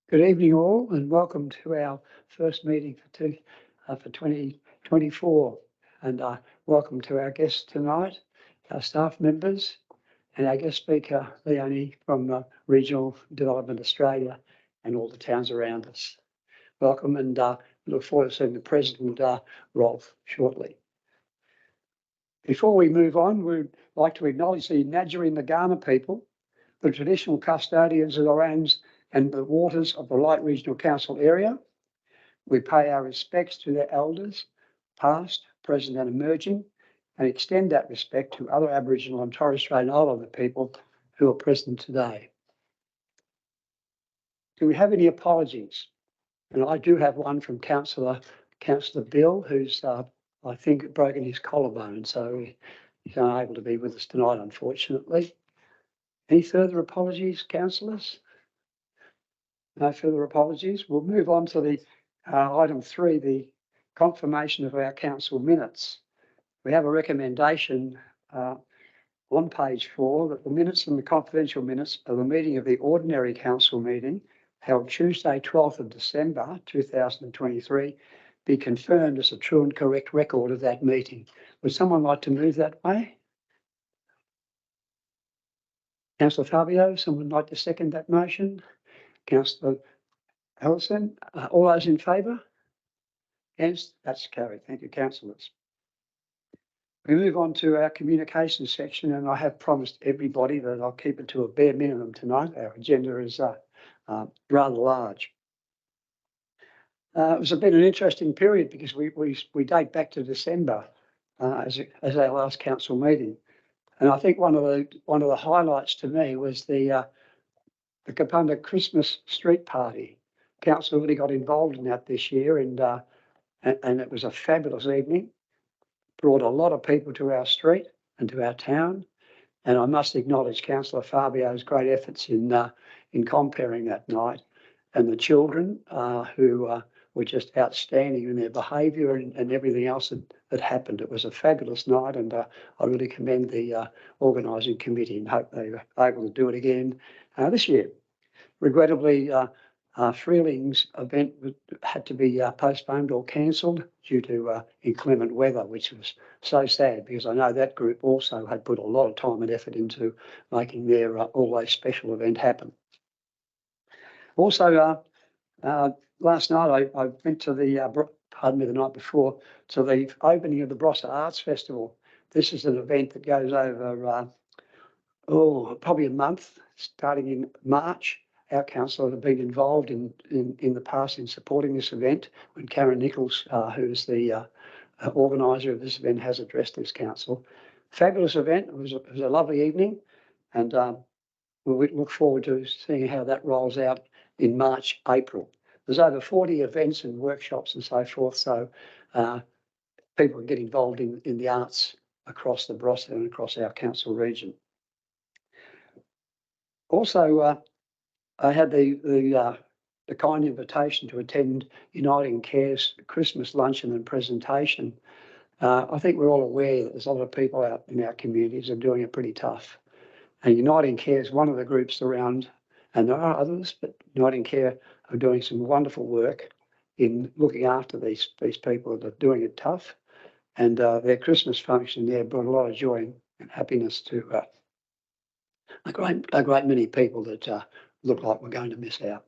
Good evening all, and welcome to our first meeting for 2024. And welcome to our guests tonight, our staff members, and our guest speaker, Leonie from Regional Development Australia and all the towns around us. Welcome, and look forward to seeing the President, Rolf, shortly. Before we move on, we'd like to acknowledge the Nadja and the Ghana people, the traditional custodians of the lands and the waters of the Light Regional Council area. We pay our respects to their elders, past, present and emerging, and extend that respect to other Aboriginal and Torres Strait Islander people who are present today. Do we have any apologies? And I do have one from Councillor Bill, who's, I think, broken his collarbone, so he's unable to be with us tonight, unfortunately. Any further apologies, councillors? No further apologies. We'll move on to the item 3, the confirmation of our council minutes. We have a recommendation on page 4 that the minutes and the confidential minutes of the meeting of the ordinary council meeting held Tuesday, 12th of December 2023 be confirmed as a true and correct record of that meeting. Would someone like to move that way? Councillor Fabio, someone like to second that motion? Councillor Ellison, all those in favour? Against? That's carried. Thank you, councillors. We move on to our communications section, and I have promised everybody that I'll keep it to a bare minimum tonight. Our agenda is rather large. It was been an interesting period because we date back to December as our last council meeting, and I think one of the highlights to me was the Kapunda Christmas street party. Council really got involved in that this year, and it was a fabulous evening. Brought a lot of people to our street and to our town, and I must acknowledge Councillor Fabio's great efforts in comparing that night, and the children who were just outstanding in their behaviour and everything else that happened. It was a fabulous night, and I really commend the organising committee and hope they were able to do it again this year. Regrettably, Freeling's event had to be postponed or cancelled due to inclement weather, which was so sad because I know that group also had put a lot of time and effort into making their always special event happen. Also, last night I went to the night before, to the opening of the Barossa Arts Festival. This is an event that goes over probably a month, starting in March. Our council have been involved in the past in supporting this event. When Karen Nichols, who's the organiser of this event, has addressed this council. Fabulous event. It was a lovely evening, and we look forward to seeing how that rolls out in March, April. There's over 40 events and workshops and so forth, so people can get involved in the arts across the Barossa and across our council region. Also, I had the kind invitation to attend Uniting Care's Christmas luncheon and presentation. I think we're all aware that there's a lot of people out in our communities that are doing it pretty tough. And Uniting Care is one of the groups around, and there are others, but Uniting Care are doing some wonderful work in looking after these people that are doing it tough. And their Christmas function there brought a lot of joy and happiness to a great many people that look like we're going to miss out.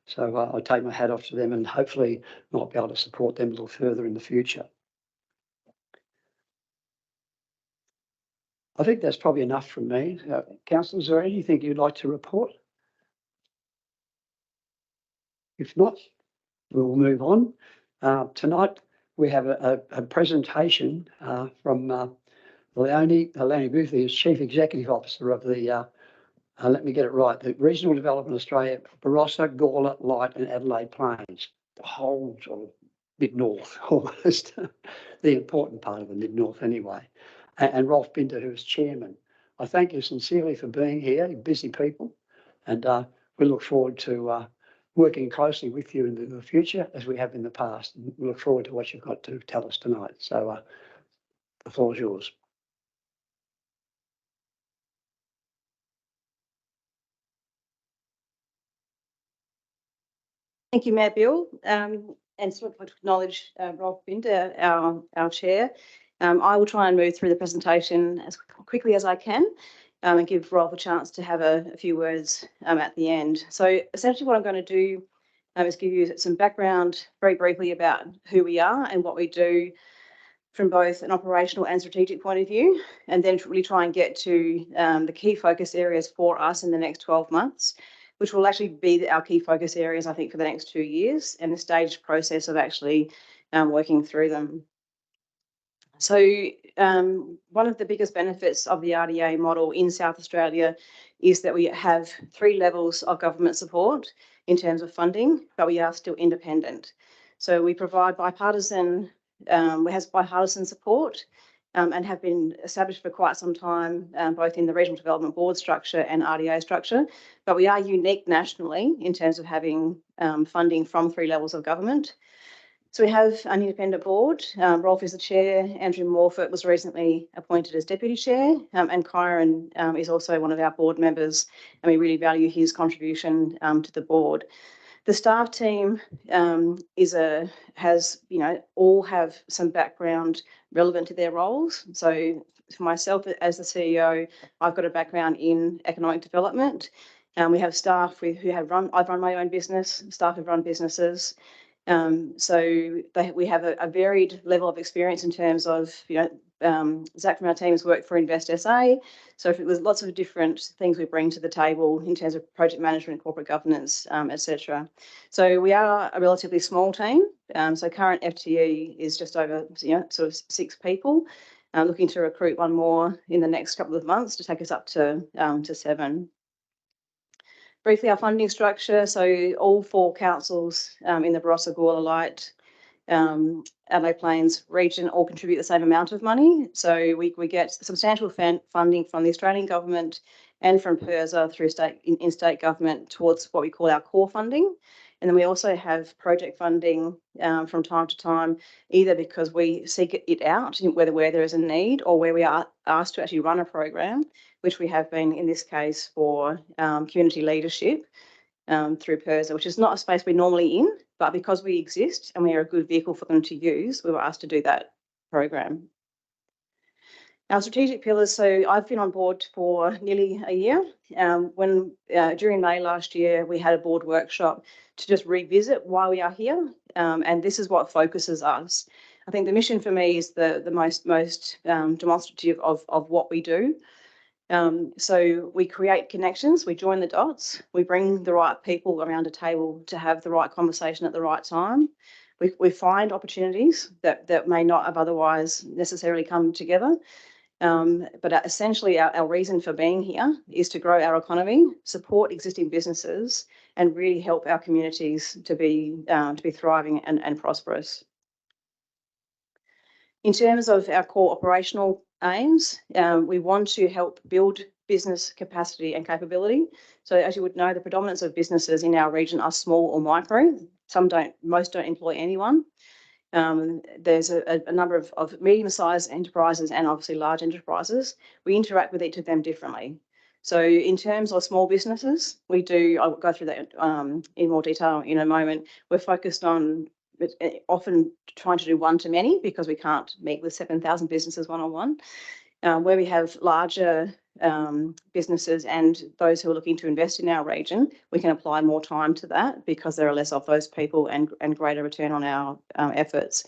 So I take my hat off to them, and hopefully might be able to support them a little further in the future. I think that's probably enough from me. Councillors, is there anything you'd like to report? If not, we'll move on. Tonight we have a presentation from Leonie Booth, who is Chief Executive Officer of the let me get it right, the Regional Development Australia, Barossa, Gawler, Light and Adelaide Plains, the whole sort of mid-north, almost, the important part of the mid-north anyway. And Rolf Binder, who is Chairman. I thank you sincerely for being here, busy people, and we look forward to working closely with you in the future as we have in the past. And we look forward to what you've got to tell us tonight. So the floor is yours. Thank you, Mayor Bill. And sort of to acknowledge Rolf Binder, our chair. I will try and move through the presentation as quickly as I can and give Rolf a chance to have a few words at the end. So essentially what I'm going to do is give you some background very briefly about who we are and what we do from both an operational and strategic point of view, and then really try and get to the key focus areas for us in the next 12 months, which will actually be our key focus areas, I think, for the next 2 years, and the staged process of actually working through them. So one of the biggest benefits of the RDA model in South Australia is that we have 3 levels of government support in terms of funding, but we are still independent. So we provide bipartisan, we have bipartisan support and have been established for quite some time, both in the Regional Development Board structure and RDA structure, but we are unique nationally in terms of having funding from 3 levels of government. So we have an independent board. Rolf is the chair. Andrew Morfitt was recently appointed as deputy chair, and Kyron is also one of our board members, and we really value his contribution to the board. The staff team all have some background relevant to their roles. So for myself as the CEO, I've got a background in economic development. We have staff I've run my own business, staff have run businesses. We have a varied level of experience in terms of, Zach from our team has worked for Invest SA. So there's lots of different things we bring to the table in terms of project management, corporate governance, etc. So we are a relatively small team. So current FTE is just over, sort of 6 people. Looking to recruit 1 more in the next couple of months to take us up to 7. Briefly, our funding structure. So all 4 councils in the Barossa, Gawler, Light, Adelaide Plains region all contribute the same amount of money. So we get substantial funding from the Australian government and from PIRSA through state government towards what we call our core funding. And then we also have project funding from time to time, either because we seek it out, where there is a need, or where we are asked to actually run a program, which we have been in this case for community leadership through PIRSA, which is not a space we're normally in, but because we exist and we are a good vehicle for them to use, we were asked to do that program. Our strategic pillars. So I've been on board for nearly a year. During May last year, we had a board workshop to just revisit why we are here, and this is what focuses us. I think the mission for me is the most demonstrative of what we do. So we create connections, we join the dots, we bring the right people around a table to have the right conversation at the right time. We find opportunities that may not have otherwise necessarily come together. But essentially our reason for being here is to grow our economy, support existing businesses, and really help our communities to be thriving and prosperous. In terms of our core operational aims, we want to help build business capacity and capability. So as you would know, the predominance of businesses in our region are small or micro. Most don't employ anyone. There's a number of medium-sized enterprises and obviously large enterprises. We interact with each of them differently. So in terms of small businesses, I'll go through that in more detail in a moment. We're focused on often trying to do one-to-many because we can't meet with 7,000 businesses one-on-one. Where we have larger businesses and those who are looking to invest in our region, we can apply more time to that because there are less of those people and greater return on our efforts.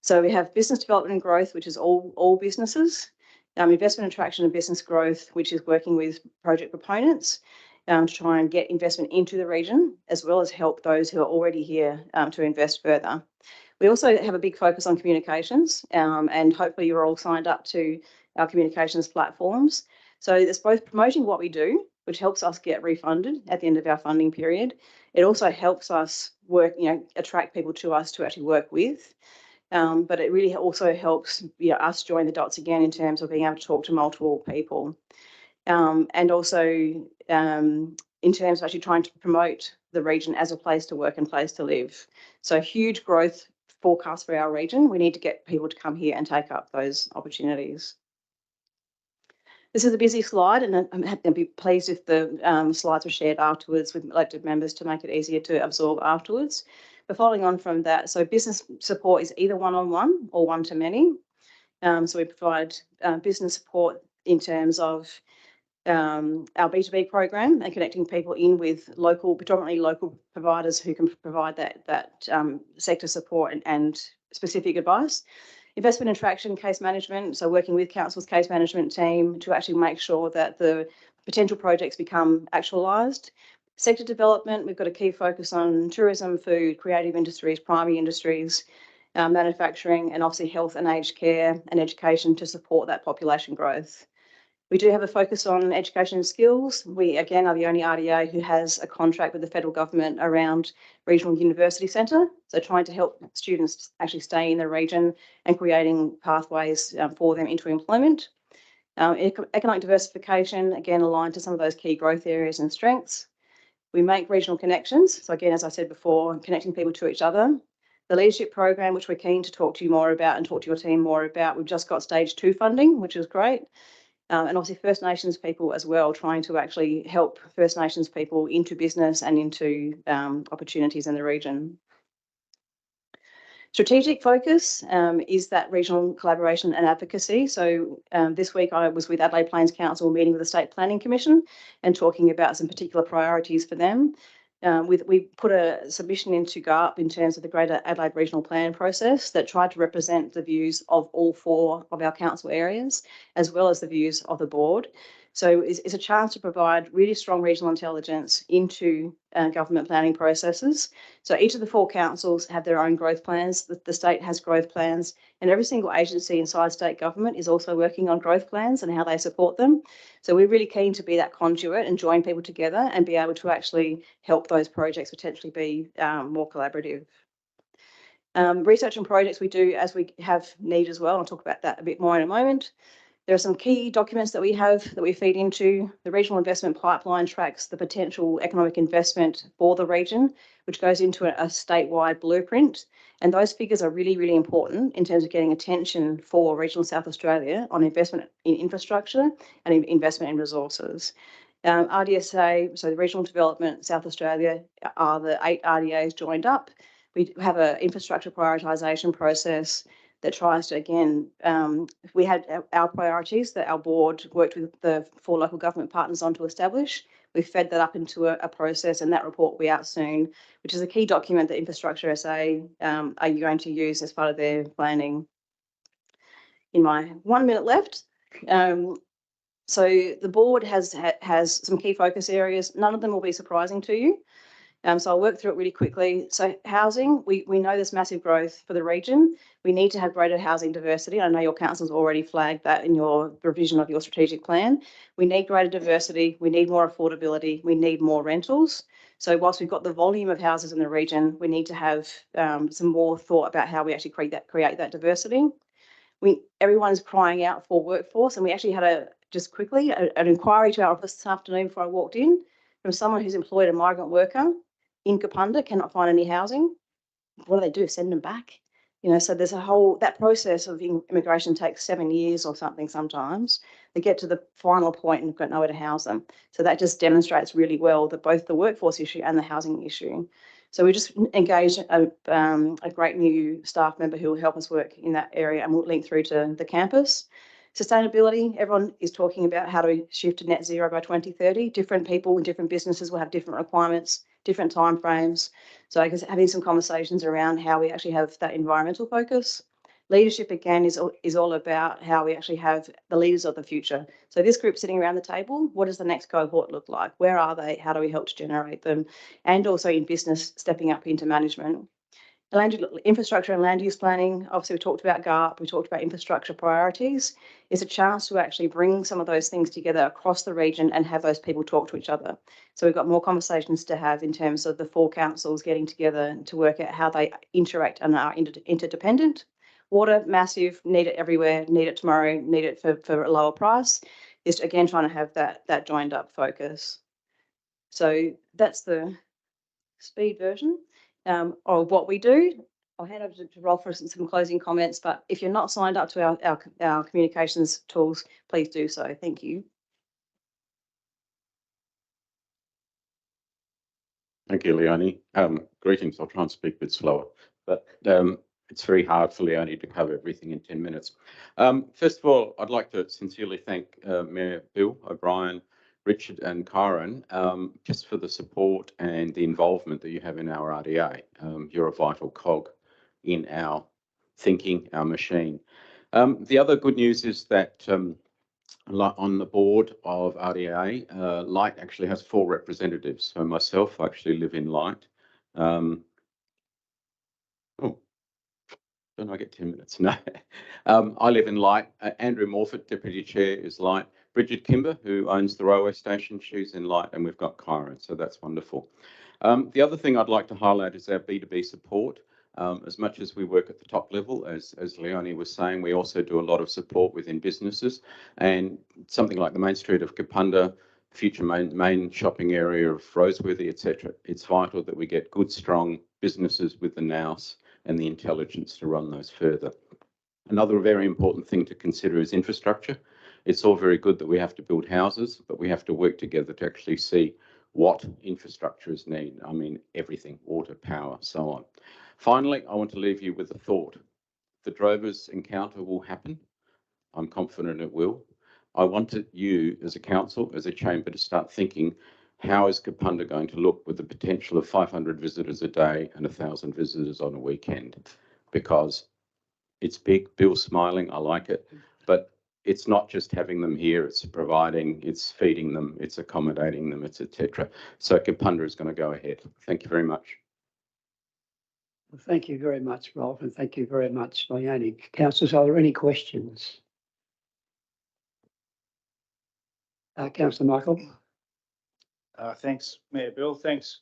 So we have business development and growth, which is all businesses. Investment attraction and business growth, which is working with project proponents to try and get investment into the region, as well as help those who are already here to invest further. We also have a big focus on communications, and hopefully you're all signed up to our communications platforms. So it's both promoting what we do, which helps us get refunded at the end of our funding period. It also helps us attract people to us to actually work with. But it really also helps us join the dots again in terms of being able to talk to multiple people. And also in terms of actually trying to promote the region as a place to work and place to live. So huge growth forecast for our region. We need to get people to come here and take up those opportunities. This is a busy slide, and I'm happy to be pleased if the slides were shared afterwards with elected members to make it easier to absorb afterwards. But following on from that, so business support is either one-on-one or one-to-many. So we provide business support in terms of our B2B program and connecting people in with predominantly local providers who can provide that sector support and specific advice. Investment and traction case management, so working with council's case management team to actually make sure that the potential projects become actualised. Sector development, we've got a key focus on tourism, food, creative industries, primary industries, manufacturing, and obviously health and aged care and education to support that population growth. We do have a focus on education and skills. We, again, are the only RDA who has a contract with the federal government around regional university centre. So trying to help students actually stay in the region and creating pathways for them into employment. Economic diversification, again, aligned to some of those key growth areas and strengths. We make regional connections. So again, as I said before, connecting people to each other. The leadership program, which we're keen to talk to you more about and talk to your team more about. We've just got stage 2 funding, which is great. And obviously First Nations people as well, trying to actually help First Nations people into business and into opportunities in the region. Strategic focus is that regional collaboration and advocacy. So this week I was with Adelaide Plains Council meeting with the State Planning Commission and talking about some particular priorities for them. We put a submission into GARP in terms of the Greater Adelaide Regional Plan process that tried to represent the views of all 4 of our council areas, as well as the views of the board. So it's a chance to provide really strong regional intelligence into government planning processes. So each of the 4 councils have their own growth plans. The state has growth plans, and every single agency inside state government is also working on growth plans and how they support them. So we're really keen to be that conduit and join people together and be able to actually help those projects potentially be more collaborative. Research and projects we do as we have need as well. I'll talk about that a bit more in a moment. There are some key documents that we have that we feed into. The regional investment pipeline tracks the potential economic investment for the region, which goes into a statewide blueprint. And those figures are really, really important in terms of getting attention for regional South Australia on investment in infrastructure and investment in resources. RDSA, so the Regional Development South Australia, are the 8 RDAs joined up. We have an infrastructure prioritisation process that tries to, again, we had our priorities that our board worked with the 4 local government partners on to establish. We fed that up into a process, and that report will be out soon, which is a key document that Infrastructure SA are you going to use as part of their planning. In my 1 minute left, so the board has some key focus areas. None of them will be surprising to you. So I'll work through it really quickly. So housing, we know there's massive growth for the region. We need to have greater housing diversity. I know your council's already flagged that in your revision of your strategic plan. We need greater diversity. We need more affordability. We need more rentals. So whilst we've got the volume of houses in the region, we need to have some more thought about how we actually create that diversity. Everyone's crying out for workforce, and we actually had an inquiry to our office this afternoon before I walked in from someone who's employed a migrant worker in Kapunda, cannot find any housing. What do? Send them back? So there's that process of immigration takes 7 years or something sometimes. They get to the final point and have got nowhere to house them. So that just demonstrates really well that both the workforce issue and the housing issue. So we just engaged a great new staff member who will help us work in that area, and we'll link through to the campus. Sustainability, everyone is talking about how to shift to net zero by 2030. Different people and different businesses will have different requirements, different timeframes. So I guess having some conversations around how we actually have that environmental focus. Leadership, again, is all about how we actually have the leaders of the future. So this group sitting around the table, what does the next cohort look like? Where are they? How do we help to generate them? And also in business, stepping up into management. Infrastructure and land use planning, obviously we talked about GARP, we talked about infrastructure priorities. It's a chance to actually bring some of those things together across the region and have those people talk to each other. So we've got more conversations to have in terms of the 4 councils getting together to work out how they interact and are interdependent. Water, massive, need it everywhere, need it tomorrow, need it for a lower price. Is again trying to have that joined up focus. So that's the speed version of what we do. I'll hand over to Rolf for some closing comments, but if you're not signed up to our communications tools, please do so. Thank you. Thank you, Leonie. Greetings. I'll try and speak a bit slower, but it's very hard for Leonie to cover everything in 10 minutes. First of all, I'd like to sincerely thank Mayor Bill O'Brien, Richard and Kyron, just for the support and the involvement that you have in our RDA. You're a vital cog in our thinking, our machine. The other good news is that on the board of RDA, Light actually has 4 representatives. So myself, I actually live in Light. Don't I get 10 minutes? No. I live in Light. Andrew Morford, Deputy Chair, is Light. Bridget Kimber, who owns the railway station, she's in Light, and we've got Kyron, so that's wonderful. The other thing I'd like to highlight is our B2B support. As much as we work at the top level, as Leonie was saying, we also do a lot of support within businesses, and something like the Main Street of Kapunda, future main shopping area of Roseworthy, etc. It's vital that we get good, strong businesses with the nous and the intelligence to run those further. Another very important thing to consider is infrastructure. It's all very good that we have to build houses, but we have to work together to actually see what infrastructure is needed. I mean, everything, water, power, so on. Finally, I want to leave you with a thought. The Drovers encounter will happen. I'm confident it will. I wanted you as a council, as a chamber, to start thinking, how is Kapunda going to look with the potential of 500 visitors a day and 1,000 visitors on a weekend? Because it's big, Bill's smiling, I like it, but it's not just having them here, it's providing, it's feeding them, it's accommodating them, it's etc. So Kapunda is going to go ahead. Thank you very much. Well, thank you very much, Rolf, and thank you very much, Leonie. Councillors, are there any questions? Councillor Michael. Thanks, Mayor Bill. Thanks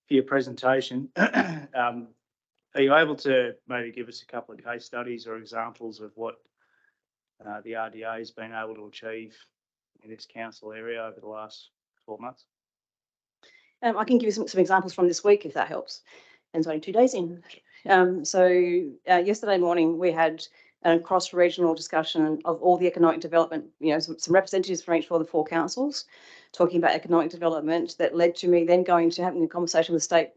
for your presentation. Are you able to maybe give us a couple of case studies or examples of what the RDA has been able to achieve in this council area over the last 12 months? I can give you some examples from this week, if that helps. And it's only 2 days in. Yesterday morning, we had a cross-regional discussion of all the economic development, some representatives from each of the 4 councils talking about economic development that led to me then going to having a conversation with the State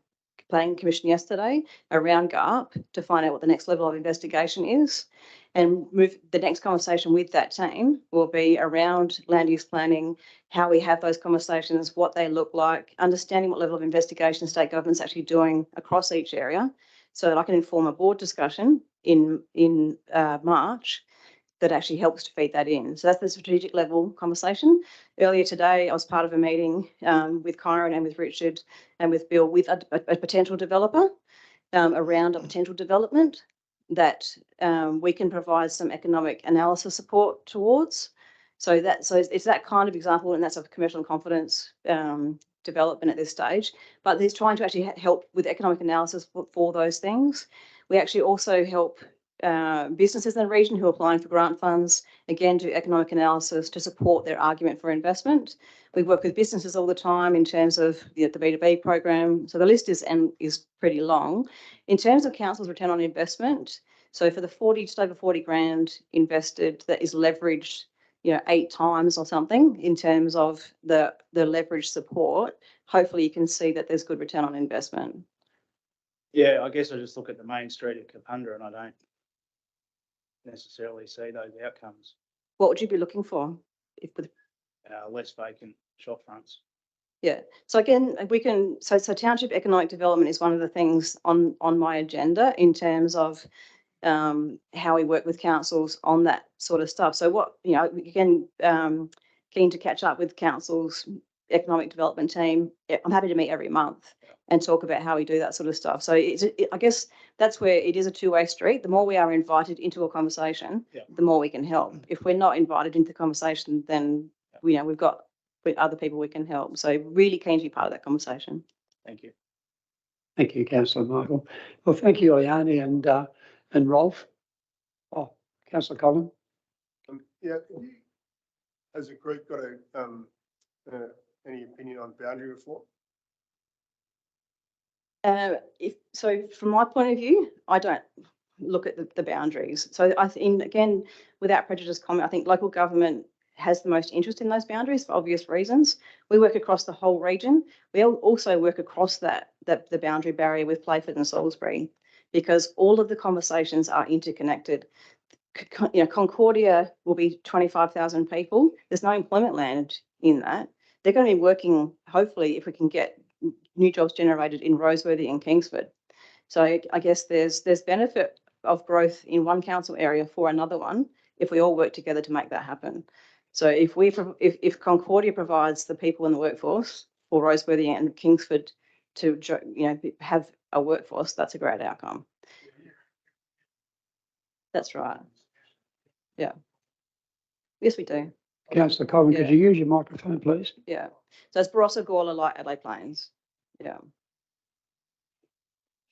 Planning Commission yesterday around GARP to find out what the next level of investigation is. And the next conversation with that team will be around land use planning, how we have those conversations, what they look like, understanding what level of investigation state government's actually doing across each area, so that I can inform a board discussion in March that actually helps to feed that in. So that's the strategic level conversation. Earlier today, I was part of a meeting with Kyron and with Richard and with Bill with a potential developer around a potential development that we can provide some economic analysis support towards. So it's that kind of example, and that's of commercial and confidence development at this stage. But there's trying to actually help with economic analysis for those things. We actually also help businesses in the region who are applying for grant funds, again, do economic analysis to support their argument for investment. We work with businesses all the time in terms of the B2B program. So the list is pretty long. In terms of council's return on investment, so for the just over 40 grand invested that is leveraged, 8 times or something in terms of the leverage support, hopefully you can see that there's good return on investment. Yeah, I guess I just look at the Main Street at Kapunda and I don't necessarily see those outcomes. What would you be looking for? Less vacant shop fronts. Yeah. So again, so township economic development is one of the things on my agenda in terms of how we work with councils on that sort of stuff. So again, keen to catch up with council's economic development team. I'm happy to meet every month and talk about how we do that sort of stuff. So I guess that's where it is a two-way street. The more we are invited into a conversation, the more we can help. If we're not invited into the conversation, then we've got other people we can help. So really keen to be part of that conversation. Thank you. Thank you, Councillor Michael. Well, thank you, Leonie and Rolf. Oh, Councillor Colin. Yeah, have you, as a group, got any opinion on boundary reform? So from my point of view, I don't look at the boundaries. So I think, again, without prejudice comment, I think local government has the most interest in those boundaries for obvious reasons. We work across the whole region. We also work across the boundary barrier with Playford and Salisbury, because all of the conversations are interconnected. Concordia will be 25,000 people. There's no employment land in that. They're going to be working, hopefully, if we can get new jobs generated in Roseworthy and Kingsford. So I guess there's benefit of growth in one council area for another one if we all work together to make that happen. So if Concordia provides the people in the workforce for Roseworthy and Kingsford to have a workforce, that's a great outcome. That's right. Yeah. Yes, we do. Councillor Colvin, could Yeah. you use your microphone, please? Yeah. So it's Barossa, Gawler, Light, Adelaide Plains. Yeah.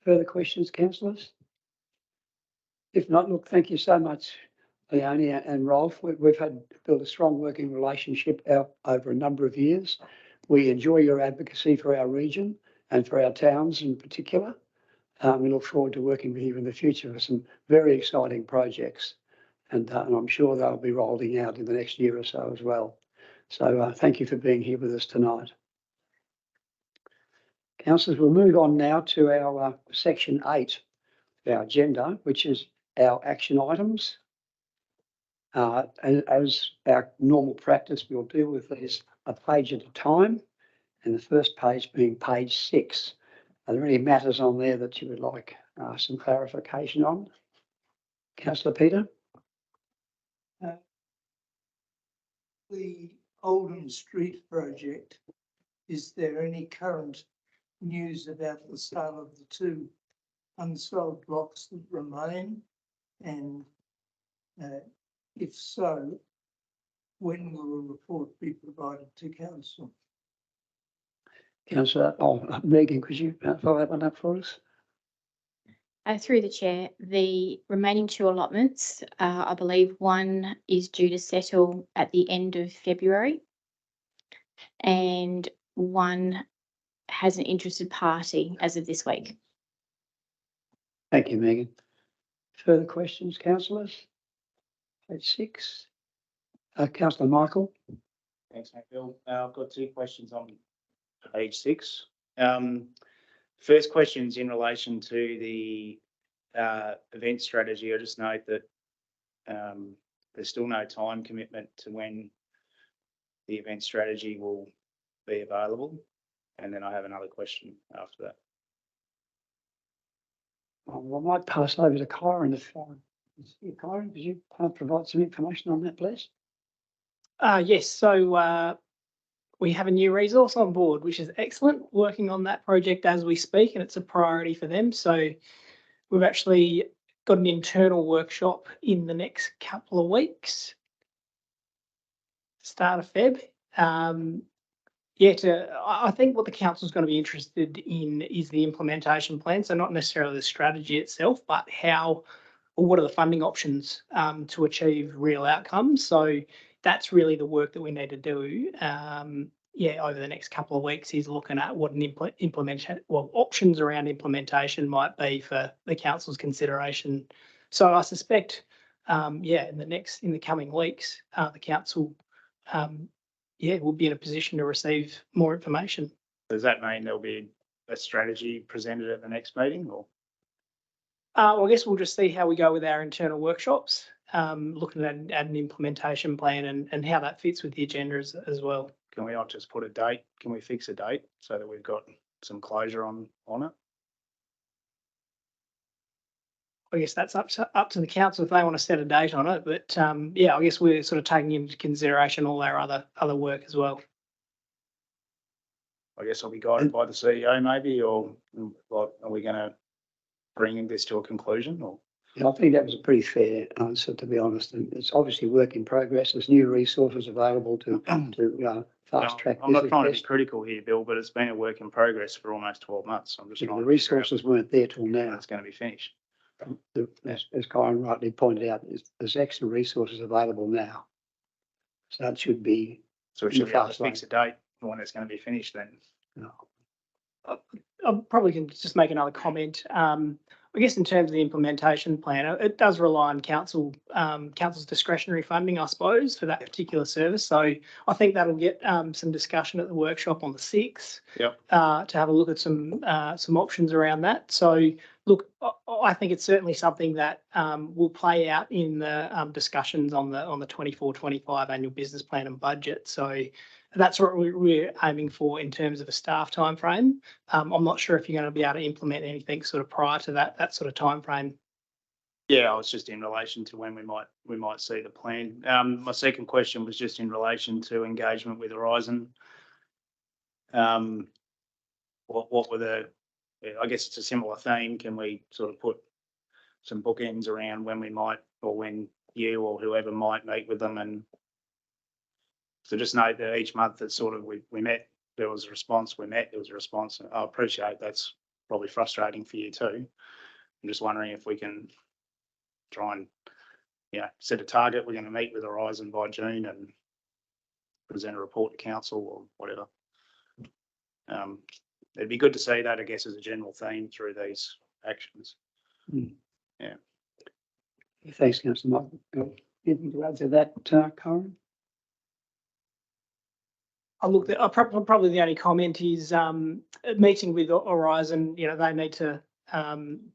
Further questions, councillors? If not, look, thank you so much, Leonie and Rolf. We've built a strong working relationship over a number of years. We enjoy your advocacy for our region and for our towns in particular. We look forward to working with you in the future for some very exciting projects. And I'm sure they'll be rolling out in the next year or so as well. So thank you for being here with us tonight. Councillors, we'll move on now to our section 8 of our agenda, which is our action items. And as our normal practice, we'll deal with these a page at a time, and the first page being page 6. Are there any matters on there that you would like some clarification on? Councillor Peter? The Oldham Street project, is there any current news about the sale of the 2 unsold blocks that remain? And if so, when will a report be provided to council? Councillor, Megan, could you follow that one up for us? Through the chair, the remaining 2 allotments, I believe one is due to settle at the end of February, and one has an interested party as of this week. Thank you, Megan. Further questions, councillors? Page 6. Councillor Michael? Thanks, mate, Bill. I've got 2 questions on page 6. First question is in relation to the event strategy. I just note that there's still no time commitment to when the event strategy will be available. And then I have another question after that. I might pass over to Kyron if Kyron, could you provide some information on that, please? Yes, so we have a new resource on board, which is excellent, working on that project as we speak, and it's a priority for them. So we've actually got an internal workshop in the next couple of weeks, start of Feb. I think what the council is going to be interested in is the implementation plan. So not necessarily the strategy itself, but what are the funding options to achieve real outcomes. So that's really the work that we need to do. Over the next couple of weeks is looking at what an options around implementation might be for the council's consideration. So I suspect, in the coming weeks, the council, will be in a position to receive more information. Does that mean there'll be a strategy presented at the next meeting, or? I guess we'll just see how we go with our internal workshops, looking at an implementation plan and how that fits with the agenda as well. Can we not just put a date? Can we fix a date so that we've got some closure on it? I guess that's up to the council if they want to set a date on it. But I guess we're sort of taking into consideration all our other work as well. I guess I'll be guided by the CEO maybe, or are we going to bring this to a conclusion? Or Yeah, I think that was a pretty fair answer, to be honest. And it's obviously work in progress. There's new resources available to fast track. I'm not trying to be critical here, Bill, but it's been a work in progress for almost 12 months. I'm just The trying resources weren't there till to now. it's going to be finished. As Kyron rightly pointed out, there's extra resources available now. So that should be. So we should be able to fix a date when it's going to be finished then. No. I probably can just make another comment. I guess in terms of the implementation plan, it does rely on council's discretionary funding, I suppose, for that particular service. So I think that'll get some discussion at the workshop on the 6th. Yep. To have a look at some options around that. So look, I think it's certainly something that will play out in the discussions on the 24-25 annual business plan and budget. So that's what we're aiming for in terms of a staff timeframe. I'm not sure if you're going to be able to implement anything sort of prior to that sort of timeframe. Yeah, I was just in relation to when we might see the plan. My second question was just in relation to engagement with Horizon. What were the? I guess it's a similar theme. Can we sort of put some bookends around when we might, or when you or whoever might meet with them? And so just note that each month that sort of we met, there was a response. We met, there was a response. I appreciate that's probably frustrating for you too. I'm just wondering if we can try and, set a target. We're going to meet with Horizon by June and present a report to council or whatever. It'd be good to see that, I guess, as a general theme through these actions. Yeah. Thanks, Councillor Martin. Anything to add to that, Corin? I looked at probably the only comment is meeting with Horizon. They need to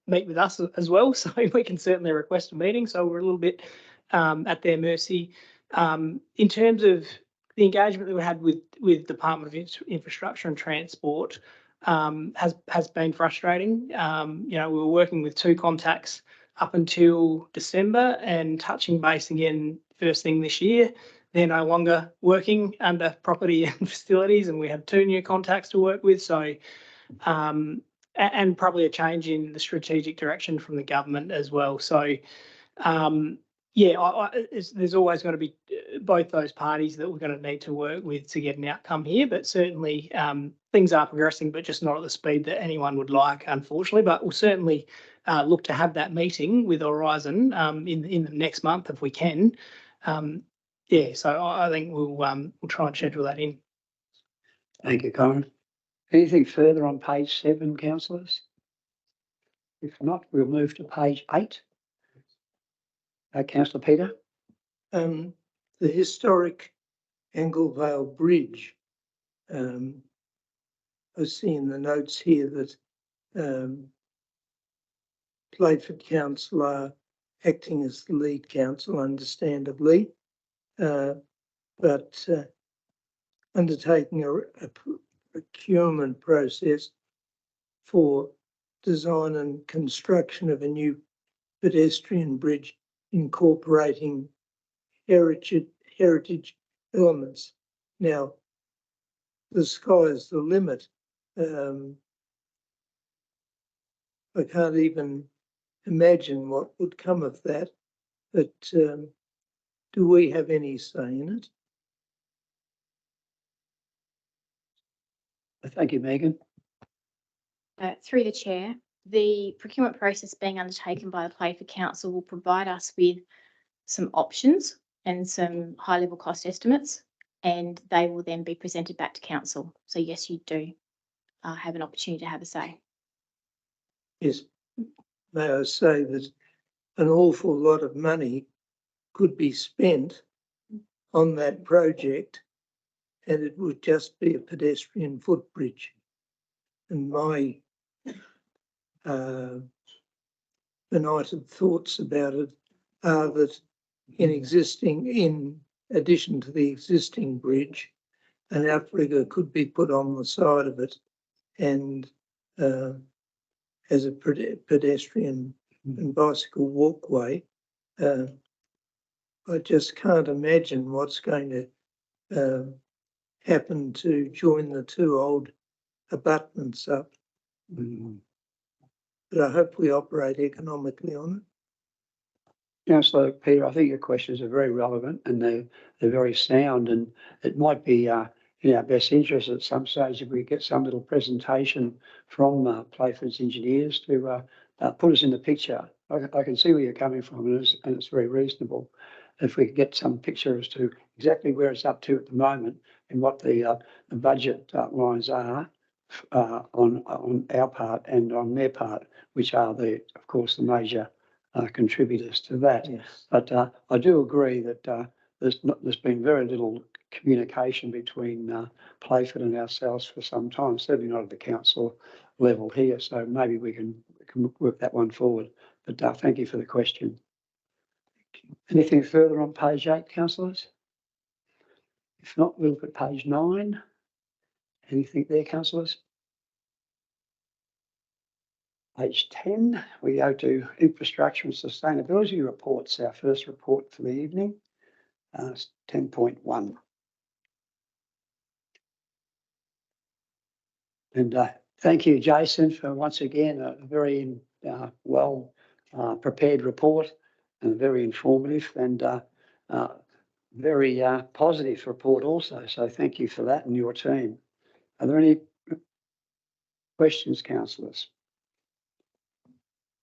meet with us as well, so we can certainly request a meeting. So we're a little bit at their mercy. In terms of the engagement that we had with Department of Infrastructure and Transport has been frustrating. We were working with 2 contacts up until December and touching base again first thing this year. They're no longer working under property and facilities, and we have 2 new contacts to work with. So, and probably a change in the strategic direction from the government as well. So, there's always going to be both those parties that we're going to need to work with to get an outcome here. But certainly things are progressing, but just not at the speed that anyone would like, unfortunately. But we'll certainly look to have that meeting with Horizon in the next month if we can. So I think we'll try and schedule that in. Thank you, Corin. Anything further on page 7, councillors? If not, we'll move to page 8. Councillor Peter. The historic Anglevale Bridge. I see in the notes here that Playford Council are acting as the lead council, understandably, but undertaking a procurement process for design and construction of a new pedestrian bridge incorporating heritage elements. Now, the sky is the limit. I can't even imagine what would come of that, but do we have any say in it? Thank you, Megan. Through the chair, the procurement process being undertaken by the Playford Council will provide us with some options and some high-level cost estimates, and they will then be presented back to council. So yes, you do have an opportunity to have a say. Yes. May I say that an awful lot of money could be spent on that project and it would just be a pedestrian footbridge. And my benighted thoughts about it are that in addition to the existing bridge, an outrigger could be put on the side of it and as a pedestrian and bicycle walkway. I just can't imagine what's going to happen to join the 2 old abutments up. But I hope we operate economically on it. Councillor Peter, I think your questions are very relevant and they're very sound, and it might be in our best interest at some stage if we get some little presentation from Playford's engineers to put us in the picture. I can see where you're coming from, and it's very reasonable. If we could get some picture as to exactly where it's up to at the moment and what the budget lines are, on our part and on their part, which are of course, the major contributors to that. Yes. But I do agree that there's been very little communication between Playford and ourselves for some time, certainly not at the council level here. So maybe we can work that one forward. But thank you for the question. Anything further on page 8, councillors? If not, we'll look at page 9. Anything there, councillors? Page 10, we go to infrastructure and sustainability reports, our first report for the evening. It's 10.1. And thank you, Jason, for once again a very well prepared report and very informative and very positive report also. So thank you for that and your team. Are there any questions, councillors?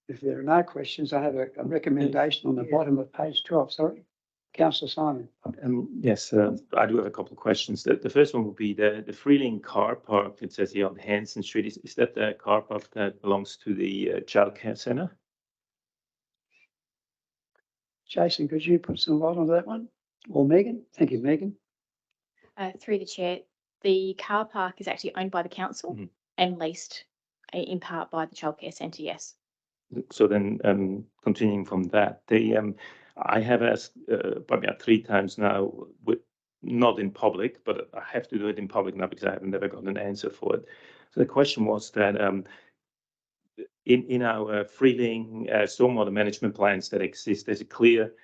If there are no questions, I have a recommendation on the bottom of page 12. Sorry, Councillor Simon. Yes, I do have a couple of questions. The first one would be the Freeling car park. It says here on Hanson Street. Is that the car park that belongs to the childcare centre? Jason, could you put some light on that one? Or Megan? Thank you, Megan. Through the chair, the car park is actually owned by the council and leased in part by the childcare centre, yes. So then, continuing from that, I have asked probably 3 times now, not in public, but I have to do it in public now because I have never got an answer for it. So the question was that in our Freeling stormwater management plans that exist, there's a clear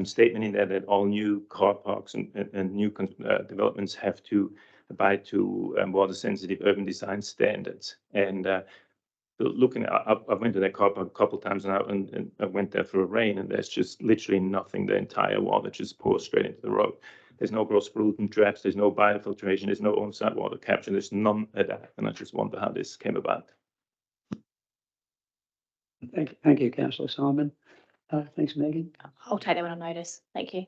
statement in there that all new car parks and new developments have to abide to water-sensitive urban design standards. And looking at, I went to that car park a couple of times now, and I went there for a rain, and there's just literally nothing. The entire water just pours straight into the road. There's no gross pollutant traps. There's no biofiltration. There's no on-site water capture. There's none of that. And I just wonder how this came about. Thank you, Councillor Simon. Thanks, Megan. I'll take that one on notice. Thank you.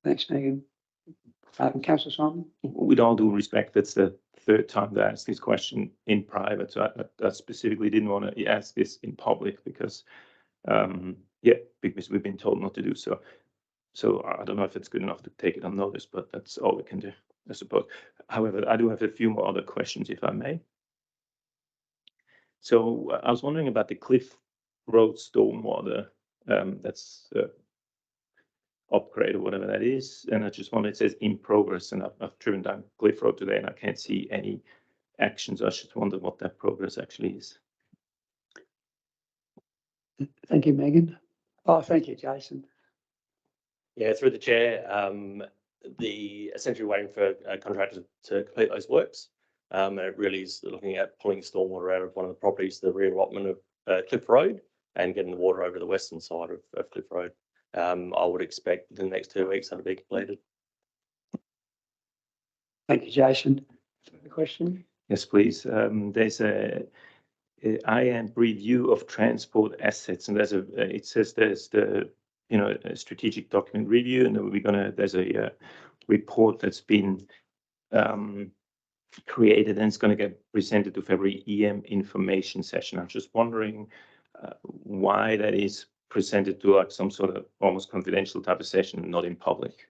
Thanks, Megan. Councillor Simon. With all due respect, that's the 3rd time that I asked this question in private. So I specifically didn't want to ask this in public because, because we've been told not to do so. So I don't know if it's good enough to take it on notice, but that's all we can do, I suppose. However, I do have a few more other questions, if I may. So I was wondering about the Cliff Road stormwater that's upgrade or whatever that is. And I just wonder, it says in progress, and I've driven down Cliff Road today and I can't see any actions. I just wonder what that progress actually is. Thank you, Megan. Oh, thank you, Jason. Yeah, through the chair, essentially waiting for contractors to complete those works. And it really is looking at pulling stormwater out of one of the properties, the reallotment of Cliff Road, and getting the water over the western side of Cliff Road. I would expect within the next 2 weeks that'll be completed. Thank you, Jason. Further question? Yes, please. There's a IAM review of transport assets, and it says there's the a strategic document review, and then there's a report that's been created, and it's going to get presented to February EM information session. I'm just wondering why that is presented to like some sort of almost confidential type of session, not in public.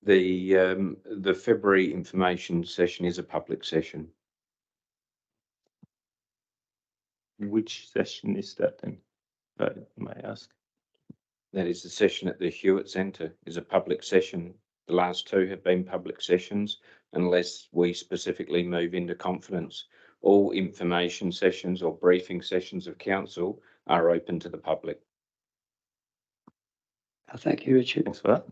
The February information session is a public session. Which session is that then, may I ask? That is the session at the Hewitt Centre, is a public session. The last 2 have been public sessions, unless we specifically move into confidence. All information sessions or briefing sessions of council are open to the public. Thank you, Richard. Thanks for that.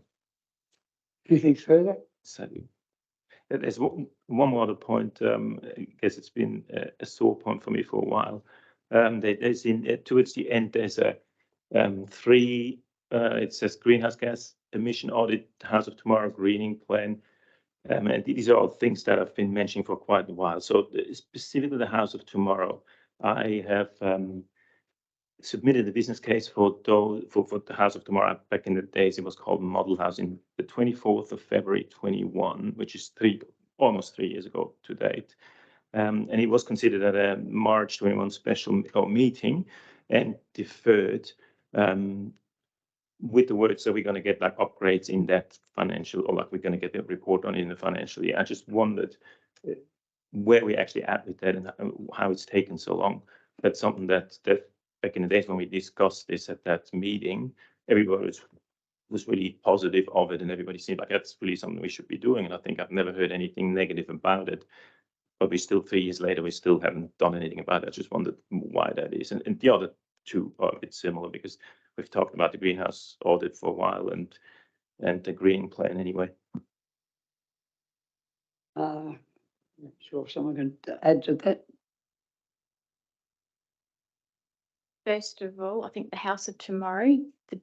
Anything further? So there's one more other point. I guess it's been a sore point for me for a while. There's towards the end, there's a 3, it says greenhouse gas emission audit, House of Tomorrow greening plan. And these are all things that I've been mentioning for quite a while. So specifically the House of Tomorrow, I have submitted the business case for the House of Tomorrow. Back in the days, it was called Model House in the 24th of February 21, which is almost 3 years ago to date. And it was considered at a March 21 special meeting and deferred with the words that we're going to get like upgrades in that financial, or like we're going to get a report on it in the financial year. I just wondered where we actually at with that and how it's taken so long. That's something that back in the days when we discussed this at that meeting, everybody was really positive of it, and everybody seemed like that's really something we should be doing. And I think I've never heard anything negative about it. But we still 3 years later, we still haven't done anything about it. I just wondered why that is. And the other two are a bit similar because we've talked about the greenhouse audit for a while and the green plan anyway. Not sure if someone can add to that. First of all, I think the House of Tomorrow, the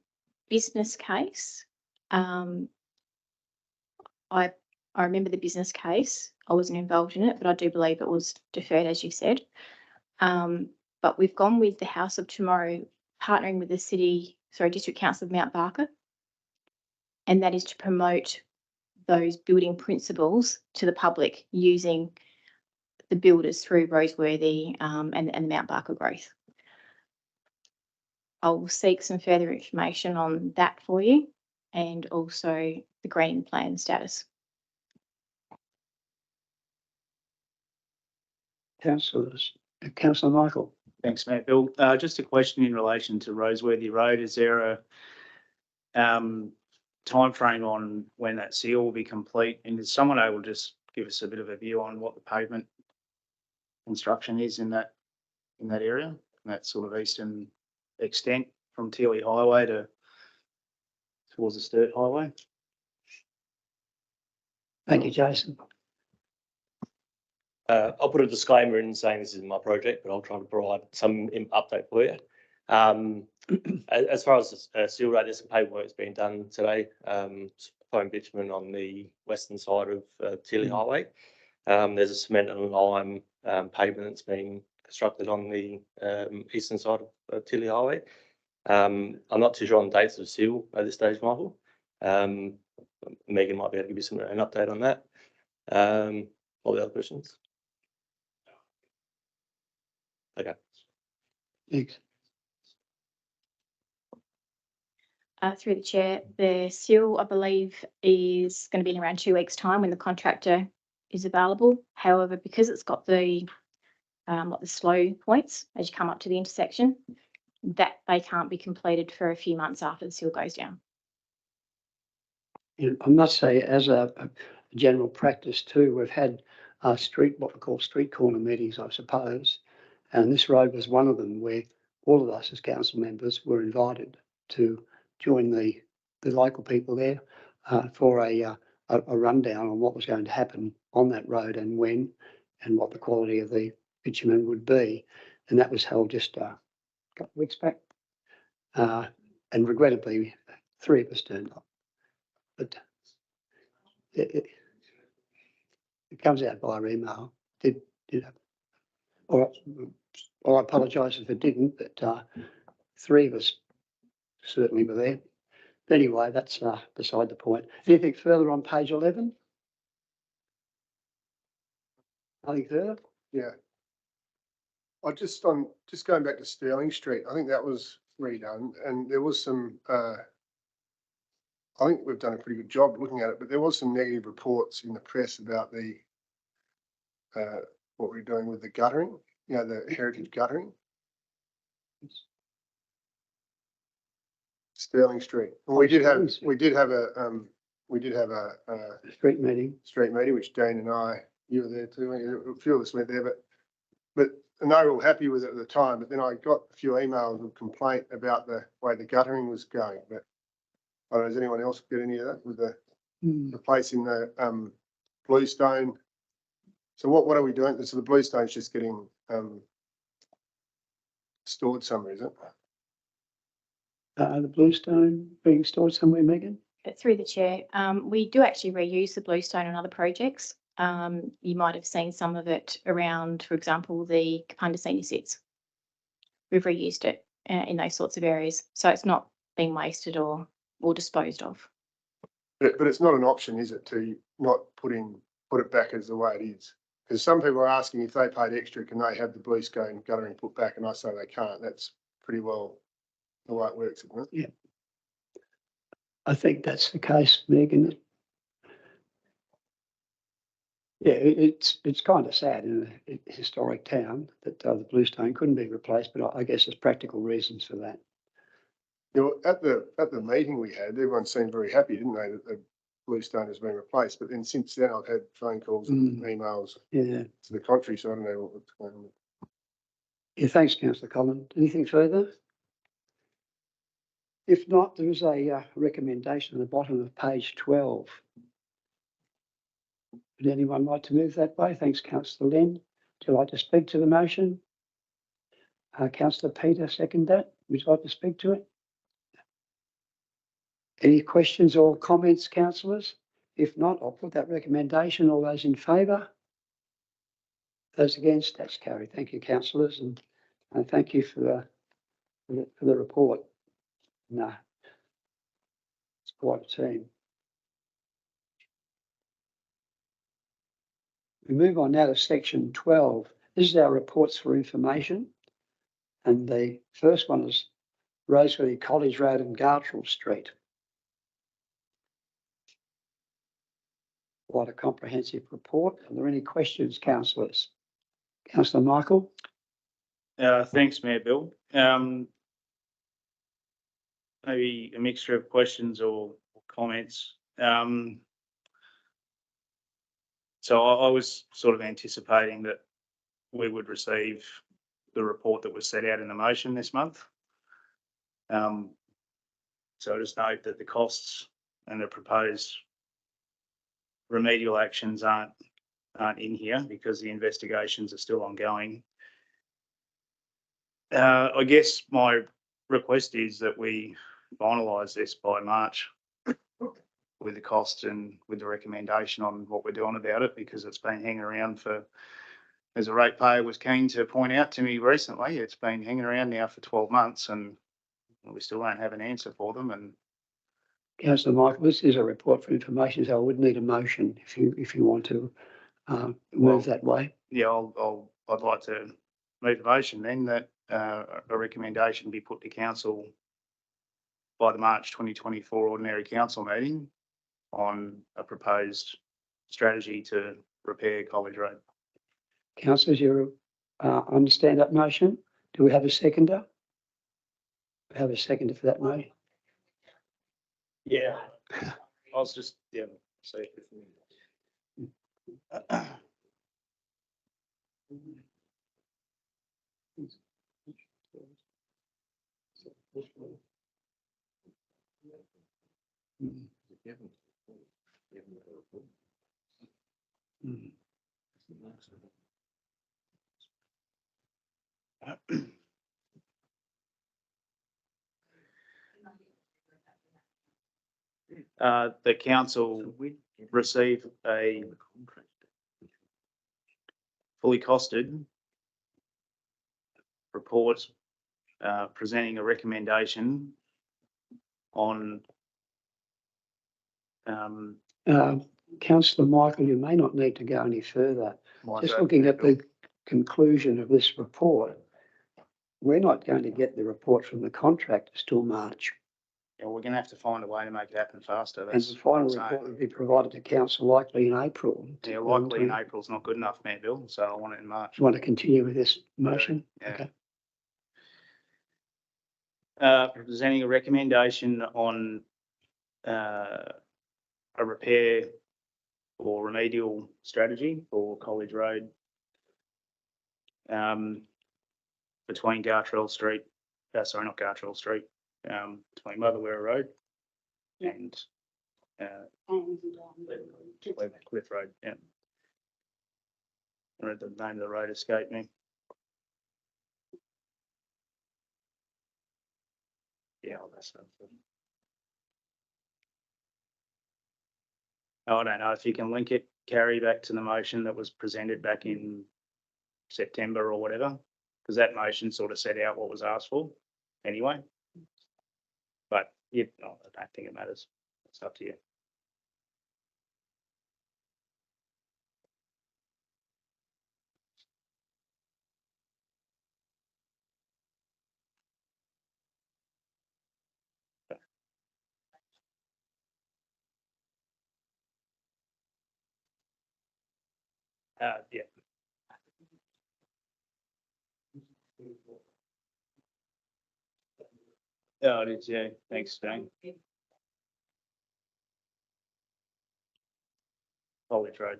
business case, I remember the business case. I wasn't involved in it, but I do believe it was deferred, as you said. But we've gone with the House of Tomorrow, partnering with the District Council of Mount Barker, and that is to promote those building principles to the public using the builders through Roseworthy and the Mount Barker growth. I'll seek some further information on that for you, and also the green plan status. Councillor Michael. Thanks, Matt. Bill, just a question in relation to Roseworthy Road. Is there a timeframe on when that seal will be complete? And is someone able to just give us a bit of a view on what the pavement construction is in that area, that sort of eastern extent from Teely Highway towards the Sturt Highway? Thank you, Jason. I'll put a disclaimer in saying this is my project, but I'll try to provide some update for you. As far as the seal road, there's some paperwork that's been done today. Foam bitumen on the western side of Teely Highway. There's a cement and lime pavement that's being constructed on the eastern side of Teely Highway. I'm not too sure on the dates of the seal at this stage, Michael. Megan might be able to give you an update on that. All the other questions? Okay. Thanks. Through the chair, the seal, I believe, is going to be in around 2 weeks' time when the contractor is available. However, because it's got the slow points as you come up to the intersection, that they can't be completed for a few months after the seal goes down. I must say, as a general practice too, we've had what we call street corner meetings, I suppose, and this road was one of them where all of us as council members were invited to join the local people there for a rundown on what was going to happen on that road and when, and what the quality of the bitumen would be, and that was held just a couple of weeks back, and regrettably 3 of us turned up, but it comes out via email. Did happen. Or I apologise if it didn't, but 3 of us certainly were there. But anyway, that's beside the point. Anything further on page 11? Nothing further? Yeah. Just going back to Stirling Street, I think that was redone, and there was some, I think we've done a pretty good job looking at it, but there was some negative reports in the press about the what we're doing with the guttering, the heritage guttering. Stirling Street. And we did have a Street meeting. Which Jane and you were there too. A few of us went there, but and they were all happy with it at the time. But then I got a few emails of complaint about the way the guttering was going. But I don't know, does anyone else get any of that with the replacing the bluestone? So what are we doing? So the bluestone's just getting stored somewhere, is it? The bluestone being stored somewhere, Megan? Through the chair, we do actually reuse the bluestone on other projects. You might have seen some of it around, for example, the Kapunda Senior Sits. We've reused it in those sorts of areas. So it's not being wasted or disposed of. But it's not an option, is it, to not put it back as the way it is? Because some people are asking if they paid extra, can they have the blue stone guttering put back? And I say they can't. That's pretty well the way it works, isn't it? I think that's the case, Megan. Yeah, it's kind of sad in a historic town that the bluestone couldn't be replaced, but I guess there's practical reasons for that. You know, at the meeting we had, everyone seemed very happy, didn't they, that the bluestone has been replaced? But then since then, I've had phone calls and emails Yeah. to the contrary, so I don't know what's going on. Yeah, thanks, Councillor Collins. Anything further? If not, there is a recommendation at the bottom of page 12. Would anyone like to move that way? Thanks, Councillor Len. Would you like to speak to the motion? Councillor Peter, second that. Would you like to speak to it? Any questions or comments, councillors? If not, I'll put that recommendation. All those in favour? Those against? That's carried. Thank you, councillors, and thank you for the report. No, it's quite a team. We move on now to section 12. This is our reports for information. And the first one is Rosebery College Road and Gartrell Street. Quite a comprehensive report. Are there any questions, councillors? Councillor Michael? Thanks, Mayor Bill. Maybe a mixture of questions or comments. So I was sort of anticipating that we would receive the report that was set out in the motion this month. So I just note that the costs and the proposed remedial actions aren't in here because the investigations are still ongoing. I guess my request is that we finalise this by March with the costs and with the recommendation on what we're doing about it, because it's been hanging around for, as a ratepayer was keen to point out to me recently, it's been hanging around now for 12 months and we still don't have an answer for them. And Councillor Michael, this is a report for information, so I would need a motion if you want to move that way. Yeah, I'd like to move the motion then that a recommendation be put to council by the March 2024 ordinary council meeting on a proposed strategy to repair College Road. Councillors, you understand that motion? Do we have a seconder? We have a seconder for that motion. Yeah. I was just, see. The council received a fully costed report presenting a recommendation on Councillor Michael, you may not need to go any further. Just looking at the conclusion of this report, we're not going to get the report from the contractors till March. Yeah, we're going to have to find a way to make it happen faster. And the final report will be provided to council likely in April. Yeah, likely in April is not good enough, Mayor Bill, so I want it in March. Do you want to continue with this motion? Yeah. Okay. Presenting a recommendation on a repair or remedial strategy for College Road between Gartrell Street, sorry, not Gartrell Street, between Motherwell Road and Cliff Road. Yeah. I read the name of the road escaped me. Yeah, that's not good. Oh, I don't know if you can link it, Carrie, back to the motion that was presented back in September or whatever, because that motion sort of set out what was asked for. anyway. But if not, I don't think it matters. It's up to you. Yeah. Oh, it is, yeah. Thanks, Jane. College Road.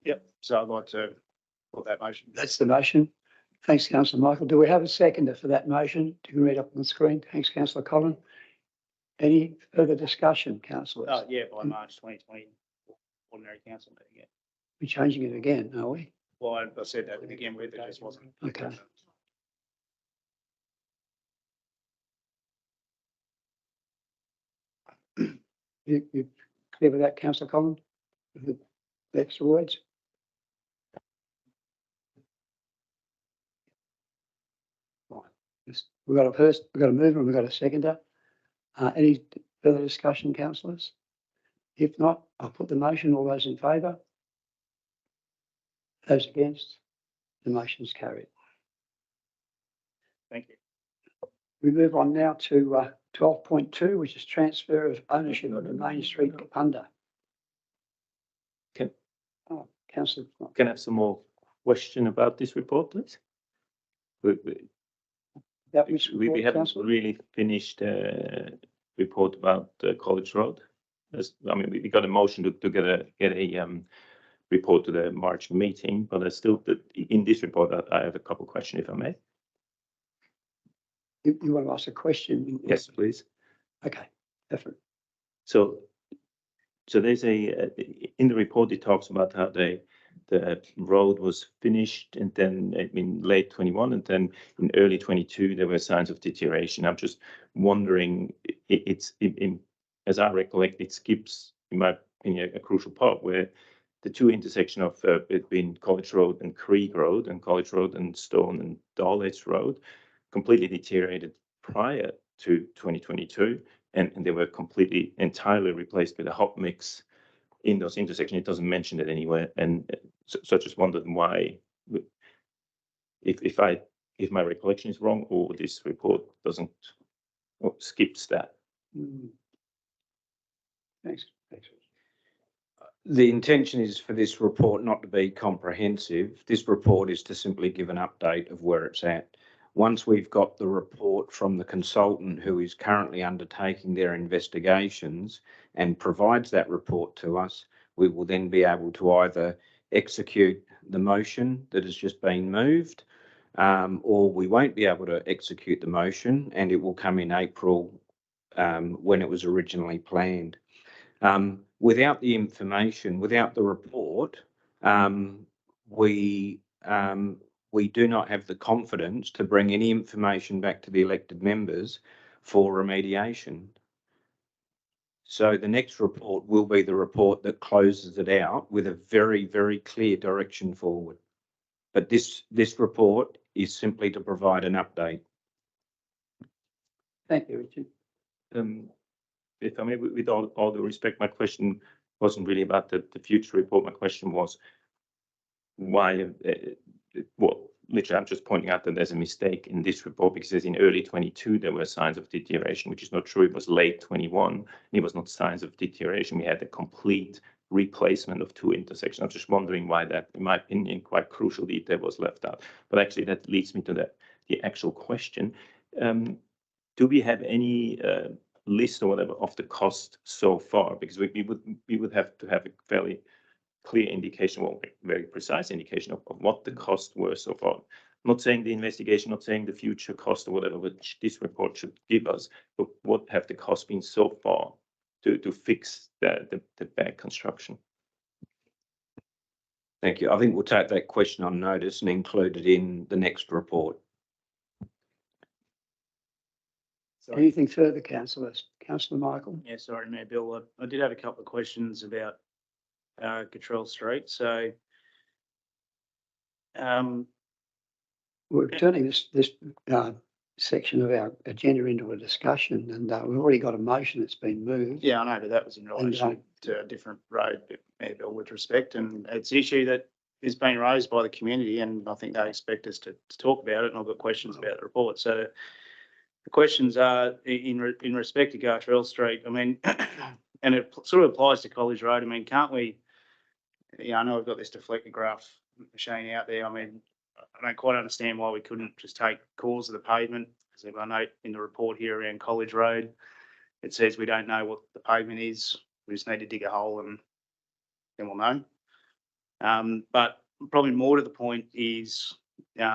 Yep, so I'd like to put that motion. That's the motion. Thanks, councillor Michael. Do we have a seconder for that motion? You can read up on the screen. Thanks, councillor Colin. Any further discussion, councillors? Oh, yeah, by March 2020, ordinary council meeting, yeah. We're changing it again, are we? Well, I said that to begin with, it just wasn't. Okay. You clear with that, councillor Colin? With the extra words? Right. Yes, we've got a first, we've got a mover, and we've got a seconder. Any further discussion, councillors? If not, I'll put the motion. All those in favour? Those against? The motion is carried. Thank you. We move on now to 12.2, which is transfer of ownership of the Main Street Kapunda. Can- Oh, councillor. Can I have some more question about this report, please? That which We report, haven't councillor? really finished report about College Road. I mean, we got a motion to get a report to the March meeting, but I still, in this report, I have a couple of questions, if I may. You want to ask a question? Yes, please. Okay, definitely. So there's in the report, it talks about how the road was finished and then in late 21 and then in early 22, there were signs of deterioration. I'm just wondering, as I recollect, it skips, in my opinion, a crucial part where the two intersection of between College Road and Krieg Road and College Road and Stone and Dawlets Road completely deteriorated prior to 2022. And they were completely, entirely replaced with a hot mix in those intersections. It doesn't mention it anywhere. And so I just wondered why, if my recollection is wrong or this report doesn't, or skips that. Thanks. Thanks. The intention is for this report not to be comprehensive. This report is to simply give an update of where it's at. Once we've got the report from the consultant who is currently undertaking their investigations and provides that report to us, we will then be able to either execute the motion that has just been moved, or we won't be able to execute the motion and it will come in April when it was originally planned. Without the information, without the report, we do not have the confidence to bring any information back to the elected members for remediation. So the next report will be the report that closes it out with a very, very clear direction forward. But this report is simply to provide an update. Thank you, Richard. If I may, with all due respect, my question wasn't really about the future report. My question was why, well, literally, I'm just pointing out that there's a mistake in this report because in early 22, there were signs of deterioration, which is not true. It was late 21, and it was not signs of deterioration. We had a complete replacement of two intersections. I'm just wondering why that, in my opinion, quite crucial detail was left out. But actually, that leads me to the actual question. Do we have any list or whatever of the cost so far? Because we would have to have a fairly clear indication, well, very precise indication of what the costs were so far. I'm not saying the investigation, not saying the future cost or whatever, which this report should give us, but what have the costs been so far to fix the bad construction? Thank you. I think we'll take that question on notice and include it in the next report. Anything further, councillors? Councillor Michael? Yeah, sorry, Mayor Bill. I did have a couple of questions about Cottrell Street. So, We're turning this section of our agenda into a discussion, and we've already got a motion that's been moved. yeah, I know, but that was in relation to a different road, Mayor Bill, with respect, and it's an issue that is being raised by the community, and I think they expect us to talk about it. And I've got questions about the report. So the questions are in respect to Gartrell Street. I mean, and it sort of applies to College Road. I mean, can't we? Yeah, I know I've got this deflector graph machine out there. I mean, I don't quite understand why we couldn't just take cores of the pavement. Because I note in the report here around College Road, it says we don't know what the pavement is. We just need to dig a hole and then we'll know. But probably more to the point is there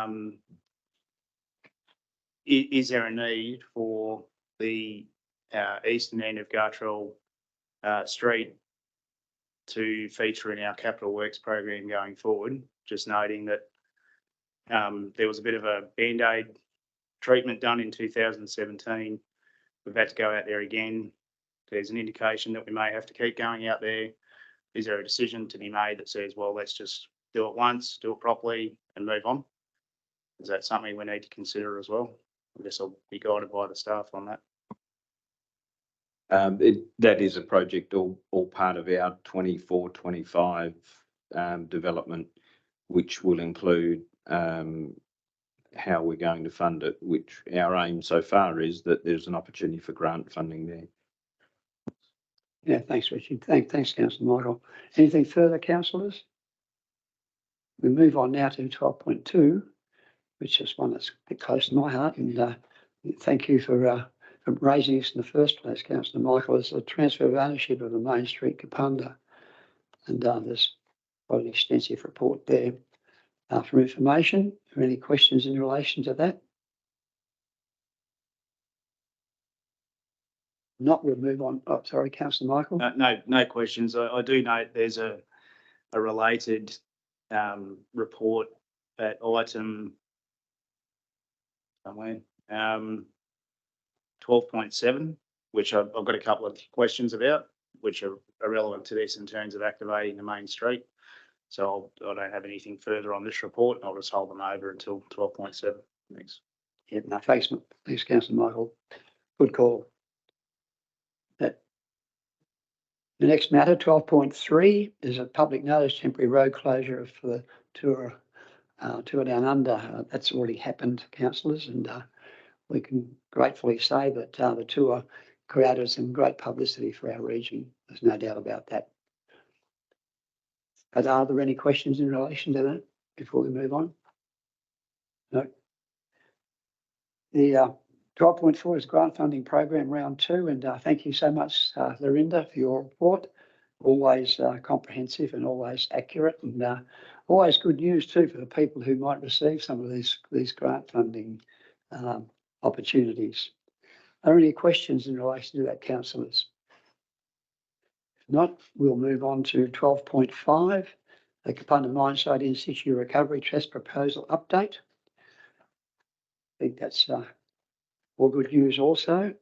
a need for the eastern end of Gartrell Street to feature in our capital works program going forward? Just noting that there was a bit of a Band-Aid treatment done in 2017. We've had to go out there again. There's an indication that we may have to keep going out there. Is there a decision to be made that says, well, let's just do it once, do it properly and move on? Is that something we need to consider as well? I guess I'll be guided by the staff on that. That is a project all part of our 24-25 development, which will include how we're going to fund it, which our aim so far is that there's an opportunity for grant funding there. Yeah, thanks, Richard. Thanks, Councillor Michael. Anything further, councillors? We move on now to 12.2, which is one that's a bit close to my heart, and thank you for raising this in the first place, Councillor Michael. It's a transfer of ownership of the Main Street Kapunda, and there's quite an extensive report there. For information, are there any questions in relation to that? Not, we'll move on. Oh, sorry, Councillor Michael. No questions. I do note there's a related report at item somewhere 12.7, which I've got a couple of questions about, which are relevant to this in terms of activating the main street. So I don't have anything further on this report. I'll just hold them over until 12.7. Thanks. Yeah, no, thanks, Councillor Michael. Good call. The next matter, 12.3, is a public notice temporary road closure for the tour down under. That's already happened, councillors, and we can gratefully say that the tour created some great publicity for our region. There's no doubt about that. But are there any questions in relation to that before we move on? No. The 12.4 is grant funding program round 2, and thank you so much, Lorinda, for your report. Always comprehensive and always accurate, and always good news too for the people who might receive some of these grant funding opportunities. Are there any questions in relation to that, councillors? If not, we'll move on to 12.5, the Kapunda Mine Site In Situ Recovery Trust Proposal Update. I think that's all good news also.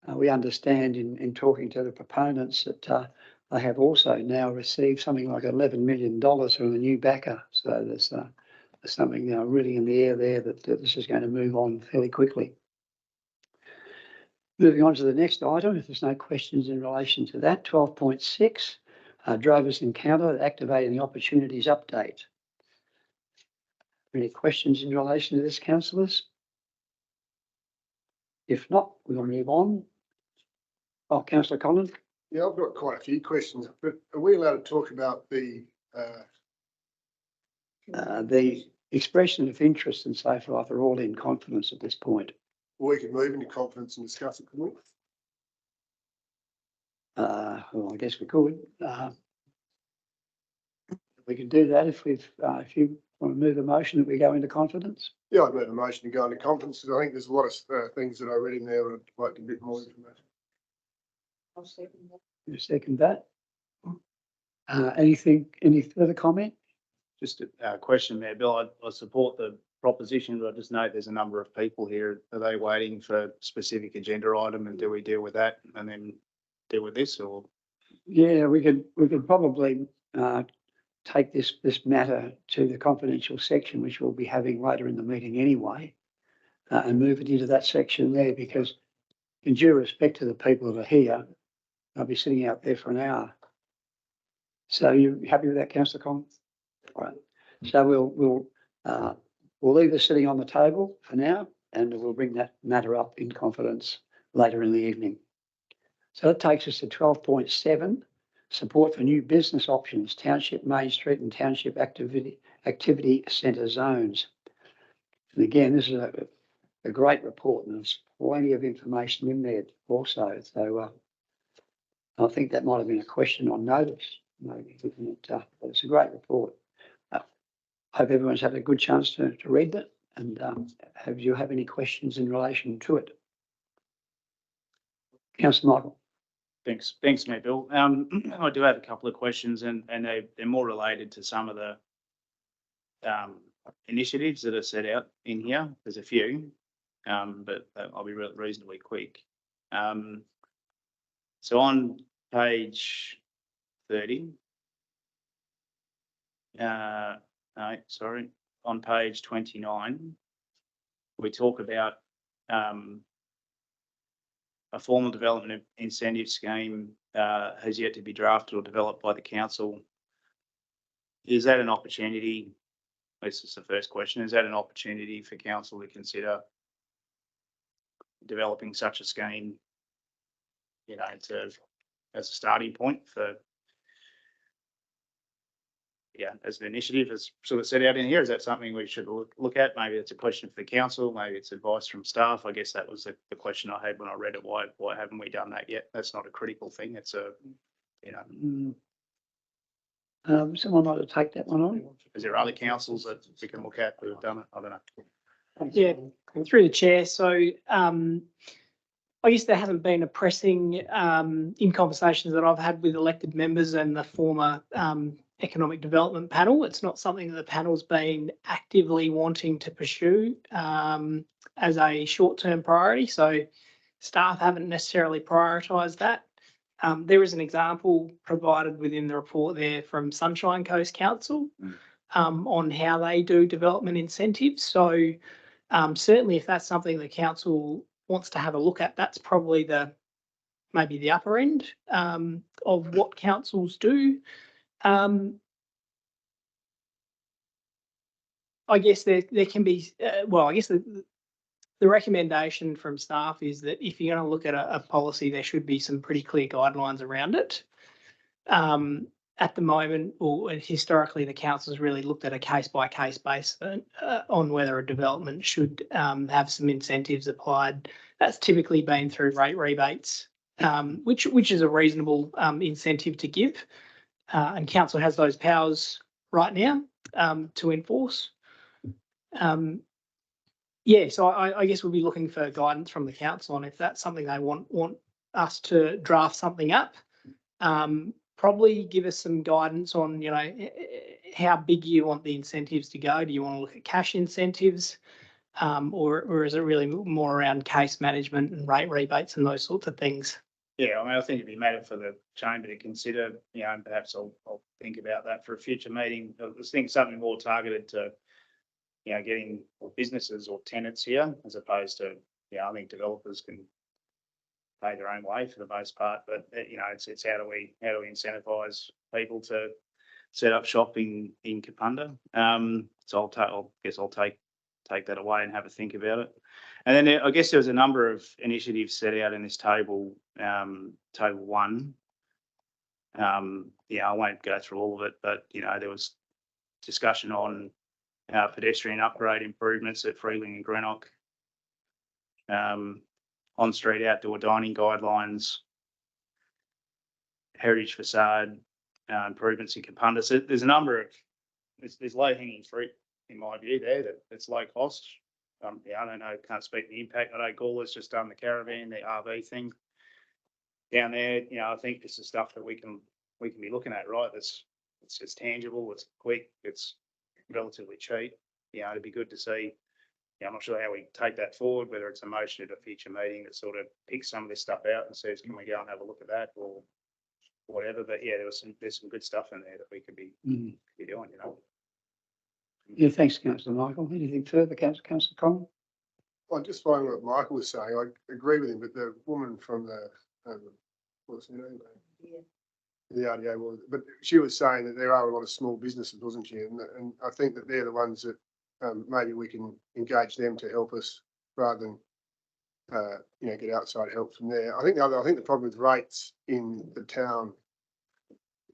We understand in talking to the proponents that they have also now received something like $11 million from the new backer. So there's something really in the air there that this is going to move on fairly quickly. Moving on to the next item, if there's no questions in relation to that, 12.6, Drovers Encounter, Activating the Opportunities Update. Any questions in relation to this, councillors? If not, we'll move on. Oh, Councillor Collins. Yeah, I've got quite a few questions, but are we allowed to talk about the expression of interest and so forth are all in confidence at this point. we could move into confidence and discuss it, couldn't we? Well, I guess we could. We could do that if you want to move a motion that we go into confidence. Yeah, I'd move a motion to go into confidence because I think there's a lot of things that I read in there and I'd like a bit more information. I'll second that. You second that? Any further comment? Just a question there, Bill. I support the proposition, but I just note there's a number of people here. Are they waiting for a specific agenda item, and do we deal with that and then deal with this, or? Yeah, we could probably take this matter to the confidential section, which we'll be having later in the meeting anyway, and move it into that section there, because in due respect to the people that are here, they'll be sitting out there for an hour. So you happy with that, councillor Collins? All right. So we'll leave this sitting on the table for now, and we'll bring that matter up in confidence later in the evening. So that takes us to 12.7, support for new business options, Township Main Street and Township Activity Centre zones. And again, this is a great report, and there's plenty of information in there also. So I think that might have been a question on notice, maybe, but it's a great report. Hope everyone's had a good chance to read that, and have you have any questions in relation to it? Councillor Michael. Thanks, Mayor Bill. I do have a couple of questions, and they're more related to some of the initiatives that are set out in here. There's a few, but I'll be reasonably quick. So on page 30, no, sorry, on page 29, we talk about a formal development incentive scheme has yet to be drafted or developed by the council. Is that an opportunity? This is the first question. Is that an opportunity for council to consider developing such a scheme, you know, as a starting point for, yeah, as an initiative, as sort of set out in here? Is that something we should look at? Maybe it's a question for the council, maybe it's advice from staff. I guess that was the question I had when I read it. Why haven't we done that yet? That's not a critical thing. It's a, you know. Someone like to take that one on? Is there other councils that we can look at who have done it? I don't know. Yeah, through the chair. So I guess there hasn't been a pressing, in conversations that I've had with elected members and the former economic development panel, it's not something that the panel's been actively wanting to pursue as a short-term priority. So staff haven't necessarily prioritised that. There is an example provided within the report there from Sunshine Coast Council on how they do development incentives. So certainly if that's something the council wants to have a look at, that's probably maybe the upper end of what councils do. I guess there can be, well, I guess the recommendation from staff is that if you're going to look at a policy, there should be some pretty clear guidelines around it. At the moment, or historically, the council's really looked at a case-by-case basis on whether a development should have some incentives applied. That's typically been through rate rebates, which is a reasonable incentive to give. And council has those powers right now to enforce. Yeah, so I guess we'll be looking for guidance from the council on if that's something they want us to draft something up. Probably give us some guidance on, you know, how big you want the incentives to go. Do you want to look at cash incentives, or is it really more around case management and rate rebates and those sorts of things? Yeah, I mean, I think it'd be matter for the chamber to consider, you know, and perhaps I'll think about that for a future meeting. I was thinking something more targeted to, you know, getting businesses or tenants here, as opposed to, you know, I think developers can pay their own way for the most part, but you know, it's how do we incentivise people to set up shop in Kapunda? So I'll take that away and have a think about it. And then I guess there was a number of initiatives set out in this table, table 1. Yeah, I won't go through all of it, but you know, there was discussion on pedestrian upgrade improvements at Freeling and Greenock, on-street outdoor dining guidelines, heritage facade improvements in Kapunda. So there's a number of, there's low-hanging fruit in my view there that's low cost. Yeah, I don't know, can't speak the impact. I know Gawler's just done the caravan, the RV thing down there. You know, I think this is stuff that we can we can be looking at, right? It's tangible, it's quick, it's relatively cheap. You know, it'd be good to see. Yeah, I'm not sure how we take that forward, whether it's a motion at a future meeting that sort of picks some of this stuff out and says, can we go and have a look at that or whatever. But yeah, there's some good stuff in there that we could be doing, you know. Yeah, thanks, councillor Michael. Anything further, councillor Collins? I'm just following what Michael was saying. I agree with him, but the woman from the, what's her name? The RDA, but she was saying that there are a lot of small businesses, wasn't she? And I think that they're the ones that maybe we can engage them to help us rather than you know, get outside help from there. I think the problem with rates in the town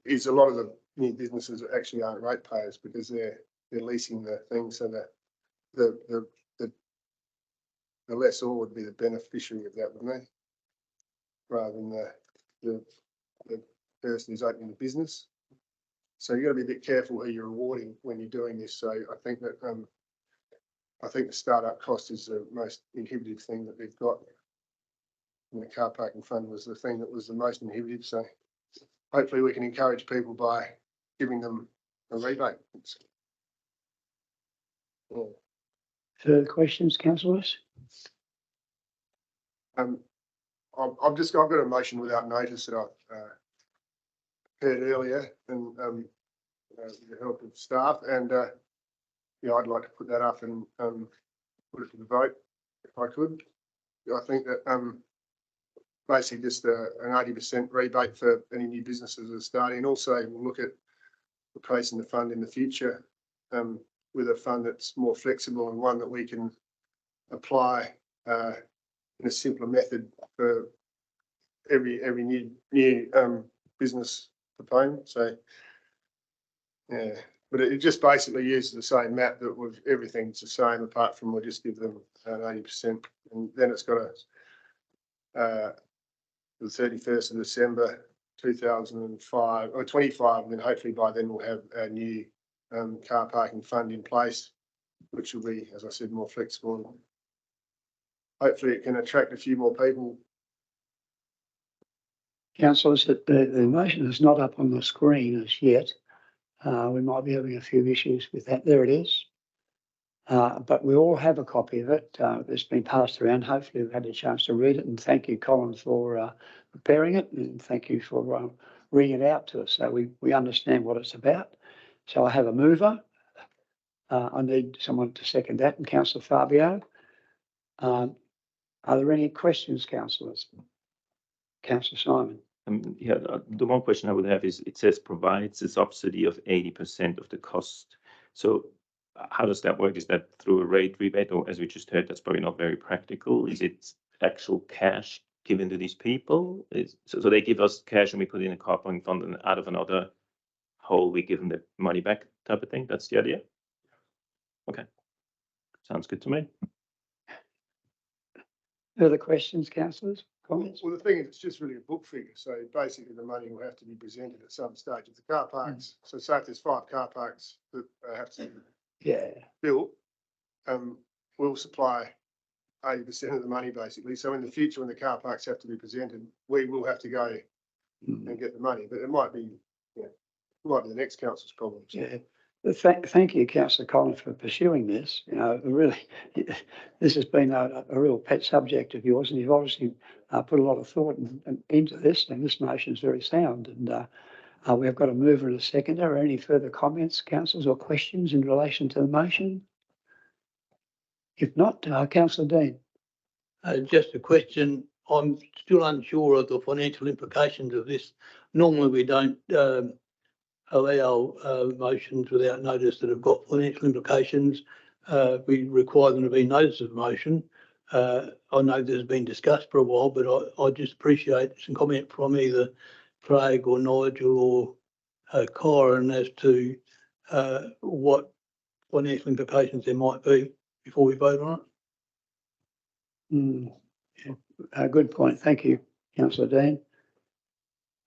is a lot of the new businesses actually aren't rate payers because they're leasing the thing, so that the lessor would be the beneficiary of that, wouldn't they? Rather than the person who's opening the business. So you've got to be a bit careful who you're rewarding when you're doing this. So I think that I think the startup cost is the most inhibitive thing that we've got. And the car parking fund was the thing that was the most inhibitive. So hopefully we can encourage people by giving them a rebate. Yeah. Further questions, councillors? I've got a motion without notice that I've heard earlier, and with the help of staff, and yeah, I'd like to put that up and put it to the vote if I could. I think that basically just an 80% rebate for any new businesses that are starting, and also we'll look at replacing the fund in the future with a fund that's more flexible and one that we can apply in a simpler method for every new business proponent. So yeah, but it just basically uses the same map that with everything's the same apart from we'll just give them an 80%, and then it's got the 31st of December 2005 or 25, and then hopefully by then we'll have a new car parking fund in place, which will be, as I said, more flexible. Hopefully it can attract a few more people. Councillors, the motion is not up on the screen as yet. We might be having a few issues with that. There it is. But we all have a copy of it. It's been passed around. Hopefully we've had a chance to read it, and thank you, Colin, for preparing it, and thank you for reading it out to us so we understand what it's about. So I have a mover. I need someone to second that, and Councillor Fabio. Are there any questions, councillors? Councillor Simon. Yeah, the one question I would have is, it says provides a subsidy of 80% of the cost. So how does that work? Is that through a rate rebate, or as we just heard, that's probably not very practical? Is it actual cash given to these people? So they give us cash and we put in a car parking fund, and out of another hole we give them the money back type of thing? That's the idea? Okay, sounds good to me. Further questions, councillors? Comments? Well, the thing is, it's just really a book figure. So basically the money will have to be presented at some stage. If the car parks, so say if there's 5 car parks that have to be built, we'll supply 80% of the money basically. So in the future, when the car parks have to be presented, we will have to go and get the money. But it might be, the next council's problem. So. Yeah. Thank you, Councillor Collins, for pursuing this. You know, really, this has been a real pet subject of yours, and you've obviously put a lot of thought into this, and this motion is very sound. And we've got a mover and a seconder. Any further comments, councillors, or questions in relation to the motion? If not, Councillor Dean. Just a question. I'm still unsure of the financial implications of this. Normally we don't allow motions without notice that have got financial implications. We require them to be notice of motion. I know this has been discussed for a while, but I just appreciate some comment from either Craig or Nigel or Kyron as to what financial implications there might be before we vote on it. A good point. Thank you, Councillor Dean.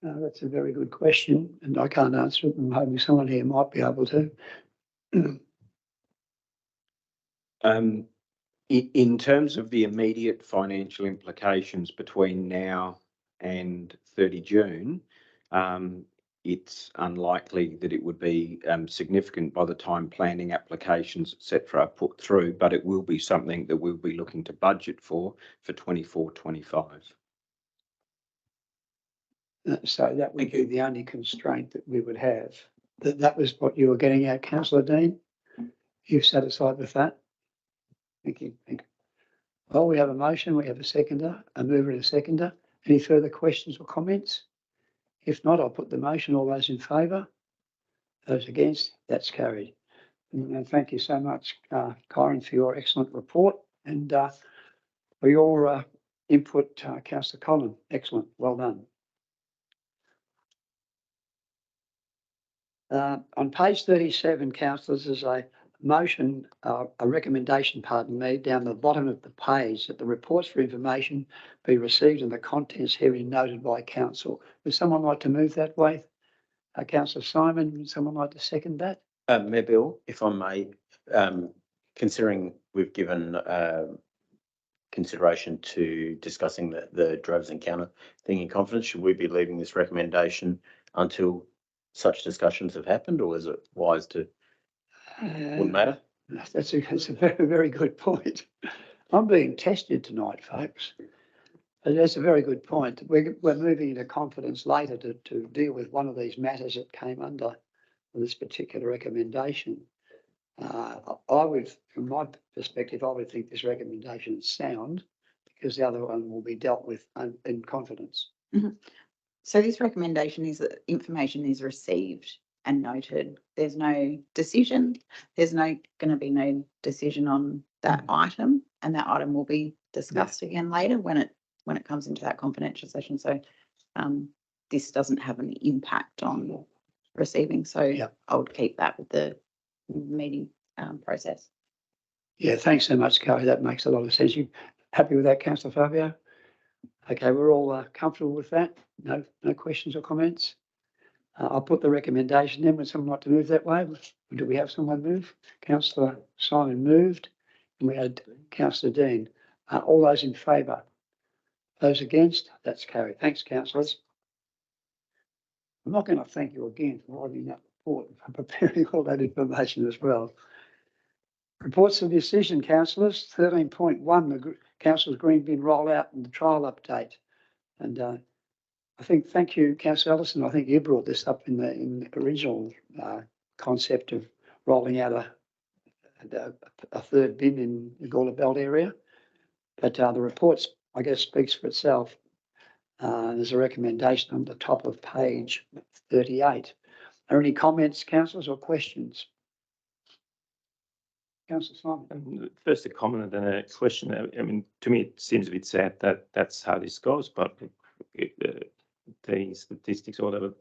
That's a very good question, and I can't answer it. I'm hoping someone here might be able to. In terms of the immediate financial implications between now and 30 June, it's unlikely that it would be significant by the time planning applications, etc., are put through, but it will be something that we'll be looking to budget for 24-25. So that would be the only constraint that we would have. That was what you were getting at, councillor Dean? You're satisfied with that? Thank you. Well, we have a motion, we have a seconder, a mover and a seconder. Any further questions or comments? If not, I'll put the motion. All those in favour? Those against? That's carried. And thank you so much, Kyron, for your excellent report and for your input, Councillor Collin. Excellent. Well done. On page 37, councillors, there's a motion, a recommendation, pardon me, down the bottom of the page that the reports for information be received and the contents herein noted by council. Would someone like to move that way? Councillor Simon, would someone like to second that? Mayor Bill, if I may, considering we've given consideration to discussing the Drovers Encounter thing in confidence, should we be leaving this recommendation until such discussions have happened, or is it wise to, wouldn't matter? That's a very, very good point. I'm being tested tonight, folks. That's a very good point. We're moving into confidence later to deal with one of these matters that came under this particular recommendation. I would, from my perspective, I would think this recommendation is sound because the other one will be dealt with in confidence. Mm-hmm. So this recommendation is that information is received and noted. There's no decision. There's going to be no decision on that item, and that item will be discussed again later when it comes into that confidential session. So this doesn't have an impact on receiving. So I would keep that with the meeting process. Yeah, thanks so much, Carrie. That makes a lot of sense. You happy with that, Councillor Fabio? Okay, we're all comfortable with that. No questions or comments. I'll put the recommendation in. Would someone like to move that way? Do we have someone move? Councillor Simon moved, and we had Councillor Dean. All those in favour? Those against? That's carried. Thanks, councillors. I'm not going to thank you again for writing that report and for preparing all that information as well. Reports of decision, councillors. 13.1, the council's green bin rollout and the trial update. And I think, thank you, Councillor Ellison. I think you brought this up in the original concept of rolling out a third bin in the Gawler Belt area. But the reports, I guess, speaks for itself. There's a recommendation on the top of page 38. Are there any comments, councillors, or questions? Councillor Simon. First a comment and then a question. I mean, to me, it seems a bit sad that that's how this goes, but the statistics or whatever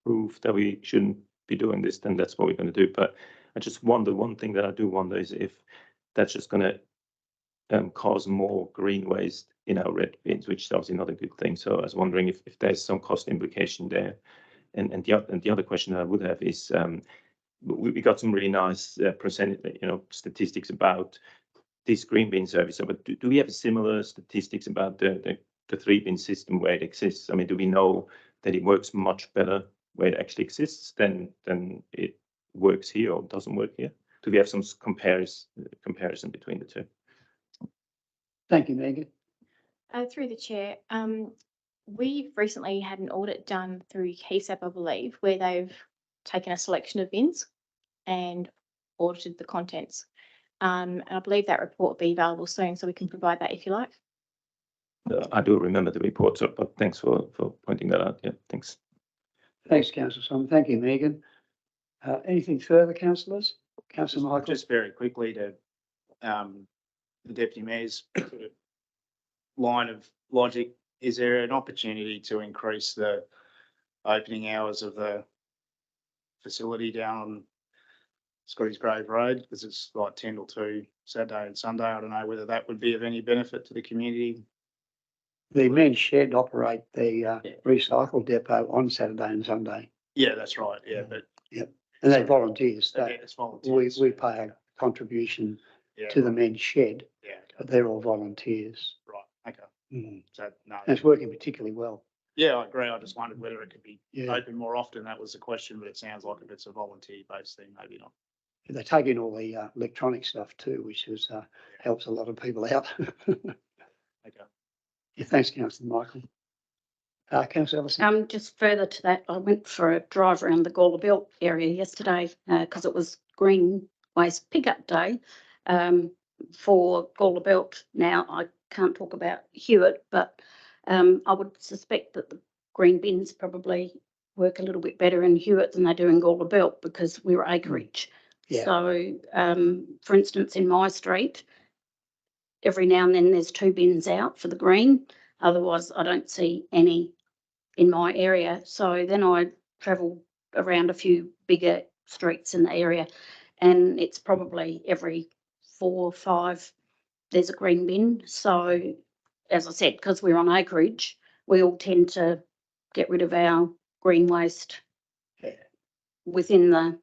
prove that we shouldn't be doing this, then that's what we're going to do. But I just wonder, one thing that I do wonder is if that's just going to cause more green waste in our red bins, which is obviously not a good thing. So I was wondering if there's some cost implication there. And the other question that I would have is, we got some really nice statistics about this green bin service. But do we have similar statistics about the 3-bin system where it exists? I mean, do we know that it works much better where it actually exists than it works here or doesn't work here? Do we have some comparison between the two? Thank you, Megan. Through the chair, we've recently had an audit done through KSAP, I believe, where they've taken a selection of bins and audited the contents. And I believe that report will be available soon, so we can provide that if you like. I do remember the report, but thanks for pointing that out. Yeah, thanks. Thanks, Councillor Simon. Thank you, Megan. Anything further, councillors? Councillor Michael. Just very quickly to the Deputy Mayor's sort of line of logic, is there an opportunity to increase the opening hours of the facility down on Scotty's Grove Road? Because it's like 10 till 2 Saturday and Sunday. I don't know whether that would be of any benefit to the community. The men's shed operate the recycle depot on Saturday and Sunday. Yeah, that's right. Yeah, but and they're volunteers. it's volunteers. We pay a contribution to the men's shed, but they're all volunteers. Right. Okay. Mm. So no. And it's working particularly well. Yeah, I agree. I just wondered whether it could be Yeah. open more often. That was the question, but it sounds like if it's a volunteer based thing, maybe not. They take in all the electronic stuff too, which is helps a lot of people out. Okay. Yeah, thanks, Councillor Michael. Councillor Ellison. Just further to that, I went for a drive around the Gawler Belt area yesterday because it was Green Waste Pickup Day for Gawler Belt. Now, I can't talk about Hewitt, but I would suspect that the green bins probably work a little bit better in Hewitt than they do in Gawler Belt because we're acreage. Yeah. So, for instance, in my street, every now and then there's 2 bins out for the green. Otherwise, I don't see any in my area. So then I travel around a few bigger streets in the area, and it's probably every 4 or 5 there's a green bin. So as I said, because we're on acreage, we all tend to get rid of our green waste within the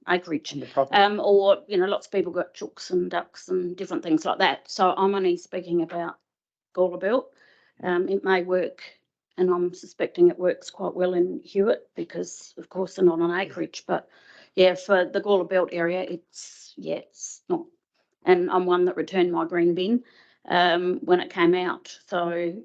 acreage. Or lots of people got chooks and ducks and different things like that. So I'm only speaking about Gawler Belt. It may work, and I'm suspecting it works quite well in Hewitt because, of course, they're not on acreage. But yeah, for the Gawler Belt area, it's not. And I'm one that returned my green bin when it came out. So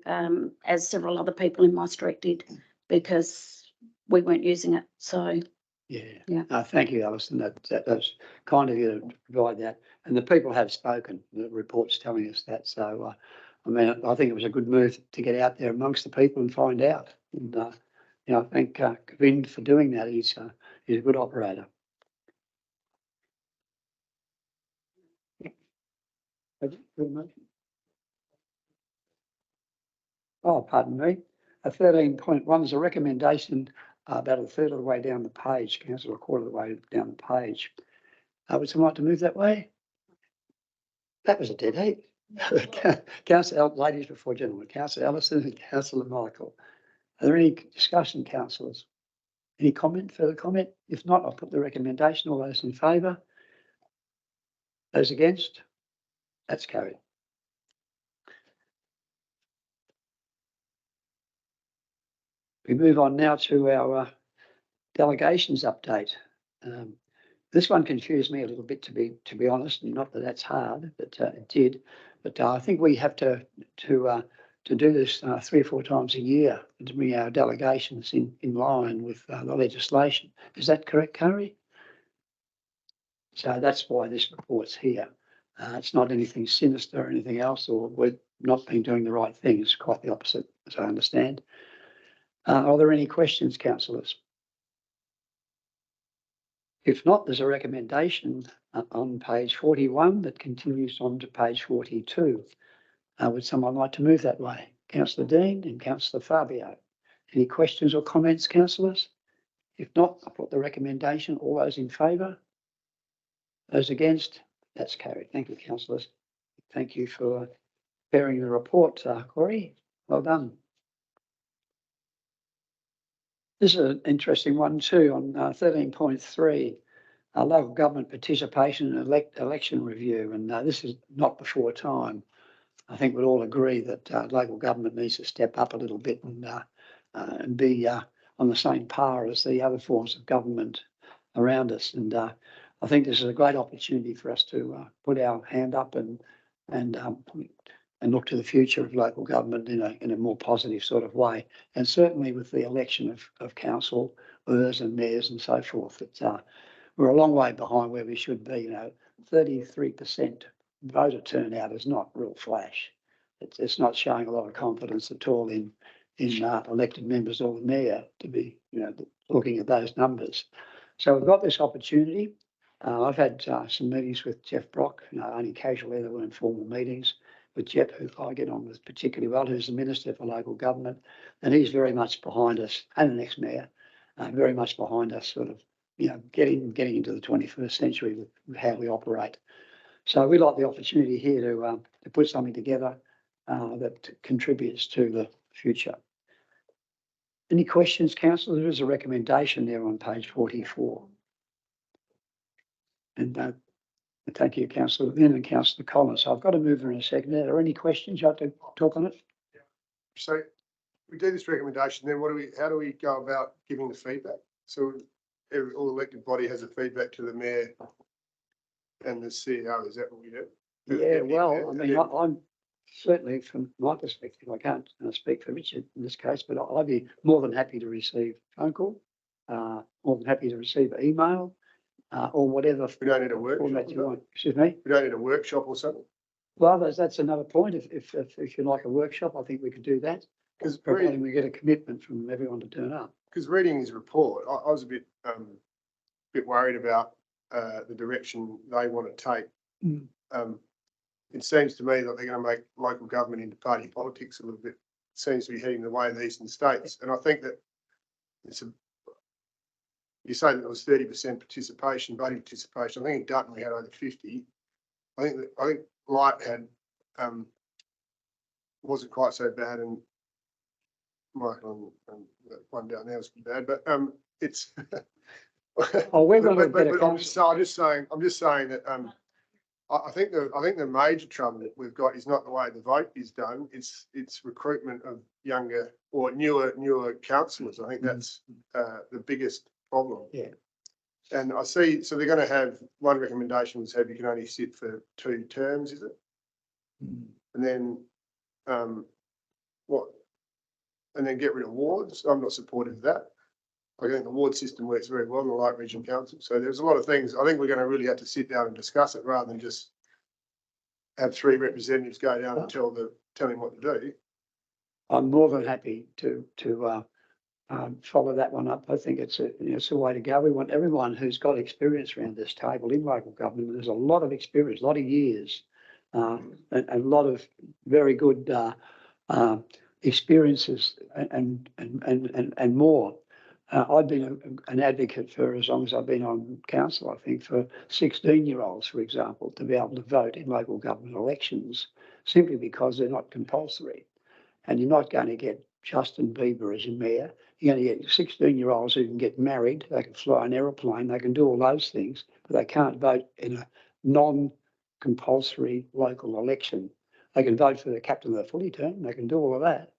as several other people in my street did, because we weren't using it. So yeah. Thank you, Alison. That's kind of you to provide that. And the people have spoken. The report's telling us that. So. I mean, I think it was a good move to get out there amongst the people and find out. And, I thank Kevin for doing that. He's a good operator. Oh, pardon me. 13.1 is a recommendation about a third of the way down the page, Councillor, a quarter of the way down the page. Would someone like to move that way? That was a dead heat. Councillor, ladies before gentlemen, Councillor Ellison and Councillor Michael. Are there any discussion, councillors? Any further comment? If not, I'll put the recommendation. All those in favour? Those against? That's carried. We move on now to our delegations update. This one confused me a little bit, to be honest, and not that that's hard, but it did. But I think we have to do this 3 or 4 times a year to bring our delegations in line with the legislation. Is that correct, Curry? So that's why this report's here. It's not anything sinister or anything else, or we've not been doing the right thing. It's quite the opposite, as I understand. Are there any questions, councillors? If not, there's a recommendation on page 41 that continues on to page 42. Would someone like to move that way? Councillor Dean and Councillor Fabio. Any questions or comments, councillors? If not, I'll put the recommendation. All those in favour? Those against? That's carried. Thank you, councillors. Thank you for preparing the report, Corey. Well done. This is an interesting one too on 13.3, local government participation and election review. And this is not before time. I think we'd all agree that local government needs to step up a little bit and be on the same par as the other forms of government around us. And I think this is a great opportunity for us to put our hand up and look to the future of local government in a more positive sort of way. And certainly with the election of councillors and mayors and so forth, we're a long way behind where we should be. 33% voter turnout is not real flash. It's not showing a lot of confidence at all in elected members or the mayor to be, looking at those numbers. So we've got this opportunity. I've had some meetings with Jeff Brock, only casually, they weren't formal meetings, with Jeff, who I get on with particularly well, who's the Minister for Local Government, and he's very much behind us, and the next mayor, very much behind us, sort of, getting into the 21st century with how we operate. So we'd like the opportunity here to put something together that contributes to the future. Any questions, councillor? There is a recommendation there on page 44. And thank you, Councillor Lynn and Councillor Collins. So I've got to move in a second. Are there any questions? You have to talk on it? So we do this recommendation, then how do we go about giving the feedback? So all elected body has a feedback to the mayor and the CEO, is that what we do? Yeah, well, I And mean, then- I'm certainly from my perspective, I can't speak for Richard in this case, but I'd be more than happy to receive phone call, more than happy to receive email, or whatever. We don't need a workshop, format is you it? want. Excuse me? We don't need a workshop or something? Well, that's another point. If you like a workshop, I think we could do that, Because providing we get a commitment from everyone to turn up. reading his report, I was a bit worried about the direction they want to take. Mm. It seems to me that they're going to make local government into party politics a little bit. It seems to be heading the way of the eastern states, and I think that you say that there was 30% participation, voting participation. I think in Dutton we had over 50. I think Light had wasn't quite so bad, and Michael and that one down there was bad, but it's. Oh, we're going to but get a I'm just saying that I think the major trouble that we've got is not the way the vote is done. It's recruitment of younger or newer councillors. I think that's the biggest problem. Yeah. And I see, so they're going to have, one recommendation was have you can only sit for 2 terms, is it? And then what? And then get rid of wards. I'm not supportive of that. I think the ward system works very well in the Light Region Council. So there's a lot of things. I think we're going to really have to sit down and discuss it rather than just have 3 representatives go down and tell him what to do. I'm more than happy to follow that one up. I think it's a way to go. We want everyone who's got experience around this table in local government. There's a lot of experience, a lot of years, and a lot of very good experiences and more. I've been an advocate for as long as I've been on council, I think, for 16-year-olds, for example, to be able to vote in local government elections, simply because they're not compulsory. And you're not going to get Justin Bieber as your mayor. You're going to get 16-year-olds who can get married, they can fly an aeroplane, they can do all those things, but they can't vote in a non-compulsory local election. They can vote for the captain of the footy team, they can do all of that,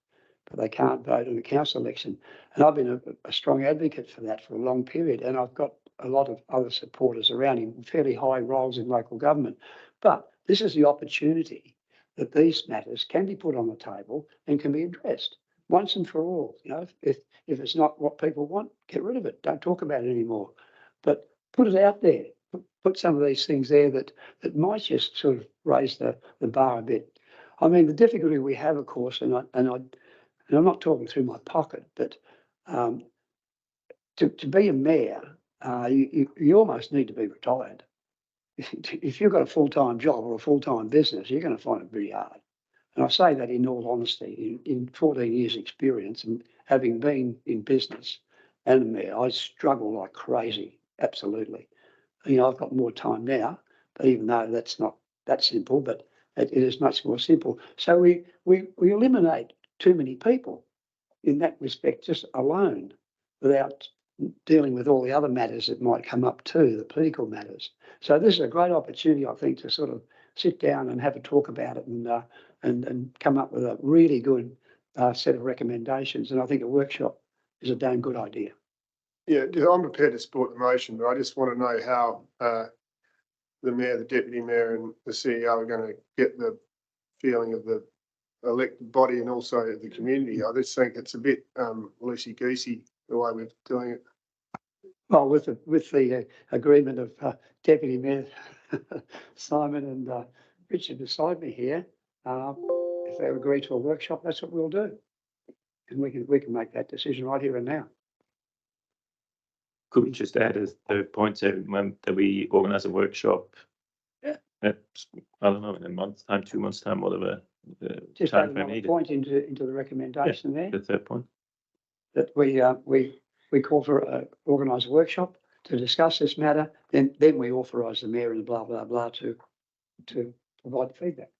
but they can't vote in a council election. And I've been a strong advocate for that for a long period, and I've got a lot of other supporters around him, fairly high roles in local government. But this is the opportunity that these matters can be put on the table and can be addressed once and for all. If it's not what people want, get rid of it. Don't talk about it anymore. But put it out there. Put some of these things there that might just sort of raise the bar a bit. I mean, the difficulty we have, of course, and I'm not talking through my pocket, but to be a mayor, you almost need to be retired. If you've got a full-time job or a full-time business, you're going to find it very hard. And I say that in all honesty, in 14 years experience and having been in business and a mayor, I struggle like crazy, absolutely. I've got more time now, but even though that's not that simple, but it is much more simple. So we eliminate too many people in that respect just alone without dealing with all the other matters that might come up too, the political matters. So this is a great opportunity, I think, to sort of sit down and have a talk about it and come up with a really good set of recommendations. And I think a workshop is a damn good idea. Yeah, I'm prepared to support the motion, but I just want to know how the mayor, the deputy mayor and the CEO are going to get the feeling of the elected body and also the community. I just think it's a bit loosey-goosey the way we're doing it. Well, with the agreement of Deputy Mayor Simon and Richard beside me here, if they agree to a workshop, that's what we'll do, and we can make that decision right here and now. Could we just add as the point that we organise a workshop? Yeah. I don't know, in a month's time, 2 months' time, whatever. Just add another point into the recommendation there. The third point. That we call for organise a workshop to discuss this matter, then we authorise the mayor and blah blah blah to provide the feedback.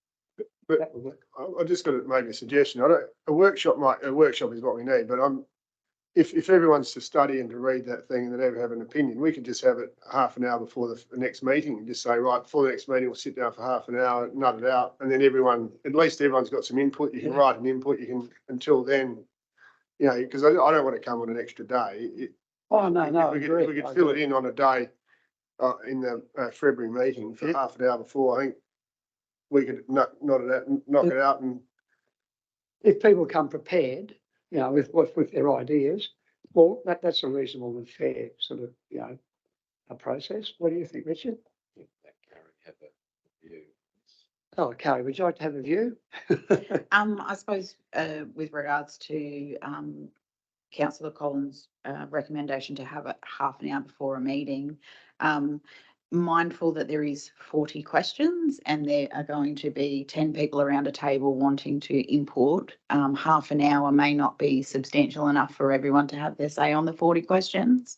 But that would work. I just got to make a suggestion. A workshop is what we need, but if everyone's to study and to read that thing and then have an opinion, we could just have it half an hour before the next meeting and just say, right, before the next meeting, we'll sit down for half an hour, nut it out, and then at least everyone's got some input. You can write an input. You can, until then, you know, because I don't want to come on an extra day. Oh, no, If no, I we could- agree. If we I could fill it agree. in on a day, in the February meeting for Yeah. half an hour before, I think we could knock it out and If people come prepared, you know, with their ideas, well, that's a reasonable and fair sort of, you know, a process. What do you think, Richard? Oh, Carrie, would you like to have a view? I suppose, with regards to, councillor Collins' recommendation to have it half an hour before a meeting, mindful that there is 40 questions and there are going to be 10 people around a table wanting to input. Half an hour may not be substantial enough for everyone to have their say on the 40 questions.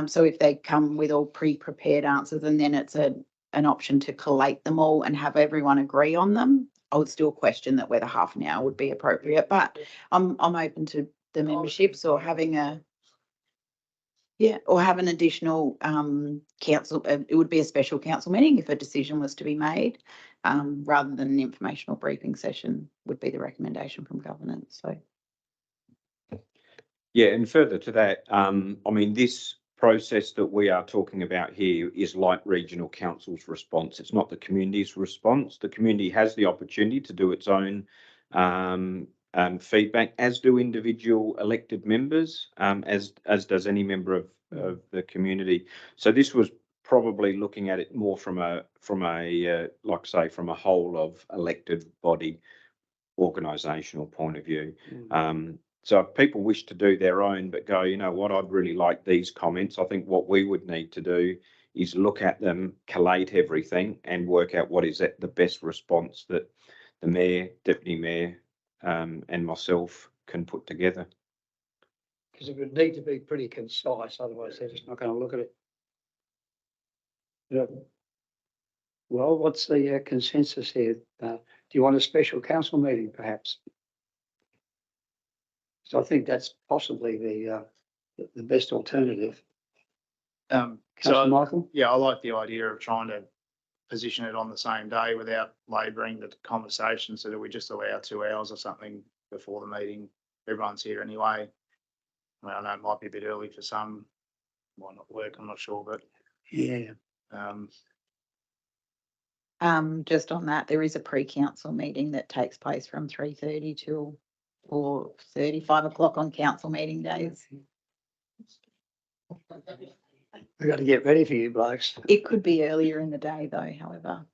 So if they come with all pre-prepared answers and then it's an option to collate them all and have everyone agree on them, I would still question that whether half an hour would be appropriate, but I'm open to the memberships or having or have an additional council, it would be a special council meeting if a decision was to be made, rather than an informational briefing session would be the recommendation from governance, so. Yeah, and further to that, I mean, this process that we are talking about here is like regional council's response. It's not the community's response. The community has the opportunity to do its own feedback, as do individual elected members, as does any member of the community. So this was probably looking at it more from a like say from a whole of elected body organisational point of view. So if people wish to do their own, but go, you know what, I'd really like these comments. I think what we would need to do is look at them, collate everything and work out what is the best response that the mayor, deputy mayor, and myself can put together. Because it would need to be pretty concise, otherwise they're just not going to look at it. Yeah. Well, what's the consensus here? Do you want a special council meeting perhaps? So I think that's possibly the best alternative. Councillor Michael? Yeah, I like the idea of trying to position it on the same day without labouring the conversation, so that we just allow 2 hours or something before the meeting. Everyone's here anyway. I mean, I know it might be a bit early for some, might not work, I'm not sure, but Yeah. Just on that, there is a pre-council meeting that takes place from 3:30 till 4:30, 5 o'clock on council meeting days. We've got to get ready for you blokes. It could be earlier in the day though, however.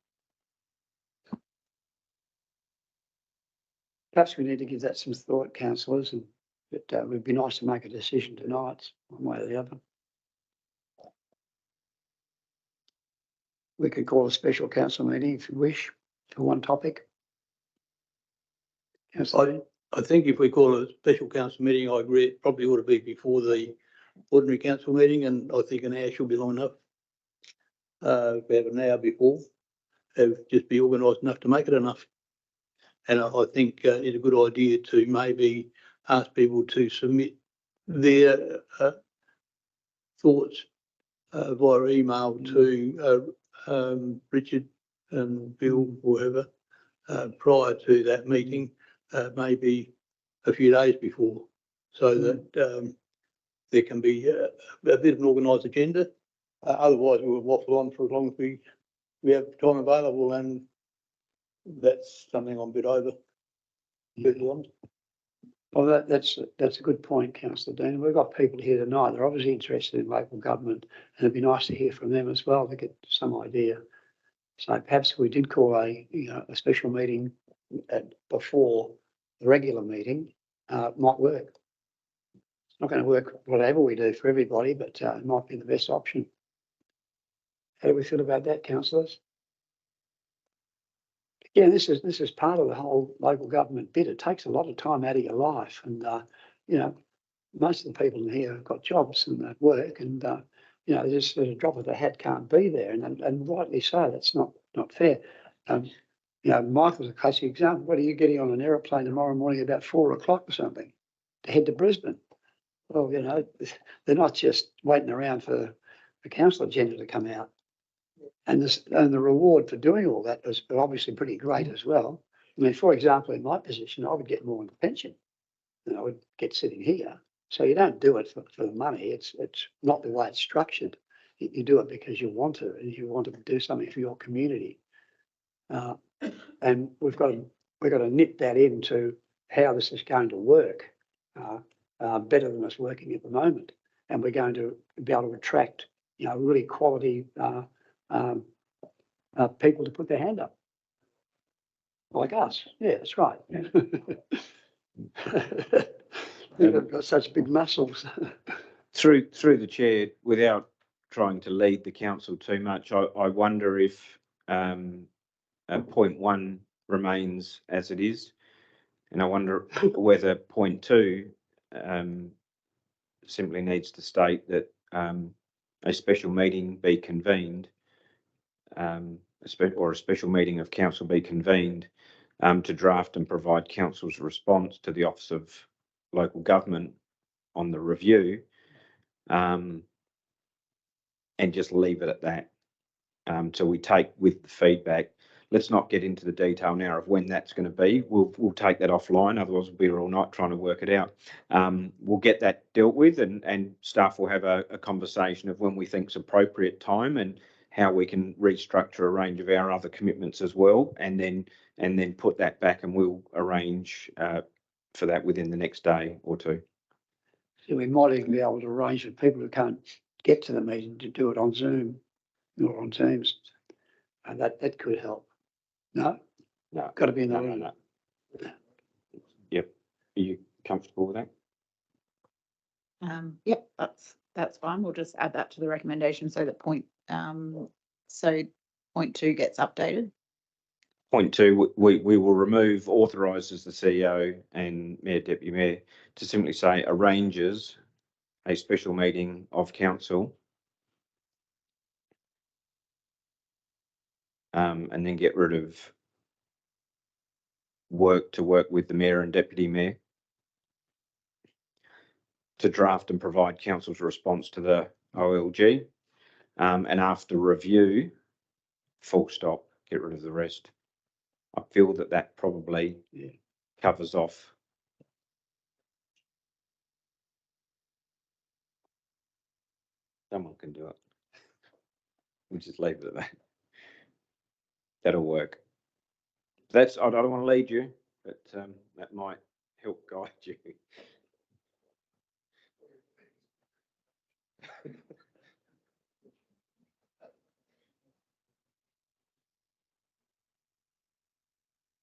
Perhaps we need to give that some thought, councillors, and it would be nice to make a decision tonight, one way or the other. We could call a special council meeting if you wish, for one topic. I think if we call a special council meeting, I agree, it probably ought to be before the ordinary council meeting, and I think an hour should be long enough. If we have an hour before, just be organised enough to make it enough. And I think it's a good idea to maybe ask people to submit their thoughts via email to Richard and Bill, whoever, prior to that meeting, maybe a few days before, so that there can be a bit of an organised agenda. Otherwise, we'll waffle on for as long as we have time available, and that's something I'm a bit over. Well, that's a good point, Councillor Dean. We've got people here tonight. They're obviously interested in local government, and it'd be nice to hear from them as well to get some idea. So perhaps if we did call a special meeting before the regular meeting, it might work. It's not going to work whatever we do for everybody, but it might be the best option. How do we feel about that, councillors? Yeah, this is part of the whole local government bit. It takes a lot of time out of your life, and most of the people in here have got jobs and work, and just a drop of the hat can't be there, and rightly so. That's not fair. Michael's a classic example. What are you getting on an aeroplane tomorrow morning about 4 o'clock or something to head to Brisbane? Well, they're not just waiting around for the council agenda to come out. And the reward for doing all that is obviously pretty great as well. I mean, for example, in my position, I would get more in the pension than I would get sitting here. So you don't do it for the money. It's not the way it's structured. You do it because you want to, and you want to do something for your community. And we've got to knit that into how this is going to work better than it's working at the moment. And we're going to be able to attract, really quality people to put their hand up. Like us. Yeah, that's right. We've got such big muscles. Through the chair, without trying to lead the council too much, I wonder if point 1 remains as it is, and I wonder whether point 2 simply needs to state that a special meeting be convened, or a special meeting of council be convened to draft and provide council's response to the Office of Local Government on the review, and just leave it at that. So we take with the feedback. Let's not get into the detail now of when that's going to be. We'll take that offline. Otherwise, we'll be here all night trying to work it out. We'll get that dealt with, and staff will have a conversation of when we think's appropriate time and how we can restructure a range of our other commitments as well, and then put that back, and we'll arrange for that within the next day or two. So we might even be able to arrange for people who can't get to the meeting to do it on Zoom or on Teams, and that could help. No, got to be in that room. Yep. Are you comfortable with that? Yep, that's fine. We'll just add that to the recommendation so that point 2 gets updated. Point 2, we will remove authorises the CEO and Mayor Deputy Mayor to simply say arranges a special meeting of council, and then get rid of work with the Mayor and Deputy Mayor to draft and provide council's response to the OLG, and after review, full stop, get rid of the rest. I feel that probably covers off. Someone can do it. We'll just leave it at that. That'll work. I don't want to lead you, but that might help guide you.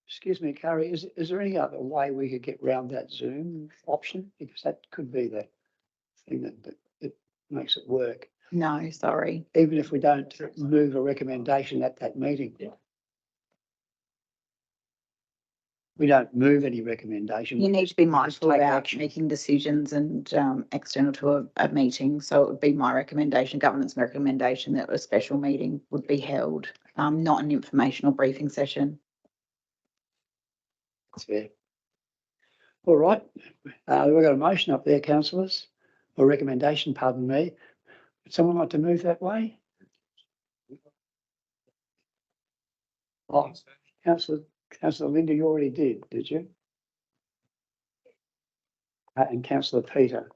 Excuse me, Carrie, is there any other way we could get round that Zoom option? Because that could be the thing that makes it work. No, sorry. Even if we don't move a recommendation at that meeting. We don't move any recommendation. You need to be we just mindful take about action. making decisions and external to a meeting. So it would be my recommendation, governance recommendation, that a special meeting would be held, not an informational briefing session. That's fair. All right, we've got a motion up there, councillors, or recommendation, pardon me. Would someone like to move that way? Oh, Councillor Linda, you already did you? And Councillor Peter.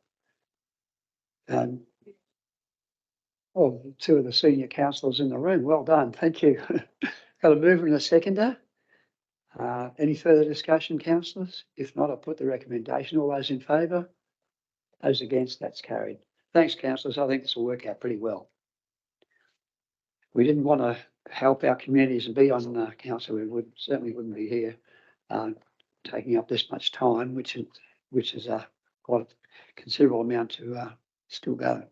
Oh, 2 of the senior councillors in the room. Well done, thank you. Got a mover and a seconder. Any further discussion, councillors? If not, I'll put the recommendation. All those in favour? Those against, that's carried. Thanks, councillors. I think this will work out pretty well. We didn't want to help our communities and be on council. We certainly wouldn't be here taking up this much time, which is quite a considerable amount to still go.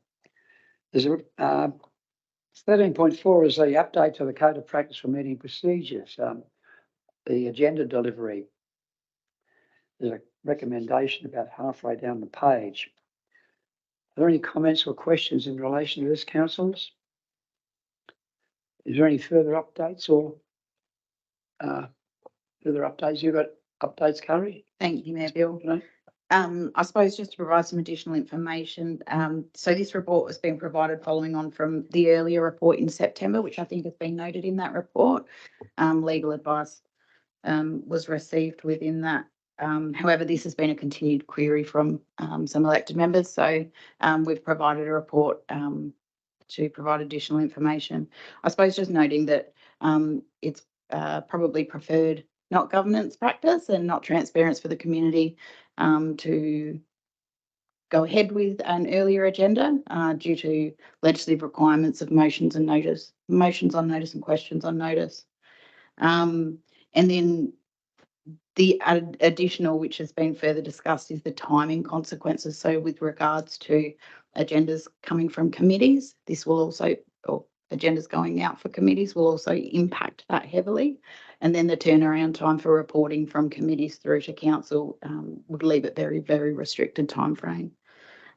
There's 13.4 is the update to the Code of Practice for Meeting Procedures. The agenda delivery. There's a recommendation about halfway down the page. Are there any comments or questions in relation to this, councillors? Is there any further updates or further updates? You've got updates, Carrie? Thank you, Mayor Bill. I suppose just to provide some additional information. So this report has been provided following on from the earlier report in September, which I think has been noted in that report. Legal advice was received within that However, this has been a continued query from some elected members, so we've provided a report to provide additional information. I suppose just noting that it's probably preferred not governance practice and not transparency for the community to go ahead with an earlier agenda due to legislative requirements of motions on notice and questions on notice. And then the additional, which has been further discussed, is the timing consequences. So with regards to agendas coming from committees, this will also, or agendas going out for committees will also impact that heavily. And then the turnaround time for reporting from committees through to council would leave it very, very restricted timeframe.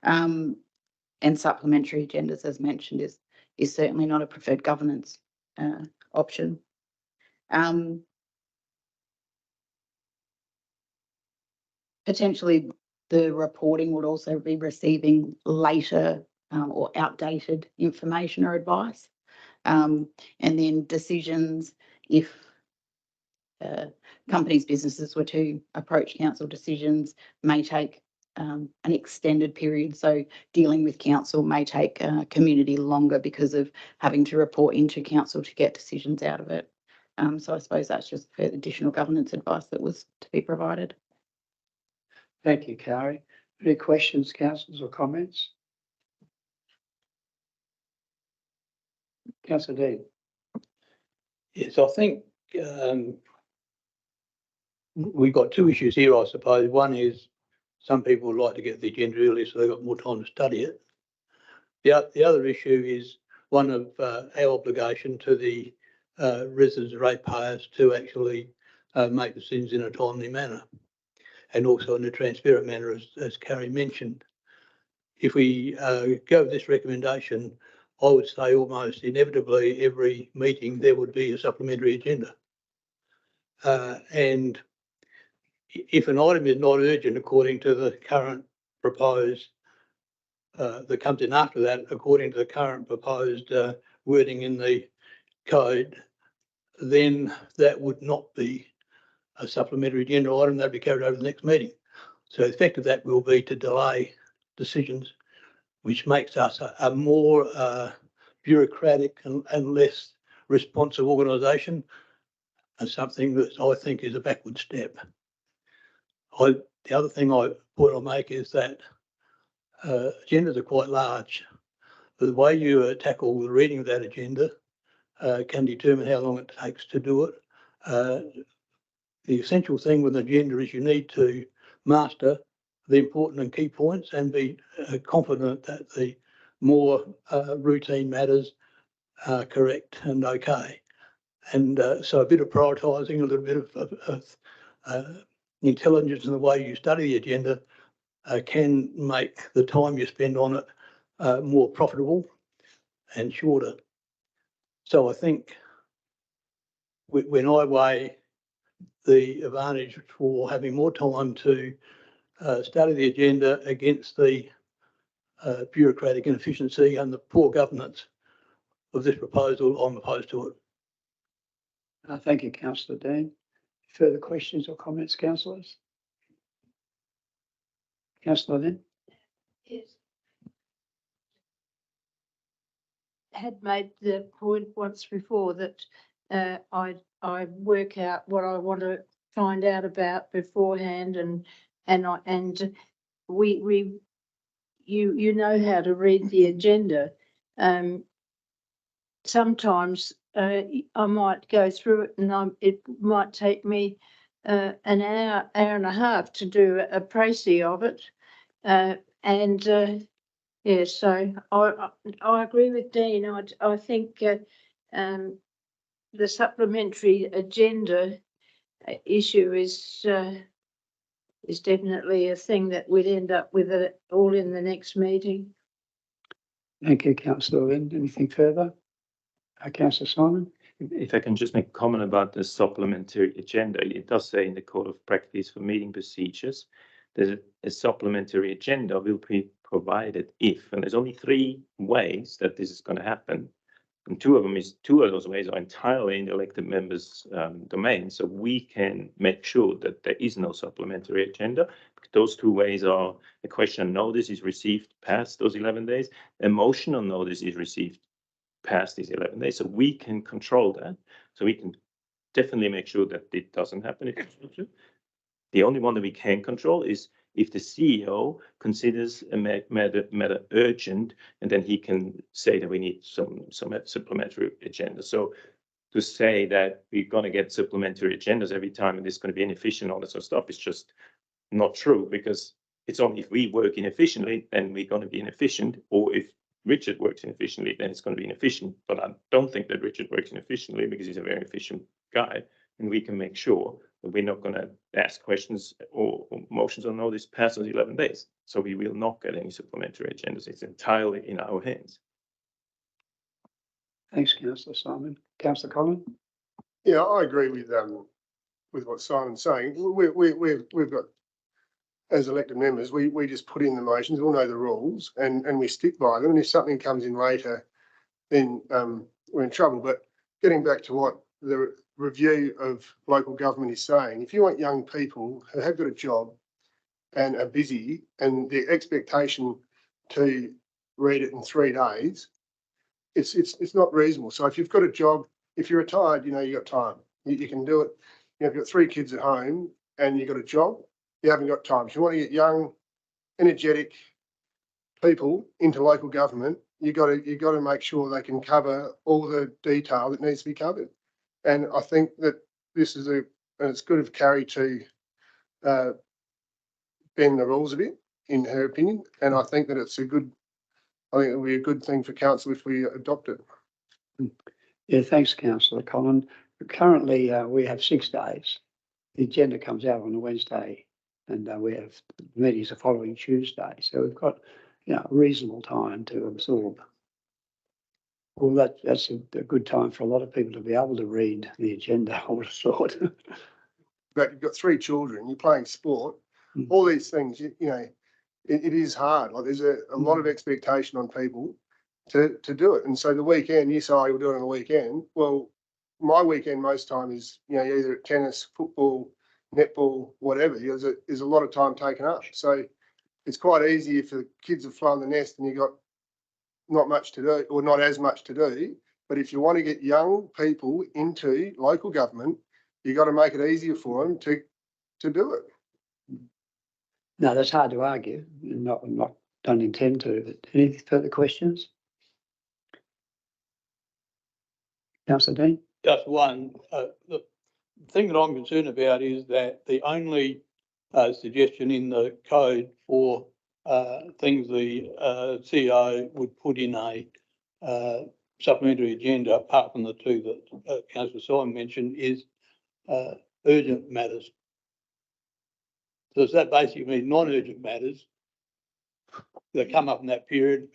And supplementary agendas, as mentioned, is certainly not a preferred governance option. Potentially, the reporting would also be receiving later or outdated information or advice. And then decisions, if companies, businesses were to approach council, decisions may take an extended period. So dealing with council may take community longer because of having to report into council to get decisions out of it. So I suppose that's just further additional governance advice that was to be provided. Thank you, Carrie. Any questions, councillors, or comments? Councillor Dean. Yes, I think we've got two issues here, I suppose. One is some people would like to get the agenda early so they've got more time to study it. The other issue is one of our obligation to the residents and ratepayers to actually make decisions in a timely manner and also in a transparent manner, as Carrie mentioned. If we go with this recommendation, I would say almost inevitably every meeting there would be a supplementary agenda. And if an item is not urgent according to the current proposed, that comes in after that, according to the current proposed wording in the code, then that would not be a supplementary agenda item, that'd be carried over to the next meeting. So the effect of that will be to delay decisions, which makes us a more bureaucratic and less responsive organisation, and something that I think is a backward step. The other point I'll make is that agendas are quite large. The way you tackle the reading of that agenda can determine how long it takes to do it. The essential thing with an agenda is you need to master the important and key points and be confident that the more routine matters are correct and okay. And so a bit of prioritising, a little bit of intelligence in the way you study the agenda can make the time you spend on it more profitable and shorter. So I think when I weigh the advantage for having more time to study the agenda against the bureaucratic inefficiency and the poor governance of this proposal, I'm opposed to it. Thank you, Councillor Dean. Further questions or comments, councillors? Councillor Lynn? Yes. Had made the point once before that I work out what I want to find out about beforehand, and you know how to read the agenda. Sometimes I might go through it and it might take me an hour and a half to do a précis of it. Yeah, so I agree with Dean. I think the supplementary agenda issue is definitely a thing that we'd end up with it all in the next meeting. Thank you, Councillor Lynn. Anything further? Councillor Simon? If I can just make a comment about the supplementary agenda, it does say in the Code of Practice for Meeting Procedures that a supplementary agenda will be provided if, and there's only 3 ways that this is going to happen. And two of those ways are entirely in the elected members' domain. So we can make sure that there is no supplementary agenda. Those two ways are a question of notice is received past those 11 days. A motion on notice is received past these 11 days. So we can control that. So we can definitely make sure that it doesn't happen in the future. The only one that we can control is if the CEO considers a matter urgent, and then he can say that we need some supplementary agenda. So to say that we're going to get supplementary agendas every time and it's going to be inefficient, all that sort of stuff, is just not true, because it's only if we work inefficiently, then we're going to be inefficient, or if Richard works inefficiently, then it's going to be inefficient. But I don't think that Richard works inefficiently because he's a very efficient guy, and we can make sure that we're not going to ask questions or motions on notice past those 11 days. So we will not get any supplementary agendas. It's entirely in our hands. Thanks, Councillor Simon. Councillor Collins? Yeah, I agree with what Simon's saying. We've got, as elected members, we just put in the motions, we'll know the rules and we stick by them. And if something comes in later, then we're in trouble. But getting back to what the review of local government is saying, if you want young people who have got a job and are busy, and the expectation to read it in 3 days, it's not reasonable. So if you've got a job, if you're retired, you know you've got time. You can do it. You know, if you've got 3 kids at home and you've got a job, you haven't got time. If you want to get young, energetic people into local government, you got to make sure they can cover all the detail that needs to be covered. And I think that this is and it's good of Carrie to bend the rules a bit, in her opinion. And I think that I think it'll be a good thing for council if we adopt it. Yeah, thanks, Councillor Collins. Currently, we have 6 days. The agenda comes out on a Wednesday, and we have meetings the following Tuesday. So we've got, a reasonable time to absorb. Well, that's a good time for a lot of people to be able to read the agenda, I would have thought. But you've got 3 children, you're playing sport, all these things, it is hard. Like there's a lot of expectation on people to do it. And so the weekend, you say, oh, you'll do it on the weekend. Well, my weekend most time is, either at tennis, football, netball, whatever. There's a lot of time taken up. So it's quite easy if the kids have flown the nest and you've got not much to do, or not as much to do. But if you want to get young people into local government, you've got to make it easier for them to do it. No, that's hard to argue. Don't intend to. But any further questions? Councillor Dean? Just one. The thing that I'm concerned about is that the only suggestion in the code for things the CEO would put in a supplementary agenda, apart from the 2 that Councillor Simon mentioned, is urgent matters. So does that basically mean non-urgent matters that come up in that period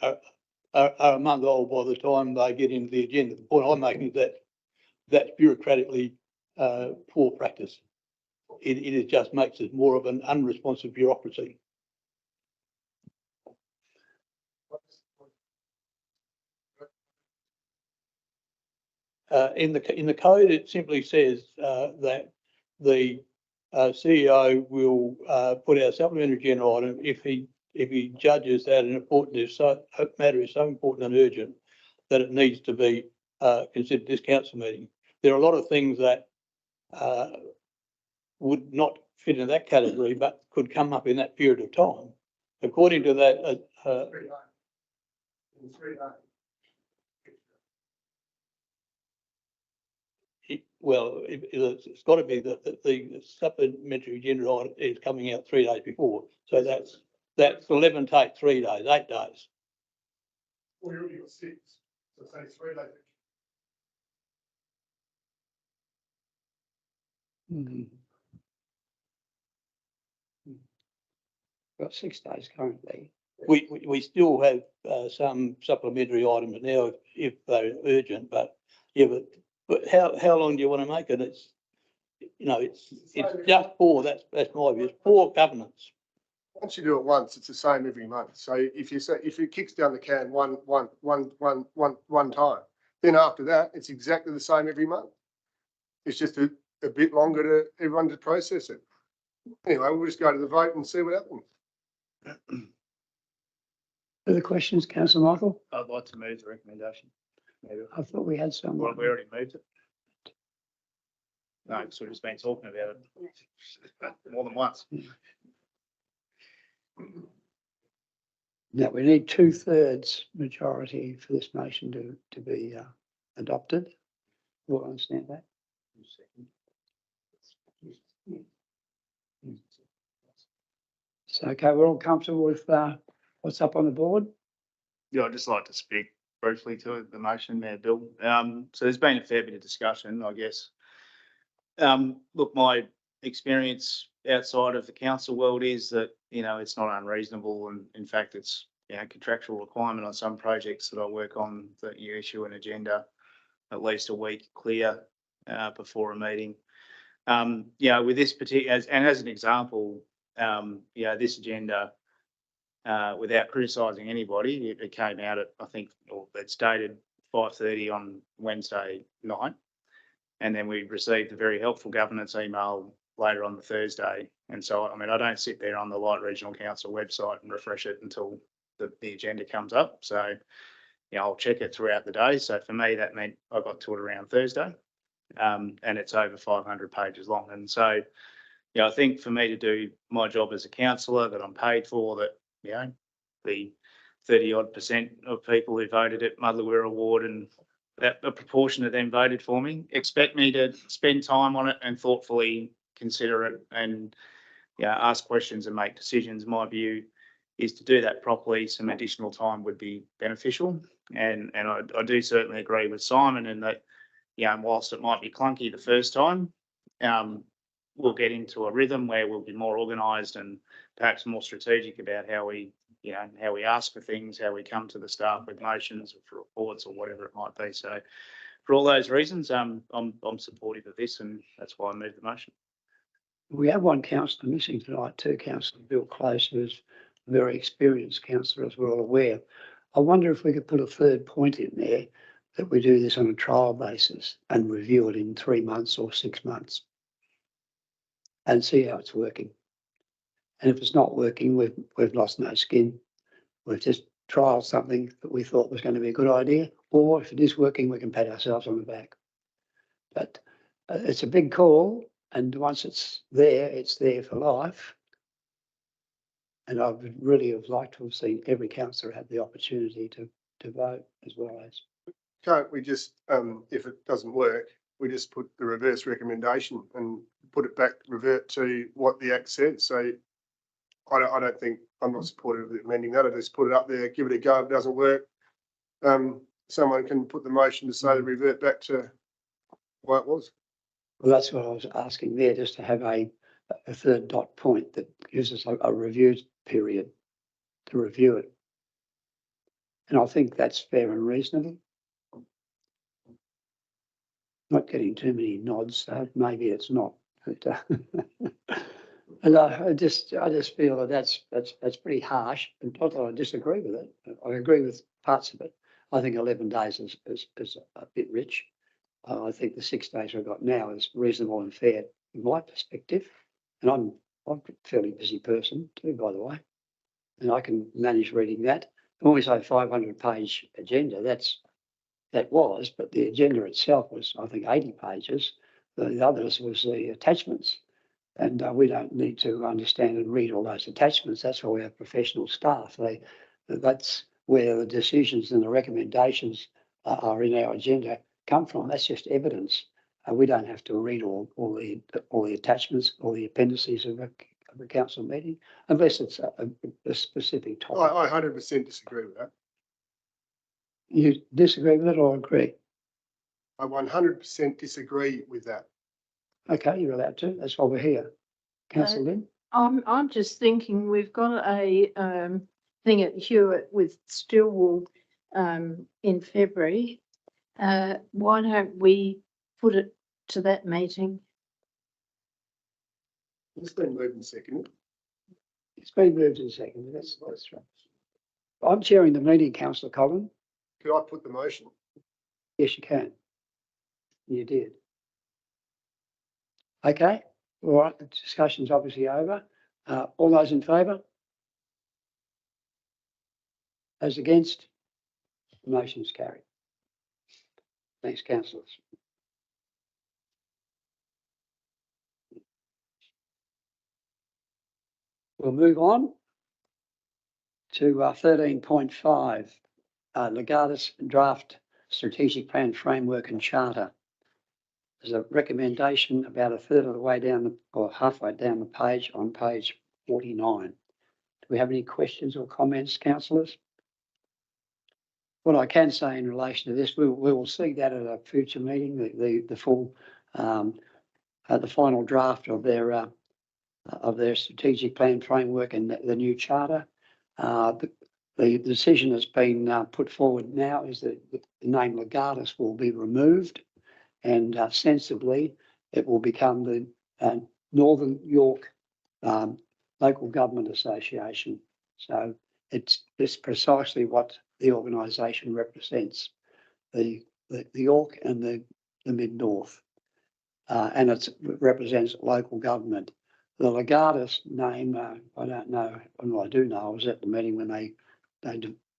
are a month old by the time they get into the agenda? The point I'm making is that that's bureaucratically poor practice. It just makes it more of an unresponsive bureaucracy. In the code, it simply says that the CEO will put out a supplementary agenda item if he judges that a matter is so important and urgent that it needs to be considered this council meeting. There are a lot of things that would not fit into that category, but could come up in that period of time. According to that, it's got to be that the supplementary agenda item is coming out 3 days before. So that's 11 take 3 days, 8 days. Well, you already got 6, so say 3 days. Got 6 days currently. We still have some supplementary items now if they're urgent, but but how long do you want to make it? It's just poor. That's my view. It's poor governance. Once you do it once, it's the same every month. So if it kicks down the can one time, Then after that, it's exactly the same every month. It's just a bit longer to everyone to process it. Anyway, we'll just go to the vote and see what happens. Further questions, councillor Michael? I'd like to move the recommendation. Maybe. I thought we had some. Well, we already moved it. No, because we've just been talking about it more than once. Now, we need 2/3 majority for this motion to be adopted. We'll understand that. So, okay, we're all comfortable with what's up on the board? Yeah, I'd just like to speak briefly to the motion, Mayor Bill. So there's been a fair bit of discussion, I guess. Look, my experience outside of the council world is that, you know, it's not unreasonable, and in fact, it's, you know, contractual requirement on some projects that I work on that you issue an agenda at least a week clear before a meeting. You know, with this particular, as an example, you know, this agenda, without criticising anybody, it came out at, I think, or it's dated 5:30 on Wednesday night. And then we received a very helpful governance email later on the Thursday. And so, I mean, I don't sit there on the Light Regional Council website and refresh it until the agenda comes up. So, you know, I'll check it throughout the day. So for me, that meant I got to it around Thursday. And it's over 500 pages long. And so, you know, I think for me to do my job as a councillor that I'm paid for, that, you know, the 30% of people who voted at Muddler Wirra Ward and that a proportion of them voted for me, expect me to spend time on it and thoughtfully consider it and, you know, ask questions and make decisions. My view is to do that properly. Some additional time would be beneficial. And I do certainly agree with Simon in that, you know, whilst it might be clunky the first time, we'll get into a rhythm where we'll be more organised and perhaps more strategic about how we, you know, how we ask for things, how we come to the staff with motions or for reports or whatever it might be. So for all those reasons, I'm supportive of this, and that's why I moved the motion. We have one councillor missing tonight too, Councillor Bill Close, who's a very experienced councillor, as we're all aware. I wonder if we could put a third point in there that we do this on a trial basis and review it in 3 months or 6 months and see how it's working. And if it's not working, we've lost no skin. We've just trialed something that we thought was going to be a good idea, or if it is working, we can pat ourselves on the back. But it's a big call, and once it's there for life. And I would really have liked to have seen every councillor have the opportunity to vote as well as. Can't we just, if it doesn't work, we just put the reverse recommendation and put it back, revert to what the Act said? So I don't think, I'm not supportive of amending that. I just put it up there, give it a go. If it doesn't work, someone can put the motion to say to revert back to what it was. Well, that's what I was asking there, just to have a third dot point that gives us a review period to review it. And I think that's fair and reasonable. Not getting too many nods, so maybe it's not. But, and I just feel that that's pretty harsh. And not that I disagree with it. I agree with parts of it. I think 11 days is a bit rich. I think the 6 days we've got now is reasonable and fair from my perspective. And I'm a fairly busy person too, by the way, and I can manage reading that. And when we say 500-page agenda, that was, but the agenda itself was, I think, 80 pages. The others was the attachments. And we don't need to understand and read all those attachments. That's why we have professional staff. That's where the decisions and the recommendations are in our agenda come from. That's just evidence. We don't have to read all the attachments, all the appendices of a council meeting, unless it's a specific topic. I 100% disagree with that. You disagree with it or agree? I 100% disagree with that. Okay, you're allowed to. That's why we're here. Councillor Lynn? I'm just thinking we've got a thing at Hewitt with Stillwell in February. Why don't we put it to that meeting? It's been moved and seconded. It's been moved and seconded. That's right. I'm chairing the meeting, Councillor Collin. Could I put the motion? Yes, you can. You did. Okay, all right, the discussion's obviously over. All those in favour? Those against? The motion's carried. Thanks, councillors. We'll move on to 13.5, Legatus Draft Strategic Plan Framework and Charter. There's a recommendation about a third of the way down or halfway down the page on page 49. Do we have any questions or comments, councillors? What I can say in relation to this, we will see that at a future meeting, the full, the final draft of their strategic plan framework and the new charter. The decision that's been put forward now is that the name Legatus will be removed, and sensibly it will become the Northern York Local Government Association. So it's precisely what the organisation represents, the York and the Mid-North, and it represents local government. The Legatus name, I don't know, well, I do know, I was at the meeting when they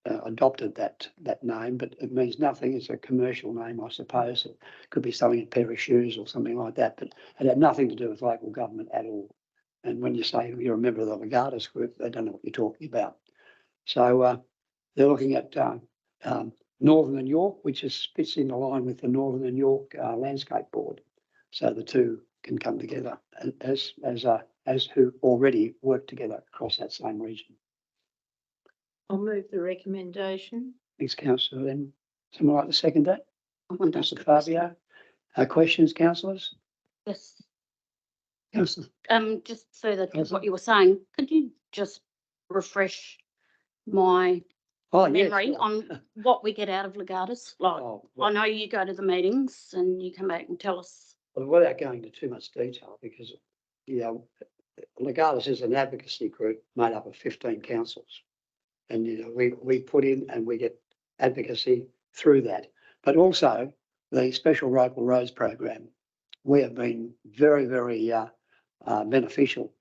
adopted that name, but it means nothing. It's a commercial name, I suppose. It could be something, a pair of shoes or something like that, but it had nothing to do with local government at all. And when you say you're a member of the Legatus group, they don't know what you're talking about. So they're looking at Northern and York, which fits in line with the Northern and York Landscape Board. So the two can come together as who already work together across that same region. I'll move the recommendation. Thanks, councillor. Then someone like to second that? I want to ask Councillor a question. Fabio. Questions, councillors? Yes. Councillor. Just further to Councillor? what you were saying, could you just refresh my Oh, memory yes. on what we get out of Legatus? Like, Oh, I know you go to the meetings and you come back and tell us. well, without going into too much detail, because Legatus is an advocacy group made up of 15 councils, and we put in and we get advocacy through that. But also the Special Local Roads Program, we have been very, very beneficial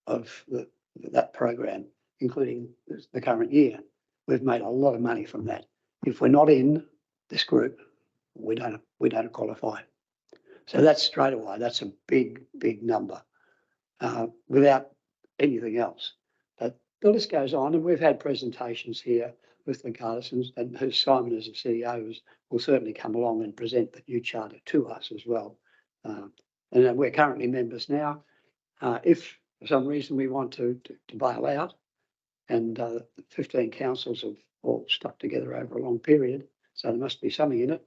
of that program, including the current year. We've made a lot of money from that. If we're not in this group, we don't qualify. So that's straight away. That's a big, big number without anything else. But the list goes on, and we've had presentations here with Legatus, and who Simon, as the CEO, will certainly come along and present the new charter to us as well. And we're currently members now. If for some reason we want to bail out, and 15 councils have all stuck together over a long period, so there must be something in it.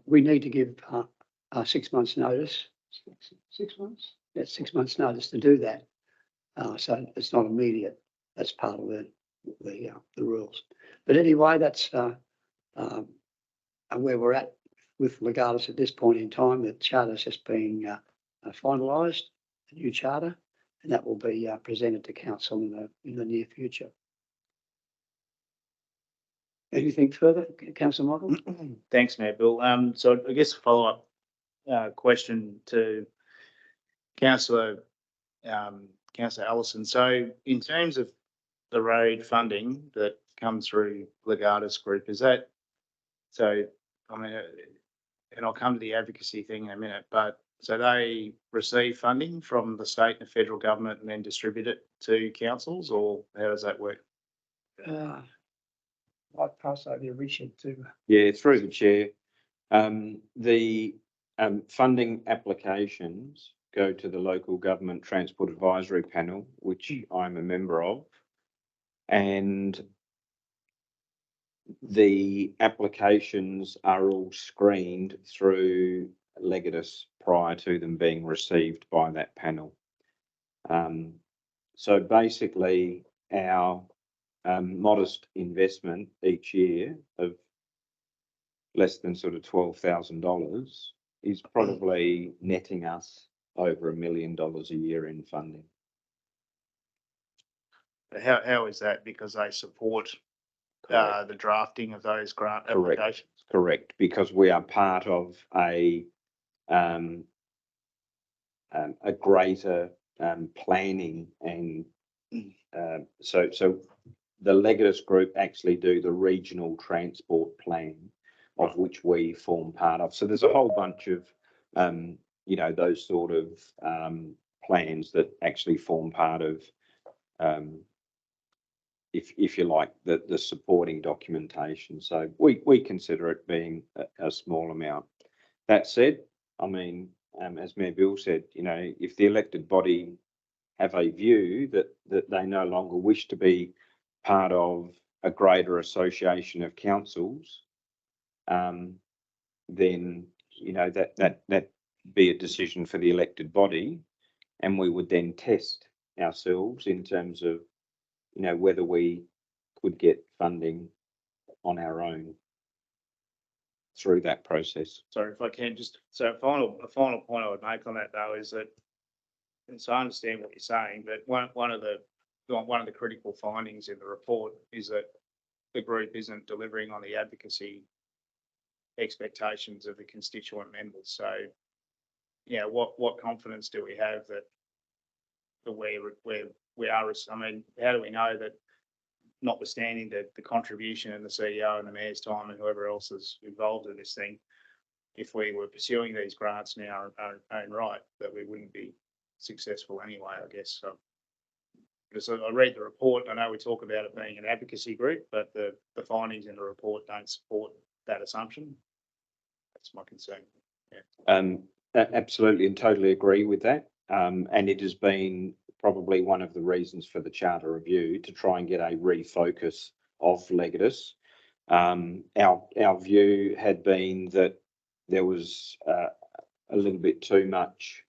We need to give 6 months' notice. 6 months? Yeah, 6 months' notice to do that. So it's not immediate. That's part of the rules. But anyway, that's where we're at with Legatus at this point in time. The charter's just being finalised, the new charter, and that will be presented to council in the near future. Anything further, Councillor Michael? Thanks, Mayor Bill. So I guess a follow-up question to Councillor Allison. So in terms of the road funding that comes through Legatus Group, is that, so, I mean, and I'll come to the advocacy thing in a minute, but so they receive funding from the state and the federal government and then distribute it to councils, or how does that work? I'd pass over to Richard too. Yeah, through the chair. The funding applications go to the Local Government Transport Advisory Panel, which I'm a member of. And the applications are all screened through Legatus prior to them being received by that panel. So basically our modest investment each year of less than sort of $12,000 is probably netting us over $1 million a year in funding. How is that? Because they support the drafting of those grant Correct. applications? Correct, because we are part of a greater planning, and so the Legatus Group actually do the regional transport plan, of which we form part of. So there's a whole bunch of those sort of plans that actually form part of, if you like, the supporting documentation. So we consider it being a small amount. That said, I mean, as Mayor Bill said, if the elected body have a view that they no longer wish to be part of a greater association of councils, then that be a decision for the elected body, and we would then test ourselves in terms of whether we could get funding on our own through that process. Sorry, if I can so a final point I would make on that though is that, and so I understand what you're saying, but one of the critical findings in the report is that the group isn't delivering on the advocacy expectations of the constituent members. So, what confidence do we have that we are? I mean, how do we know that, notwithstanding the contribution and the CEO and the mayor's time and whoever else is involved in this thing, if we were pursuing these grants now in our own right, that we wouldn't be successful anyway, I guess. So, because I read the report, I know we talk about it being an advocacy group, but the findings in the report don't support that assumption. That's my concern. Yeah. Absolutely and totally agree with that. And it has been probably one of the reasons for the charter review to try and get a refocus of Legatus. Our view had been that there was a little bit too much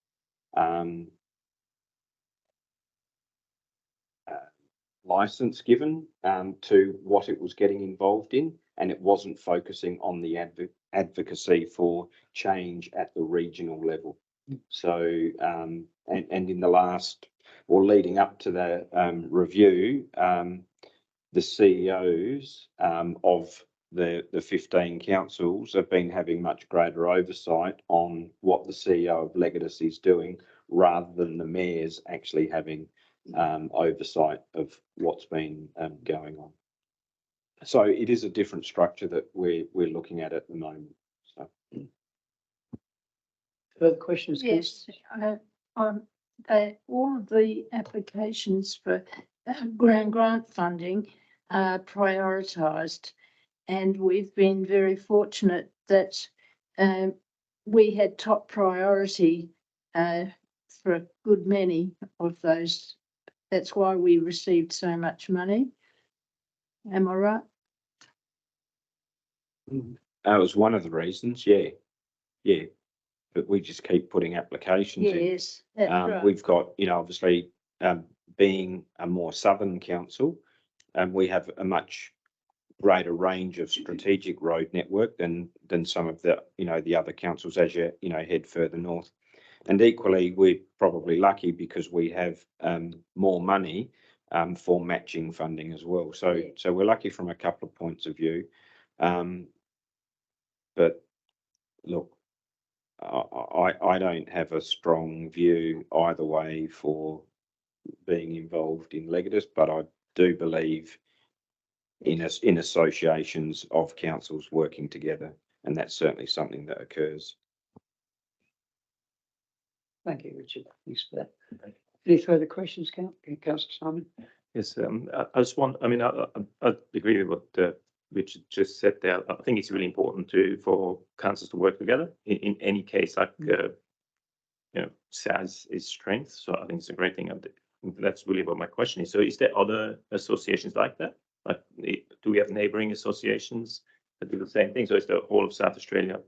license given to what it was getting involved in, and it wasn't focusing on the advocacy for change at the regional level. So, and in the last, or leading up to the review, the CEOs of the 15 councils have been having much greater oversight on what the CEO of Legatus is doing, rather than the mayors actually having oversight of what's been going on. So it is a different structure that we're looking at the moment. So. Further questions? Yes, all of the applications for grant funding are prioritised, and we've been very fortunate that we had top priority for a good many of those. That's why we received so much money. Am I right? That was one of the reasons, yeah. But we just keep putting applications in. Yes, that's right. We've got, obviously, being a more southern council, we have a much greater range of strategic road network than some of the, the other councils as you, head further north. And equally, we're probably lucky because we have more money for matching funding as well. So we're lucky from a couple of points of view. But look, I don't have a strong view either way for being involved in Legatus, but I do believe in associations of councils working together, and that's certainly something that occurs. Thank you, Richard. Thanks for that. Any further questions, Councillor Simon? Yes, I just want, I agree with what Richard just said there. I think it's really important for councils to work together in any case, like, SAS is strength. So I think it's a great thing. That's really what my question is. So is there other associations like that? Like, do we have neighbouring associations that do the same thing? So is the whole of South Australia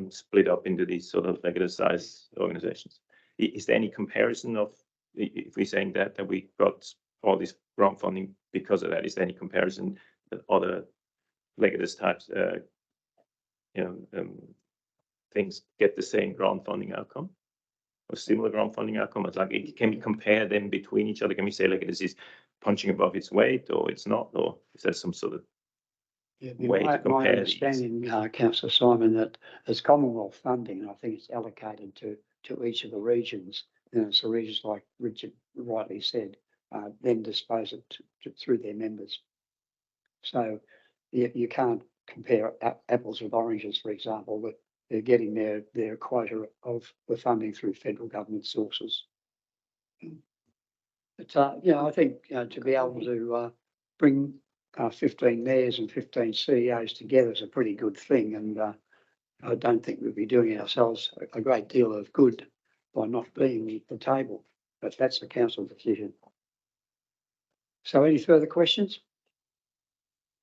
split up into these sort of regular size organizations? Is there any comparison of, if we're saying that we got all this grant funding because of that, is there any comparison that other Legatus types, things get the same grant funding outcome? or similar grant funding outcome? It's like, can we compare them between each other? Can we say like this is punching above its weight, or it's not, or is there some sort of way to My compare these? understanding, Councillor Simon, that as Commonwealth funding, and I think it's allocated to each of the regions, and it's the regions like Richard rightly said, then dispose it through their members. So you can't compare apples with oranges, for example, but they're getting their quota of the funding through federal government sources. But, I think, to be able to bring 15 mayors and 15 CEOs together is a pretty good thing. And I don't think we'd be doing ourselves a great deal of good by not being at the table, but that's a council decision. So any further questions?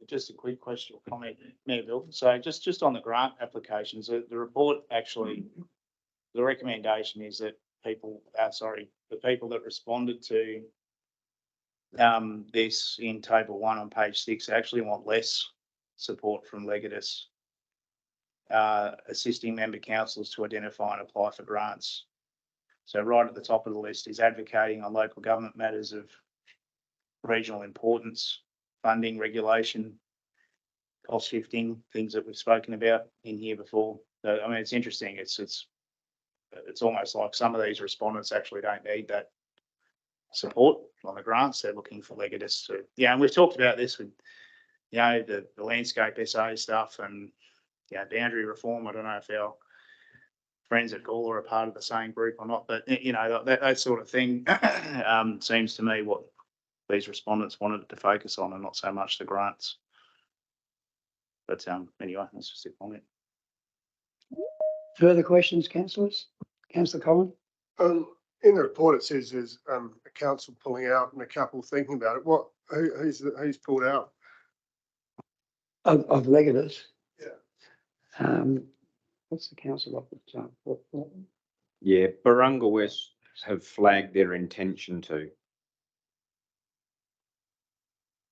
Just a quick question or comment, Mayor Bill. So just on the grant applications, the report actually, the recommendation is that the people that responded to this in table 1 on page 6 actually want less support from Legatus, assisting member councils to identify and apply for grants. So right at the top of the list is advocating on local government matters of regional importance, funding, regulation, cost shifting, things that we've spoken about in here before. So, I mean, it's interesting. It's almost like some of these respondents actually don't need that support on the grants. They're looking for Legatus to, and we've talked about this with, the landscape SA stuff and, boundary reform. I don't know if our friends at Gawler are part of the same group or not, but, that sort of thing seems to me what these respondents wanted to focus on and not so much the grants. But anyway, that's just a comment. Further questions, councillors? Councillor Collin? In the report, it says there's a council pulling out and a couple thinking about it. Who's pulled out? Of Legatus? Yeah. What's the council of the time? What? Yeah, Barunga West have flagged their intention to.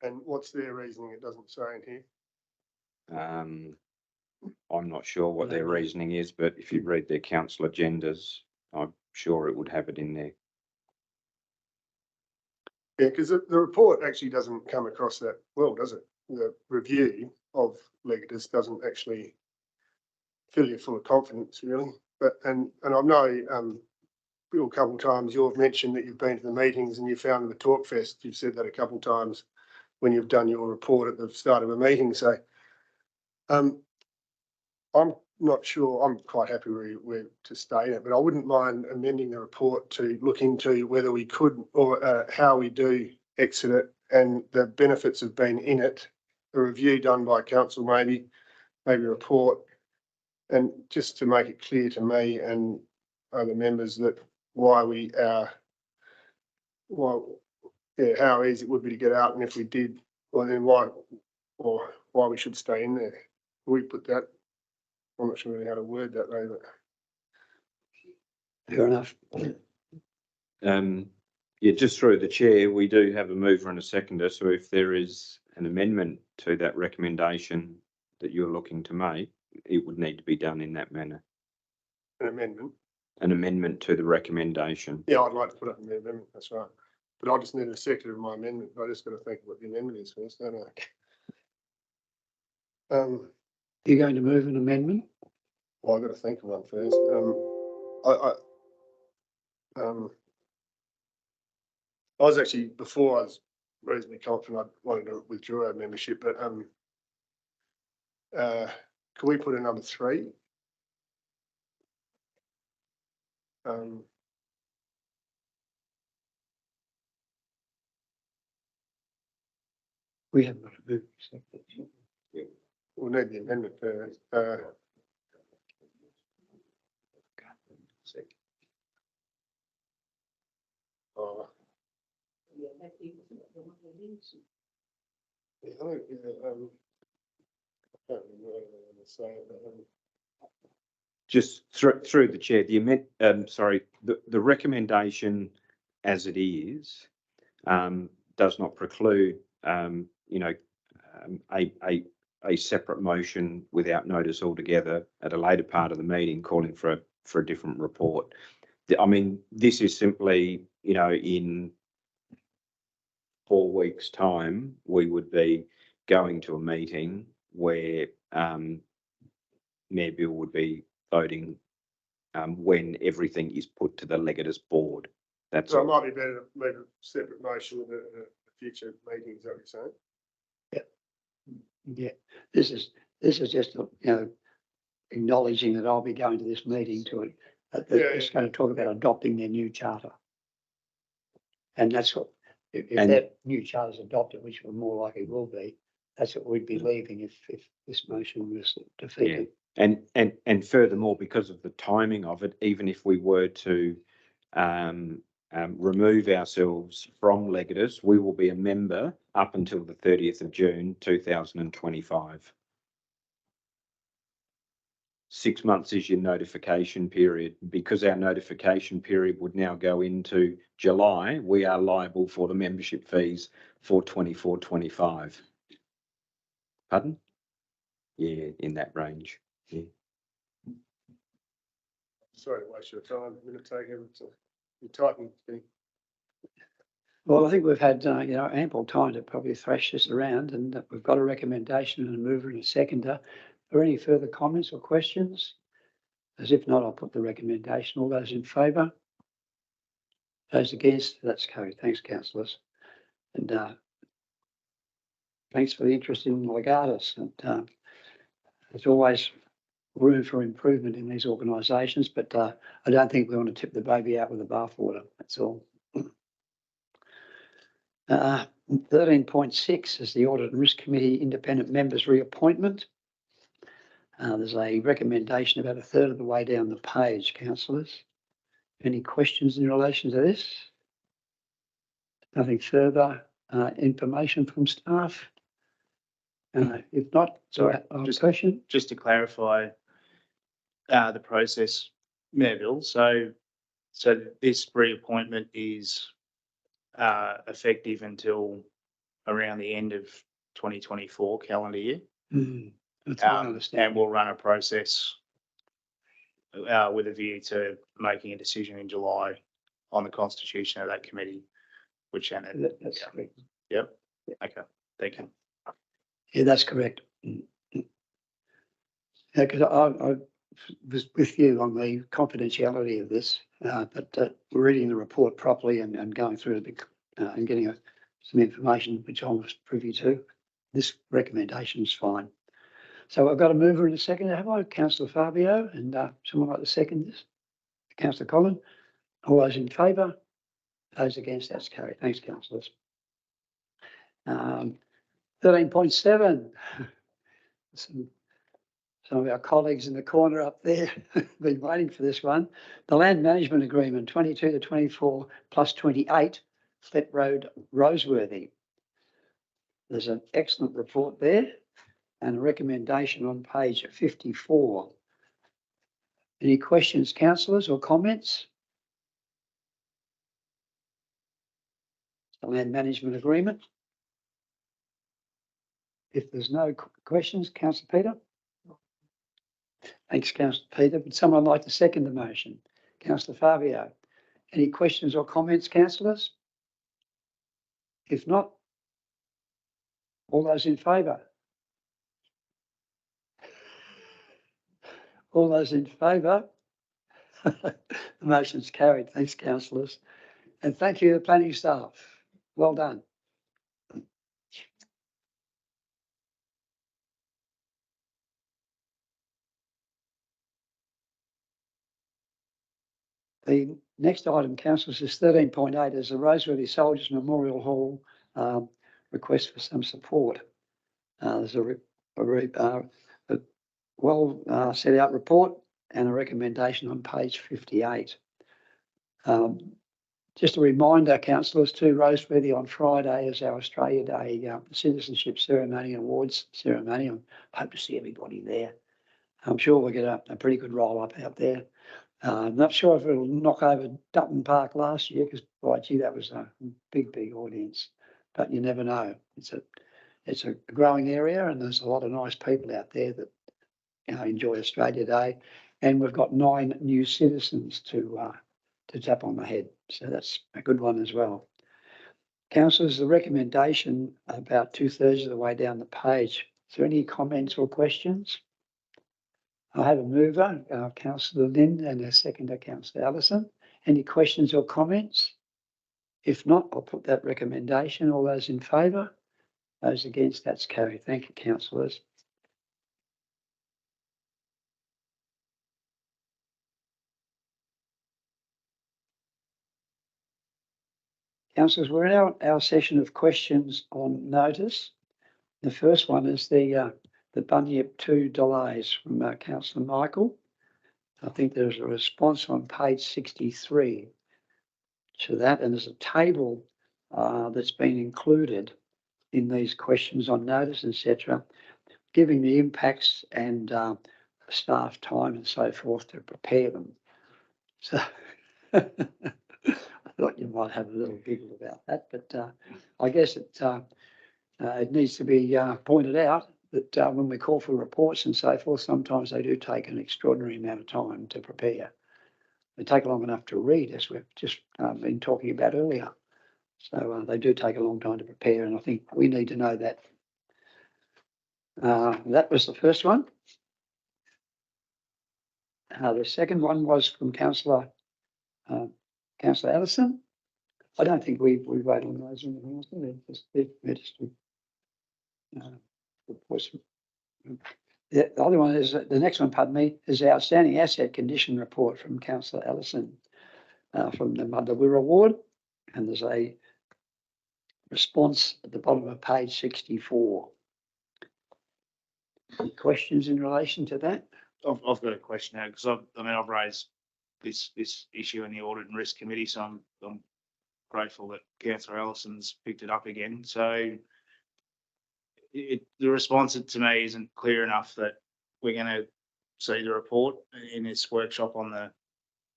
And what's their reasoning? It doesn't say in here. I'm not sure what their reasoning is, but if you read their council agendas, I'm sure it would have it in there. Yeah, because the report actually doesn't come across that well, does it? The review of Legatus doesn't actually fill you full of confidence, really. But and I know Bill, a couple of times you've mentioned that you've been to the meetings and you found the Talk Fest. You've said that a couple of times when you've done your report at the start of a meeting. So I'm not sure. I'm quite happy where to stay in it, but I wouldn't mind amending the report to look into whether we could or how we do exit it and the benefits of being in it. A review done by council, maybe a report, and just to make it clear to me and other members that how easy it would be to get out, and if we did, well then why we should stay in there. We put that. I'm not sure really how to word that though, but Fair enough. Yeah, just through the chair, we do have a mover and a seconder. So if there is an amendment to that recommendation that you're looking to make, it would need to be done in that manner. an amendment. An amendment to the recommendation. Yeah, I'd like to put up an amendment, that's right. But I just need a seconder of my amendment. I just got to think what the amendment is first, don't I? You're going to move an amendment? Well, I've got to think of one first. I was actually, before I was reasonably confident I wanted to withdraw our membership, but could we put a number 3? We haven't got to move. We'll need the amendment first. Just through the chair, the recommendation as it is does not preclude a separate motion without notice altogether at a later part of the meeting calling for a different report. I mean, this is simply, you know, in 4 weeks' time, we would be going to a meeting where Mayor Bill would be voting when everything is put to the Legatus board. That's So it all. might be better to make a separate motion with a future meeting, is that what you're saying? Yeah, this is just, you know, acknowledging that I'll be going to this meeting to it. It's going to talk about adopting their new charter. And that's what, if And- that new charter is adopted, which will more likely will be, that's what we'd be leaving if this motion was defeated. And furthermore, because of the timing of it, even if we were to remove ourselves from Legatus, we will be a member up until the 30th of June 2025. 6 months is your notification period. Because our notification period would now go into July, we are liable for the membership fees for 24-25. Pardon? Yeah, in that range. Yeah. Sorry to waste your time. I'm going to take him to, you typing. Well, I think we've had, you know, ample time to probably thrash this around, and we've got a recommendation and a mover and a seconder. Are there any further comments or questions? As if not, I'll put the recommendation. All those in favour? Those against? That's carried. Thanks, councillors. And thanks for the interest in Legatus. And there's always room for improvement in these organisations, but I don't think we want to tip the baby out with the bathwater. That's all. 13.6 is the Audit and Risk Committee independent members reappointment. There's a recommendation about a third of the way down the page, councillors. Any questions in relation to this? Nothing further information from staff? If not, sorry, question? Just to clarify the process, Mayor Bill, so this reappointment is effective until around the end of 2024 calendar year. That's what I understand. And we'll run a process with a view to making a decision in July on the constitution of that committee, which Shannon. That's correct. Yep. Okay. Thank you. Yeah, that's correct. Yeah, because I was with you on the confidentiality of this, but reading the report properly and going through it and getting some information which I was privy to, this recommendation is fine. So I've got a mover and a seconder, have I? Councillor Fabio, and someone like to second this? Councillor Collin. All those in favour? Those against? That's carried. Thanks, councillors. 13.7. Some of our colleagues in the corner up there have been waiting for this one. The Land Management Agreement 22 to 24 plus 28, Flett Road, Roseworthy. There's an excellent report there and a recommendation on page 54. Any questions, councillors, or comments? The Land Management Agreement. If there's no questions, Councillor Peter? Thanks, Councillor Peter. Would someone like to second the motion? Councillor Fabio. Any questions or comments, councillors? If not, all those in favour? All those in favour? The motion's carried. Thanks, councillors. And thank you to the planning staff. Well done. The next item, councillors, is 13.8 is the Roseworthy Soldiers Memorial Hall request for some support. There's a well set out report and a recommendation on page 58. Just a reminder, councillors, to Roseworthy on Friday is our Australia Day citizenship ceremony and awards ceremony. I hope to see everybody there. I'm sure we'll get a pretty good roll up out there. I'm not sure if it'll knock over Dutton Park last year because, boy, gee, that was a big audience. But you never know. It's a growing area and there's a lot of nice people out there that enjoy Australia Day. And we've got 9 new citizens to to tap on the head. So that's a good one as well. Councillors, the recommendation about 2/3 of the way down the page. Is there any comments or questions? I have a mover, Councillor Lind, and a seconder, Councillor Allison. Any questions or comments? If not, I'll put that recommendation. All those in favour? Those against, that's carried. Thank you, councillors. Councillors, we're in our session of questions on notice. The first one is the Bunyip 2 delays from Councillor Michael. I think there's a response on page 63 to that, and there's a table that's been included in these questions on notice, etc., giving the impacts and staff time and so forth to prepare them. So I thought you might have a little giggle about that, but I guess it needs to be pointed out that when we call for reports and so forth, sometimes they do take an extraordinary amount of time to prepare. They take long enough to read, as we've just been talking about earlier. So they do take a long time to prepare, and I think we need to know that. That was the first one. The second one was from Councillor Allison. I don't think we vote on those or anything else. They're just reports. The other one is, the next one, pardon me, is the outstanding asset condition report from Councillor Allison from the Mudda Wirra ward, and there's a response at the bottom of page 64. Any questions in relation to that? I've got a question now because I've raised this issue in the Audit and Risk Committee, so I'm grateful that Councillor Allison's picked it up again. So the response to me isn't clear enough that we're going to see the report in this workshop on the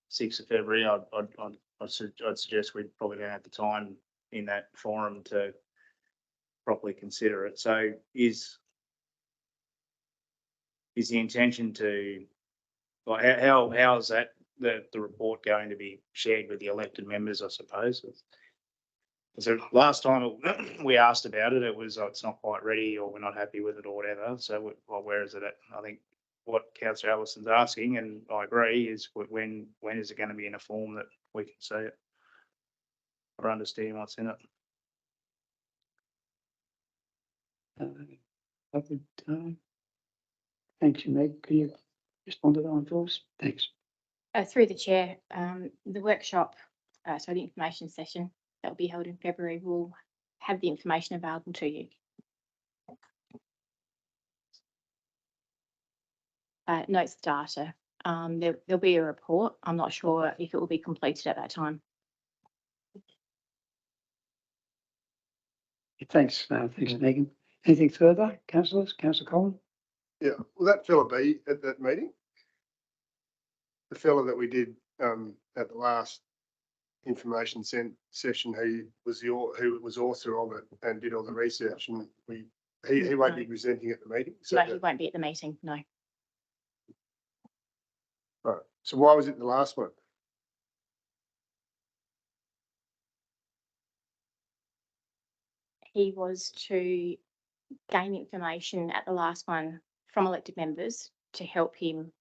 6th of February. I'd suggest we probably don't have the time in that forum to properly consider it. So is the intention to, like, how is that the report going to be shared with the elected members, I suppose? So last time we asked about it, it was, oh, it's not quite ready, or we're not happy with it, or whatever. So where is it at? I think what Councillor Allison's asking, and I agree, is when is it going to be in a form that we can see it or understand what's in it? Thanks, Meg. Can you respond to that one for us? Thanks. Through the chair, the workshop, so the information session that will be held in February will have the information available to you. Notes data. There'll be a report. I'm not sure if it will be completed at that time. Thanks, thanks, Megan. Anything further, councillors? Councillor Collins? Yeah, will that fella be at that meeting? The fella that we did at the last information session, who was author of it and did all the research, and he won't be presenting at the meeting. So No, he won't be at the meeting. No. Right. So why was it the last one? He was to gain information at the last one from elected members to help him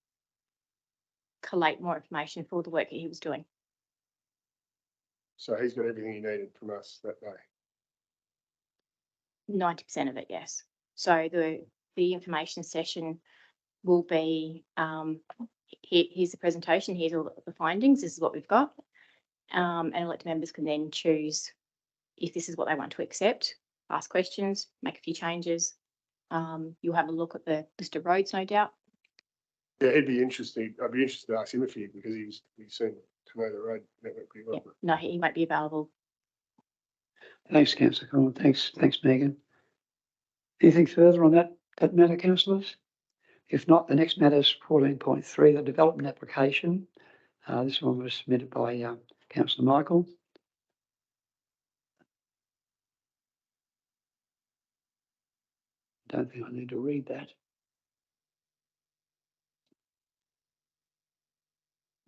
collate more information for the work that he was doing. So he's got everything he needed from us that day. 90% of it, yes. So the information session will be, here's the presentation, here's all the findings, this is what we've got. And elected members can then choose if this is what they want to accept, ask questions, make a few changes. You'll have a look at the list of roads, no doubt. Yeah, it'd be interesting. I'd be interested to ask him a few because he seemed to know the road network pretty well. Yeah. No, he won't be available. Thanks, Councillor Collins. Thanks, Megan. Anything further on that matter, councillors? If not, the next matter is 14.3, the development application. This one was submitted by Councillor Michael. Don't think I need to read that.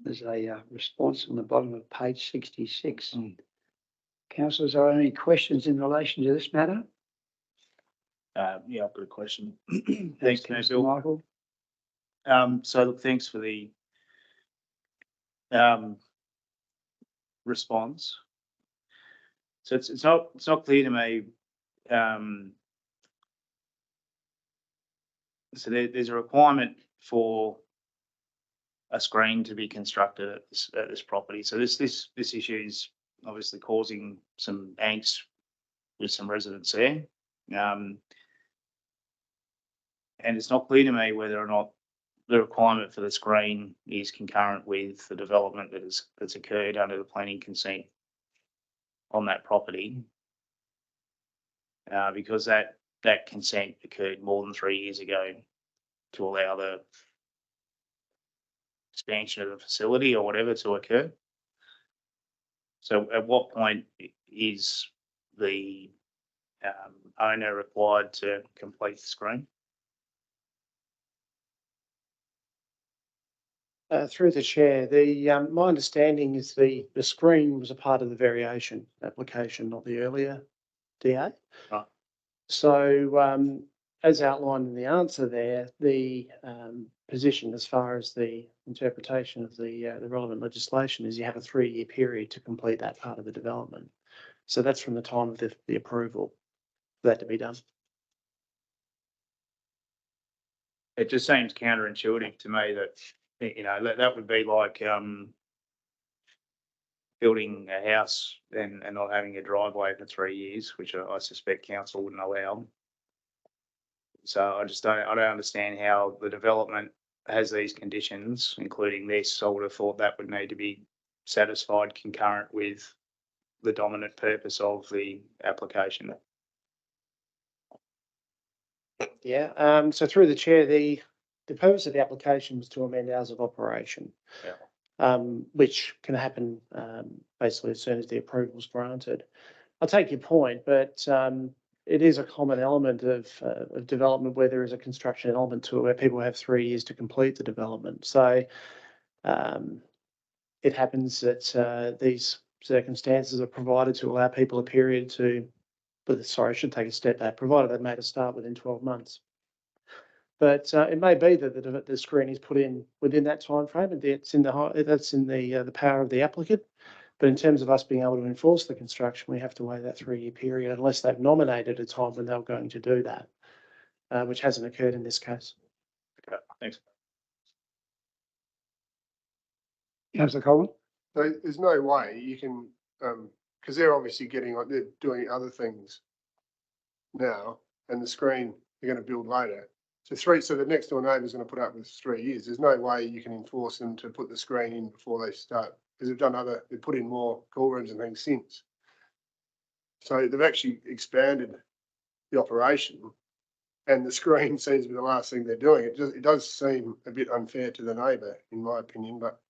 There's a response on the bottom of page 66. Councillors, are there any questions in relation to this matter? Yeah, I've got a question. Thanks, Thanks, Mayor Councillor Bill. Michael. So look, thanks for the response. So it's not clear to me. So there's a requirement for a screen to be constructed at this property. So this issue is obviously causing some angst with some residents there. And it's not clear to me whether or not the requirement for the screen is concurrent with the development that's occurred under the planning consent on that property. Because that consent occurred more than 3 years ago to allow the expansion of the facility or whatever to occur. So at what point is the owner required to complete the screen? Through the chair, my understanding is the screen was a part of the variation application, not the earlier DA. Right. So as outlined in the answer there, the position as far as the interpretation of the relevant legislation is you have a 3-year period to complete that part of the development. So that's from the time of the approval for that to be done. It just seems counterintuitive to me that, that would be like building a house and not having a driveway for 3 years, which I suspect council wouldn't allow. So I don't understand how the development has these conditions, including this. I would have thought that would need to be satisfied concurrent with the dominant purpose of the application. Yeah, so through the chair, the purpose of the application was to amend hours of operation, which can happen basically as soon as the approval is granted. I take your point, but it is a common element of development where there is a construction element to it, where people have 3 years to complete the development. So it happens that these circumstances are provided to allow people a period to, sorry, I should take a step back, provided they've made a start within 12 months. But it may be that the screen is put in within that time frame, and that's in the power of the applicant. But in terms of us being able to enforce the construction, we have to wait that 3-year period unless they've nominated a time when they're going to do that, which hasn't occurred in this case. Okay, thanks. Councillor Colvin. So there's no way you can, because they're obviously they're doing other things now, and the screen they're going to build later. So the next door neighbour is going to put up with 3 years. There's no way you can enforce them to put the screen in before they start, because they've put in more cool rooms and things since. So they've actually expanded the operation, and the screen seems to be the last thing they're doing. It does seem a bit unfair to the neighbour, in my opinion, but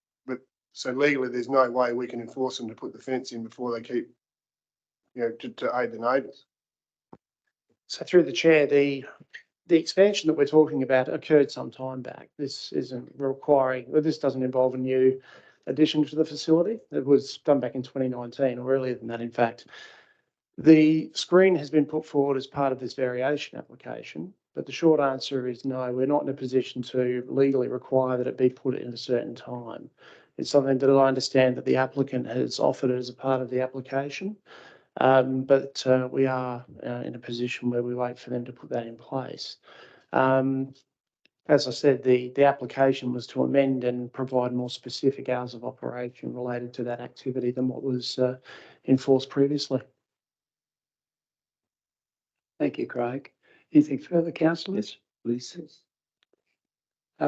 so legally there's no way we can enforce them to put the fence in before they keep, to aid the neighbours. So through the chair, the expansion that we're talking about occurred some time back. This doesn't involve a new addition to the facility. It was done back in 2019 or earlier than that, in fact. The screen has been put forward as part of this variation application, but the short answer is no, we're not in a position to legally require that it be put in a certain time. It's something that I understand that the applicant has offered as a part of the application, but we are in a position where we wait for them to put that in place. As I said, the application was to amend and provide more specific hours of operation related to that activity than what was enforced previously. Thank you, Craig. Anything further, councillors? Please.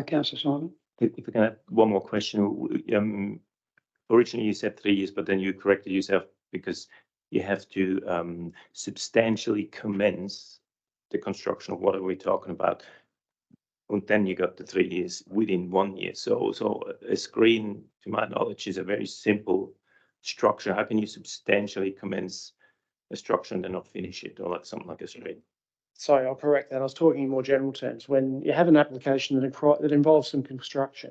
Councillor Simon. If we can have one more question. Originally you said 3 years, but then you corrected yourself because you have to substantially commence the construction of what are we talking about. And then you got the 3 years within 1 year. So a screen, to my knowledge, is a very simple structure. How can you substantially commence a structure and then not finish it, or like something like a screen? Sorry, I'll correct that. I was talking in more general terms. When you have an application that involves some construction,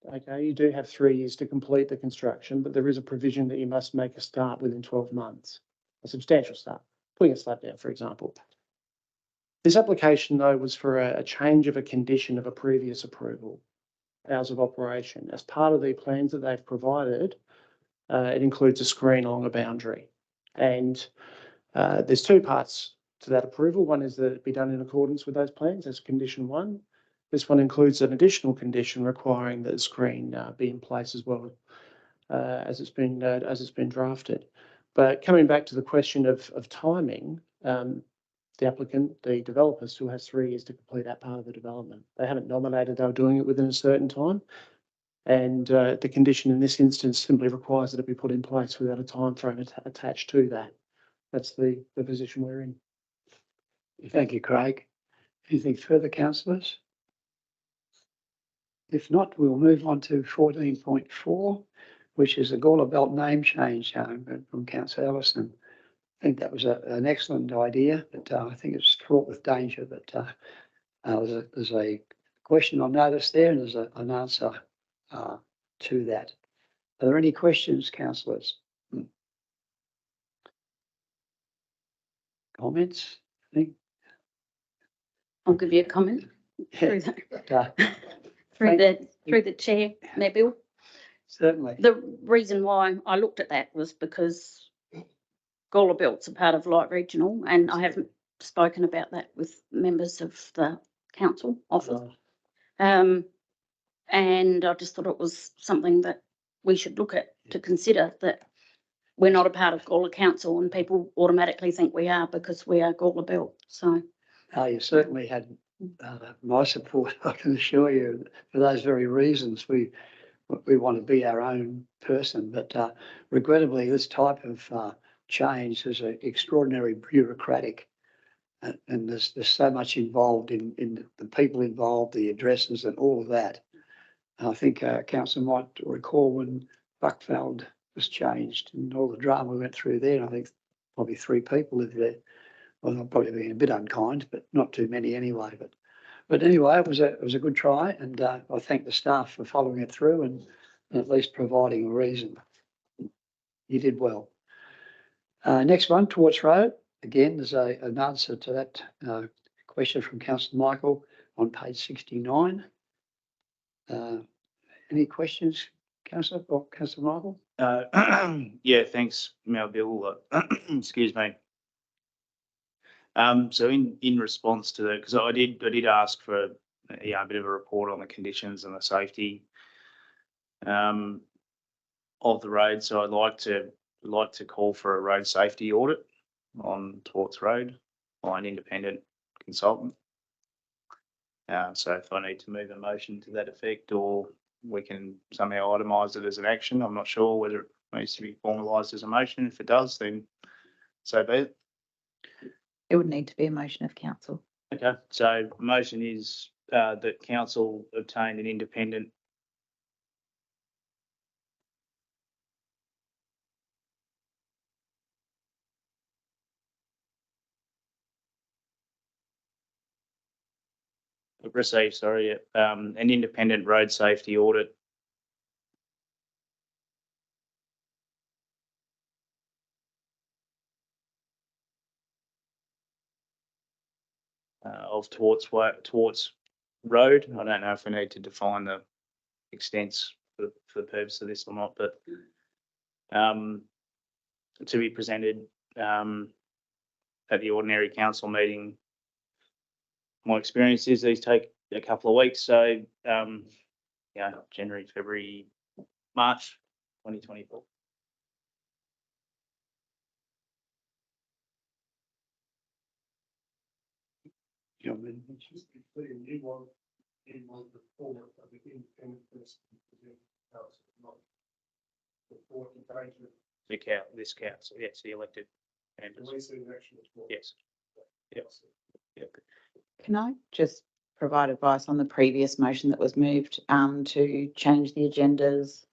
Okay, you do have 3 years to complete the construction, but there is a provision that you must make a start within 12 months, a substantial start, putting a slab down, for example. This application, though, was for a change of a condition of a previous approval, hours of operation. As part of the plans that they've provided, it includes a screen along a boundary. And there's 2 parts to that approval. One is that it be done in accordance with those plans as condition 1. This one includes an additional condition requiring that the screen be in place as well as it's been drafted. But coming back to the question of timing, the applicant, the developer, still has 3 years to complete that part of the development. They haven't nominated they were doing it within a certain time. And the condition in this instance simply requires that it be put in place without a timeframe attached to that. That's the position we're in. Thank you, Craig. Anything further, councillors? If not, we'll move on to 14.4, which is the Gawler Belt name change from Councillor Ellison. I think that was an excellent idea, but I think it's fraught with danger. But there's a question I noticed there, and there's an answer to that. Are there any questions, councillors? Comments? I'll give you a comment through the, through the chair, Mayor Bill. Certainly. The reason why I looked at that was because Gawler Belt's a part of Light Regional, and I haven't spoken about that with members of the council office. And I just thought it was something that we should look at to consider, that we're not a part of Gawler Council and people automatically think we are because we are Gawler Belt. So you certainly had my support, I can assure you, for those very reasons. We want to be our own person, but regrettably, this type of change is extraordinarily bureaucratic, and there's so much involved in the people involved, the addresses, and all of that. I think council might recall when Buckfeld was changed and all the drama we went through there. And I think probably 3 people lived there. Well, I'm probably being a bit unkind, but not too many anyway. But anyway, it was a good try, and I thank the staff for following it through and at least providing a reason. You did well. Next one, Torts Road. Again, there's an answer to that question from Councillor Michael on page 69. Any questions, Councillor or Councillor Michael? Yeah, thanks, Mayor Bill. Excuse me. So in response to that, because I did ask for a bit of a report on the conditions and the safety of the road. So I'd like to call for a road safety audit on Torts Road by an independent consultant. So if I need to move a motion to that effect, or we can somehow itemise it as an action, I'm not sure whether it needs to be formalised as a motion. If it does, then so be it. It would need to be a motion of council. Okay, so motion is that council obtain an independent an independent road safety audit of Torts Road. I don't know if we need to define the extents for the purpose of this or not, but to be presented at the ordinary council meeting. My experience is these take a couple of weeks, so January, February, March 2024. This council, yes, the elected members. Yes. Yes. Yep. Can I just provide advice on the previous motion that was moved to change the agendas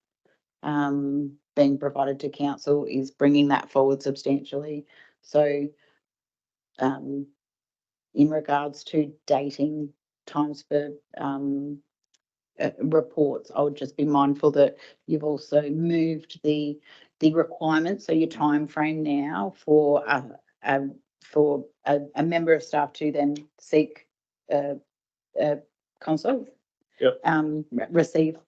being provided to council is bringing that forward substantially. So in regards to dating times for reports, I would just be mindful that you've also moved the requirements, so your time frame now for a member of staff to then seek a consult. Yep. Receive,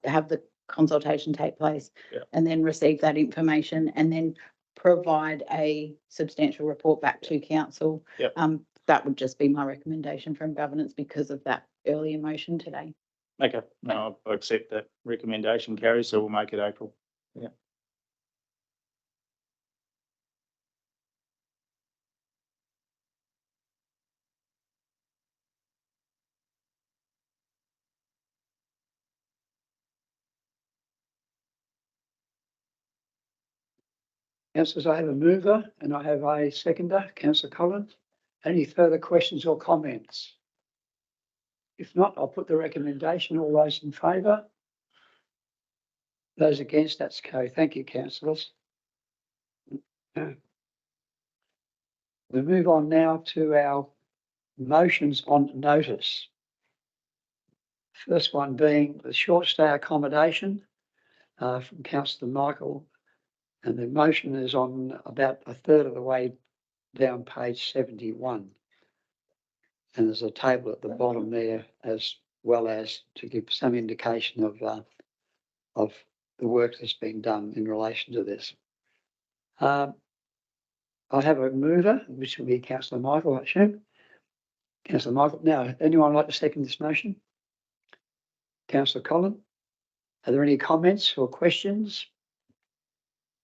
have the consultation take place. Yep. And then receive that information and then provide a substantial report back to council. Yep. That would just be my recommendation from governance because of that earlier motion today. Okay, no, I accept that recommendation, Carrie, so we'll make it April. Yeah. Councillors, I have a mover and I have a seconder, Councillor Collins. Any further questions or comments? If not, I'll put the recommendation. All those in favour? Those against, that's carried. Thank you, councillors. We move on now to our motions on notice. First one being the short stay accommodation from Councillor Michael. And the motion is on about a third of the way down page 71. And there's a table at the bottom there as well as to give some indication of the work that's been done in relation to this. I have a mover, which will be Councillor Michael, I assume. Councillor Michael. Now, anyone like to second this motion? Councillor Collin. Are there any comments or questions?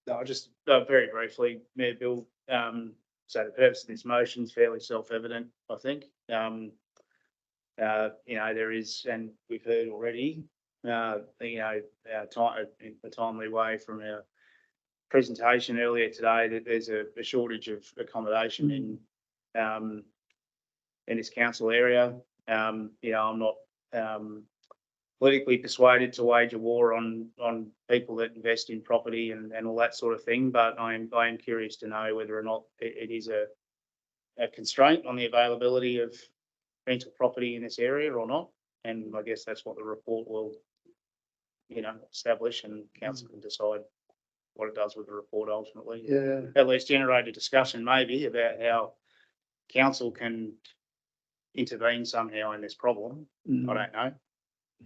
No, just very briefly, Mayor Bill, so the purpose of this motion is fairly self-evident, I think. You know, there is, and we've heard already, you know, a timely way from our presentation earlier today that there's a shortage of accommodation in this council area. You know, I'm not politically persuaded to wage a war on people that invest in property and all that sort of thing, but I am curious to know whether or not it is a constraint on the availability of rental property in this area or not. And I guess that's what the report will, you know, establish, and council can decide what it does with the report ultimately. Yeah. At least generate a discussion maybe about how council can intervene somehow in this problem. I don't know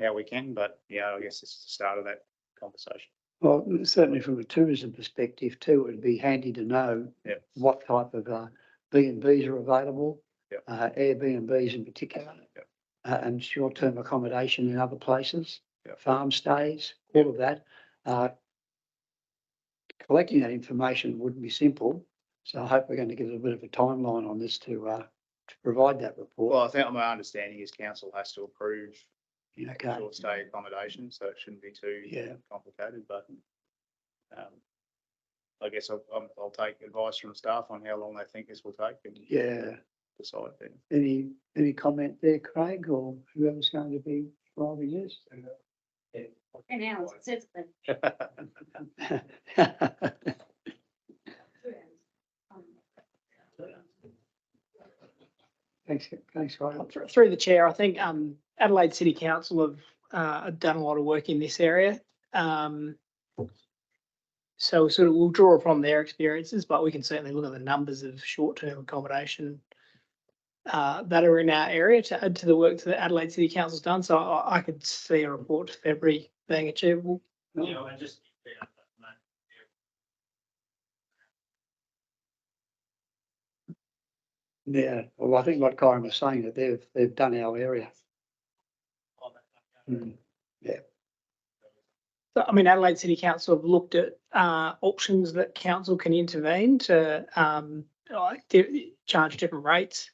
how we can, but yeah, I guess this is the start of that conversation. Well, certainly from a tourism perspective too, it would be handy to know what type of B&Bs are available, Airbnbs in particular, and short-term accommodation in other places, farm stays, all of that. Collecting that information wouldn't be simple, so I hope we're going to give a bit of a timeline on this to provide that report. Well, I think my understanding is council has to approve Okay. short stay accommodation, so it shouldn't be too complicated, but I guess I'll take advice from staff on how long they think this will take and decide then. Any comment there, Craig, or whoever's going to be driving this? 10 hours, it says Thanks, Ryan. Through the chair, I think Adelaide City Council have done a lot of work in this area. So sort of we'll draw upon their experiences, but we can certainly look at the numbers of short-term accommodation that are in our area to add to the work that Adelaide City Council's done. So I could see a report to February being achievable. Yeah, I just. Yeah, well, I think what Kyron was saying, that they've done our area. Yeah. So, I mean, Adelaide City Council have looked at options that council can intervene to charge different rates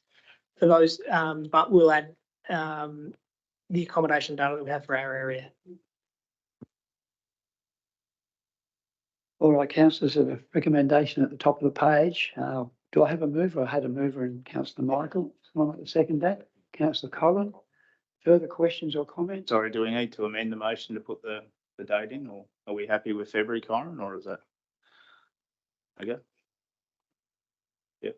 for those, but we'll add the accommodation data that we have for our area. All right, councillors, a recommendation at the top of the page. Do I have a mover? I had a mover in Councillor Michael. Someone like to second that? Councillor Collin. Further questions or comments? Sorry, do we need to amend the motion to put the date in, or are we happy with February, Kyron, or is that? Okay. Yep.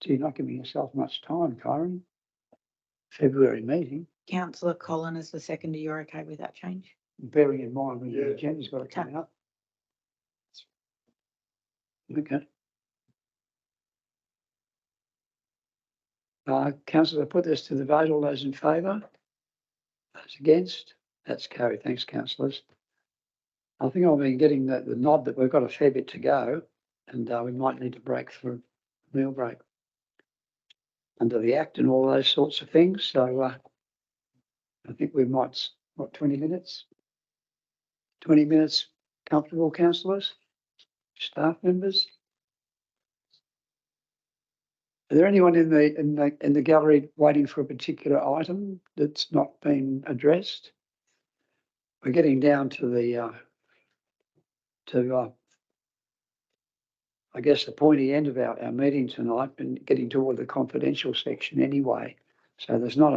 you're not giving yourself much time, Kyron. February meeting, Councillor Collin is the seconder. You're okay with that change? bearing in mind when the Yeah. agenda's got to come out. Okay. Councillor, put this to the vote. All those in favour? Those against? That's carried. Thanks, councillors. I think I've been getting the nod that we've got a fair bit to go and we might need to break for a meal break under the Act and all those sorts of things. So I think we might, 20 minutes? 20 minutes comfortable, councillors? Staff members? Are there anyone in the gallery waiting for a particular item that's not been addressed? We're getting down to the I guess the pointy end of our meeting tonight, and getting toward the confidential section anyway. So there's not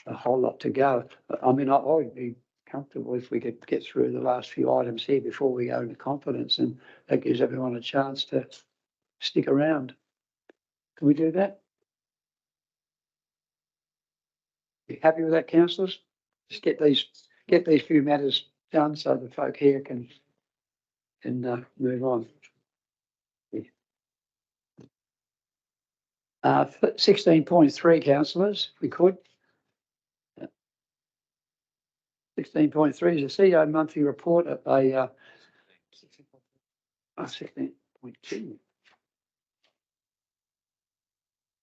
a whole lot to go. I mean, I would be comfortable if we could get through the last few items here before we go into confidence, and that gives everyone a chance to stick around. Can we do that? You happy with that, councillors? Just get these few matters done so the folk here can move on. 16.3, councillors, if we could. 16.3 is a CEO monthly report at a 16.2.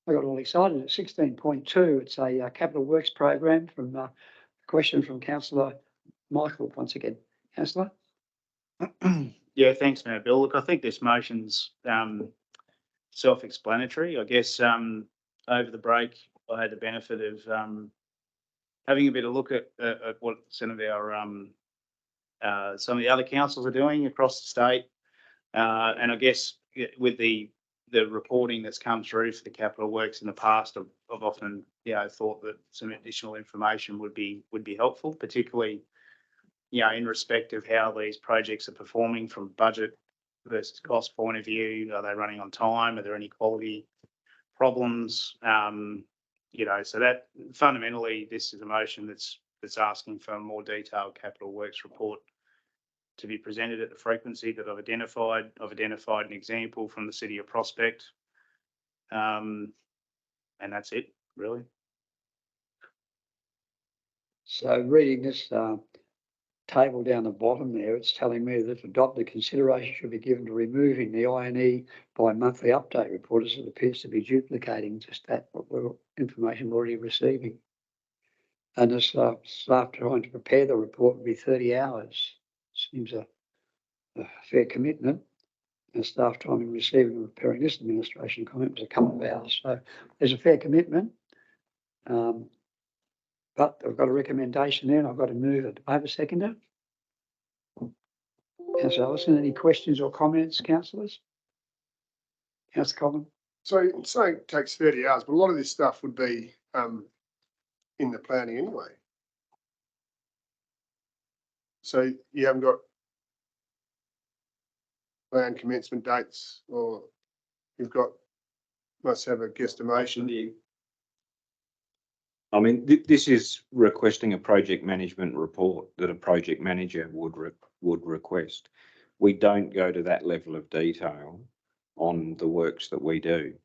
I got all excited at 16.2. It's a capital works program from a question from Councillor Michael once again. Councillor? Yeah, thanks, Mayor Bill. Look, I think this motion's self-explanatory. I guess over the break, I had the benefit of having a bit of look at what some of the other councils are doing across the state, and I guess with the reporting that's come through for the capital works in the past, I've often thought that some additional information would be helpful, particularly in respect of how these projects are performing from budget versus cost point of view. Are they running on time? Are there any quality problems? So that fundamentally, this is a motion that's asking for a more detailed capital works report to be presented at the frequency that I've identified. I've identified an example from the City of Prospect, and that's it, really. So reading this table down the bottom there, it's telling me that adopted consideration should be given to removing the INE by monthly update report, as it appears to be duplicating just that information we're already receiving. And this staff trying to prepare the report would be 30 hours. Seems a fair commitment. And staff time in receiving and preparing this administration comment was a couple of hours. So there's a fair commitment. But I've got a recommendation there and I've got to move it. Do I have a seconder? Councillor Ellison, any questions or comments, councillors? Councillor Collin? So it takes 30 hours, but a lot of this stuff would be in the planning anyway. So you haven't got plan commencement dates, or must have a guesstimation. I mean, this is requesting a project management report that a project manager would request. We don't go to that level of detail on the works that we do.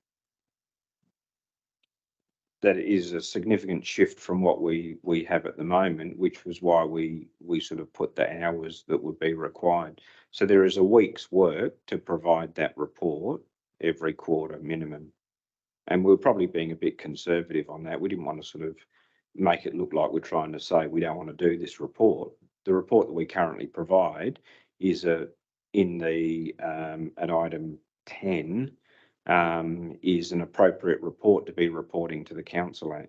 That is a significant shift from what we have at the moment, which was why we sort of put the hours that would be required. So there is a week's work to provide that report every quarter minimum. And we're probably being a bit conservative on that. We didn't want to sort of make it look like we're trying to say we don't want to do this report. The report that we currently provide is in the at item 10 is an appropriate report to be reporting to the council at.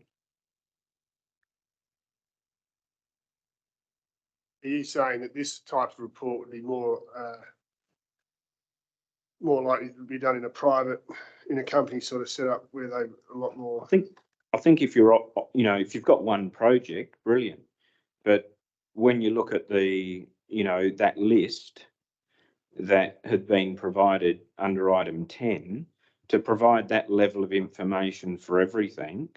Are you saying that this type of report would be more likely to be done in a company sort of setup where they a lot more? I think if if you've got one project, brilliant. But when you look at that list that had been provided under item 10, to provide that level of information for everything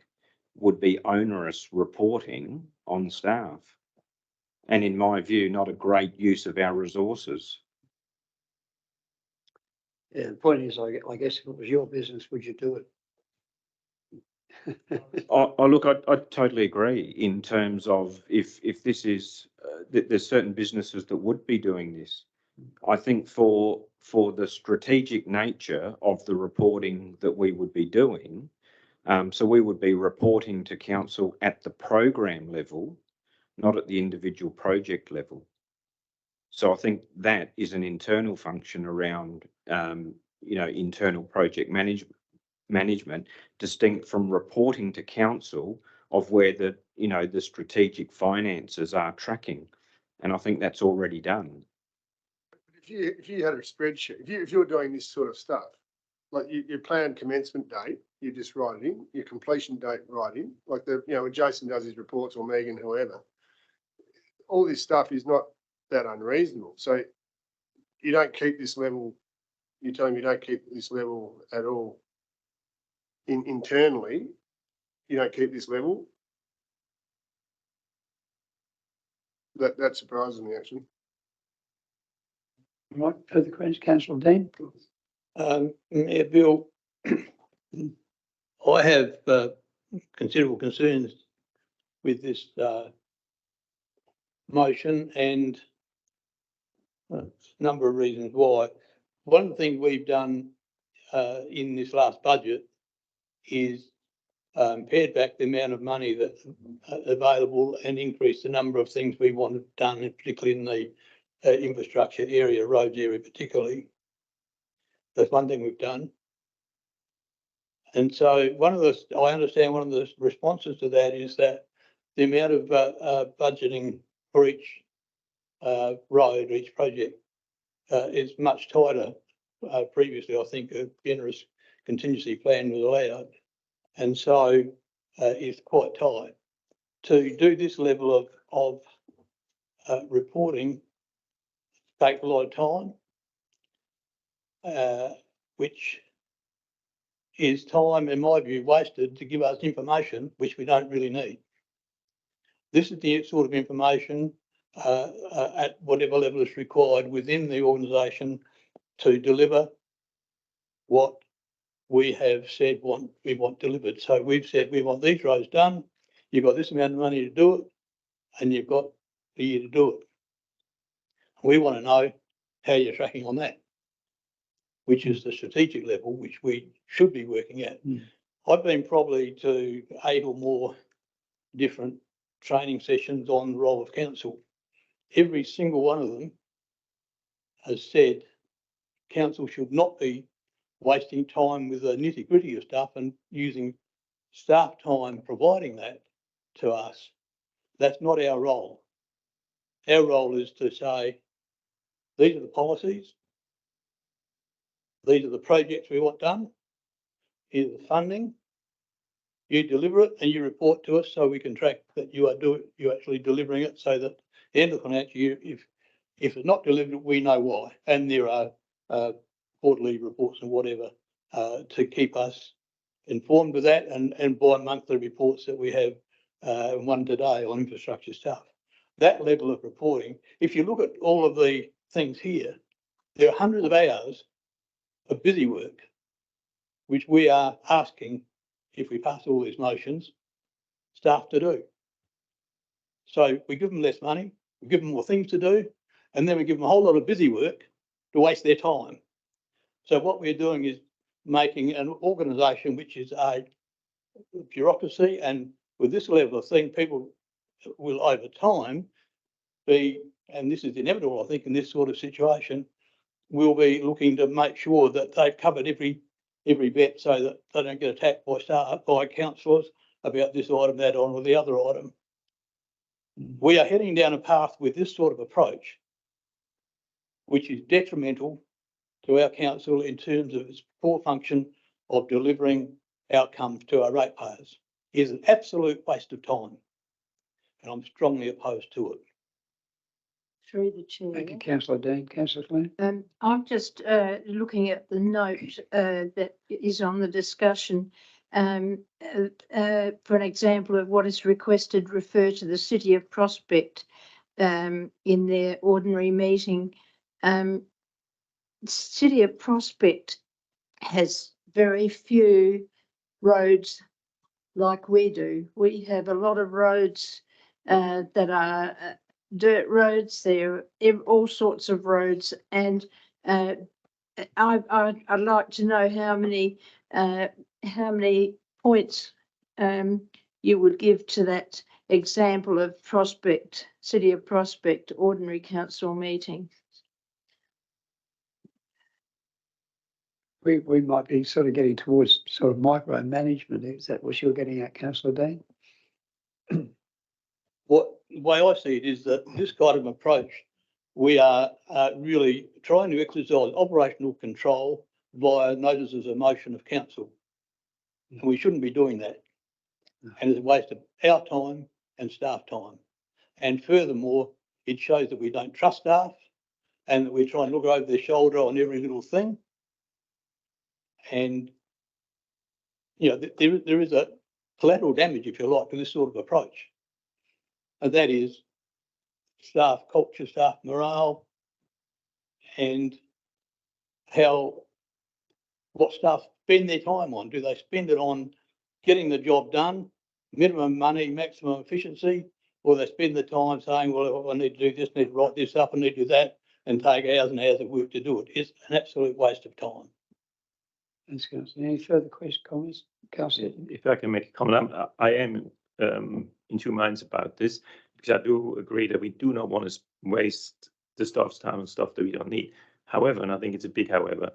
would be onerous reporting on staff. And in my view, not a great use of our resources. Yeah, the point is, I guess if it was your business, would you do it? Look, I totally agree in terms of if this is, there's certain businesses that would be doing this. I think for the strategic nature of the reporting that we would be doing, so we would be reporting to council at the program level, not at the individual project level. So I think that is an internal function around, internal project management, distinct from reporting to council of where the strategic finances are tracking. And I think that's already done. If you had a spreadsheet, if you're doing this sort of stuff, like your planned commencement date, you just write it in, your completion date, write in, like when Jason does his reports or Megan, whoever, all this stuff is not that unreasonable. So you don't keep this level, you're telling me you don't keep this level at all internally, you don't keep this level? That surprises me, actually. Right, further questions, Councillor Dean? Mayor Bill, I have considerable concerns with this motion, and a number of reasons why. One thing we've done in this last budget is pared back the amount of money that's available and increased the number of things we wanted done, particularly in the infrastructure area, roads area particularly. That's one thing we've done. And so I understand one of the responses to that is that the amount of budgeting for each road, each project is much tighter. Previously, I think a generous contingency plan was allowed. And so it's quite tight. To do this level of reporting takes a lot of time, which is time, in my view, wasted to give us information which we don't really need. This is the sort of information at whatever level is required within the organisation to deliver what we have said we want delivered. So we've said we want these roads done, you've got this amount of money to do it, and you've got the year to do it. We want to know how you're tracking on that, which is the strategic level, which we should be working at. I've been probably to 8 or more different training sessions on the role of council. Every single one of them has said council should not be wasting time with the nitty-gritty of stuff and using staff time providing that to us. That's not our role. Our role is to say, these are the policies, these are the projects we want done, here's the funding, you deliver it and you report to us so we can track that you're actually delivering it, so that at the end of the financial year, if it's not delivered, we know why. And there are quarterly reports and whatever to keep us informed of that, and bi-monthly reports that we have, one today on infrastructure stuff. That level of reporting, if you look at all of the things here, there are hundreds of hours of busy work, which we are asking, if we pass all these motions, staff to do. So we give them less money, we give them more things to do, and then we give them a whole lot of busy work to waste their time. So what we're doing is making an organisation which is a bureaucracy, and with this level of thing, people will over time be, and this is inevitable, I think, in this sort of situation, we'll be looking to make sure that they've covered every bit so that they don't get attacked by councillors about this item, that item, or the other item. We are heading down a path with this sort of approach, which is detrimental to our council in terms of its core function of delivering outcomes to our ratepayers. It is an absolute waste of time, and I'm strongly opposed to it. Through the chair. Thank you, councillor Dean. Councillor Flynn. I'm just looking at the note that is on the discussion. For an example of what is requested, refer to the City of Prospect in their ordinary meeting. City of Prospect has very few roads like we do. We have a lot of roads that are dirt roads. There are all sorts of roads, and I'd like to know how many points you would give to that example of Prospect, City of Prospect ordinary council meeting. We might be sort of getting towards sort of micromanagement. Is that what you're getting at, councillor Dean? What, the way I see it is that this kind of approach, we are really trying to exercise operational control via notices of motion of council. And we shouldn't be doing that. And it's a waste of our time and staff time. And furthermore, it shows that we don't trust staff and that we try and look over their shoulder on every little thing. And, you know, there is a collateral damage, if you like, to this sort of approach. And that is staff culture, staff morale, and what staff spend their time on. Do they spend it on getting the job done, minimum money, maximum efficiency, or they spend the time saying, well, I need to do this, need to write this up, I need to do that, and take hours and hours of work to do it? It's an absolute waste of time. Thanks, councillor. Any further questions, comments? Councillor. If I can make a comment, I am in two minds about this, because I do agree that we do not want to waste the staff's time on stuff that we don't need. However, and I think it's a big however,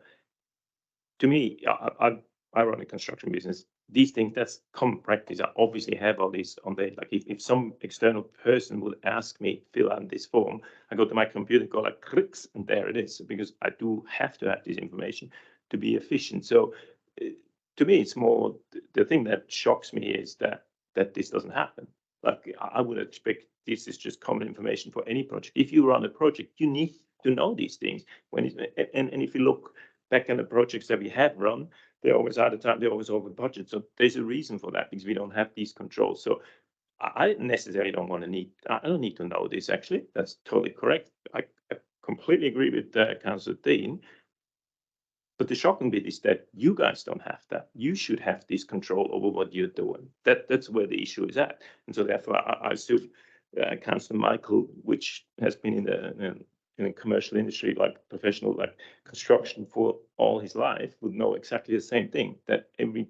to me, I run a construction business. These things, that's common practice. I obviously have all these on there. Like if some external person would ask me, fill out this form, I go to my computer, go like clicks, and there it is, because I do have to have this information to be efficient. So to me, it's more the thing that shocks me is that this doesn't happen. Like I would expect this is just common information for any project. If you run a project, you need to know these things. And if you look back on the projects that we have run, they're always out of time, they're always over budget. So there's a reason for that, because we don't have these controls. So I necessarily don't I don't need to know this actually. That's totally correct. I completely agree with Councillor Dean. But the shocking bit is that you guys don't have that. You should have this control over what you're doing. That's where the issue is at. And so therefore, I assume Councillor Michael, which has been in the commercial industry, like professional, like construction for all his life, would know exactly the same thing, that every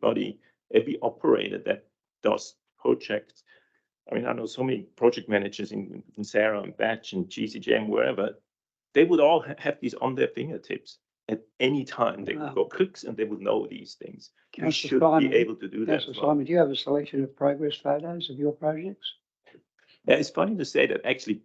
operator that does projects. I mean, I know so many project managers in Sarah and Batch and GCGM, wherever, they would all have these on their fingertips. At any time, they would go clicks and they would know these things. You should be able to do that. Councillor Simon, do you have a selection of progress photos of your projects? Yeah, it's funny to say that. Actually,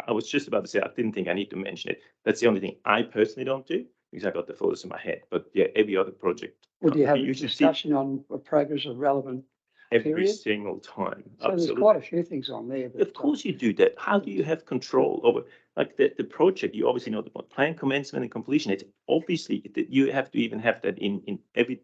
I was just about to say, I didn't think I need to mention it. That's the only thing I personally don't do, because I got the photos in my head. But yeah, every other project. Would you have a discussion on progress of relevant every period? Single time? So absolutely. There's quite a few things on there. But of course you do that. How do you have control over, like the project? You obviously know the plan commencement and completion. It's obviously you have to even have that in every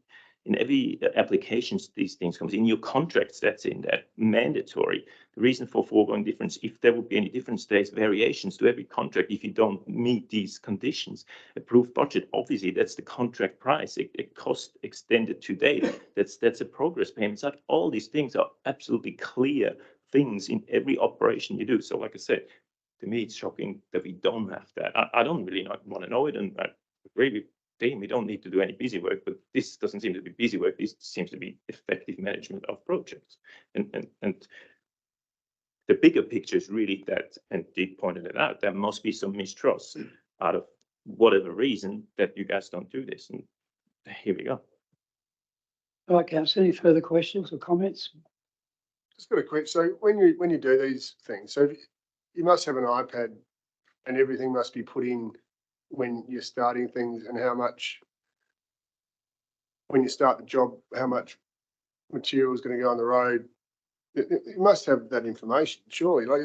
applications. These things comes in your contracts. That's in there, mandatory. The reason for foregoing difference, if there would be any difference, there's variations to every contract if you don't meet these conditions. Approved budget, obviously that's the contract price. It cost extended to date. That's a progress payment. It's like all these things are absolutely clear things in every operation you do. So like I said, to me it's shocking that we don't have that. I don't really want to know it, and I agree with Dean, we don't need to do any busy work, but this doesn't seem to be busy work. This seems to be effective management of projects. And the bigger picture is really that, and Dick pointed it out, there must be some mistrust out of whatever reason that you guys don't do this. And here we go. All right, councillor, any further questions or comments? Just got a quick, so when you do these things, so you must have an iPad and everything must be put in when you're starting things, and how much, when you start the job, how much material is going to go on the road. You must have that information, surely. Like,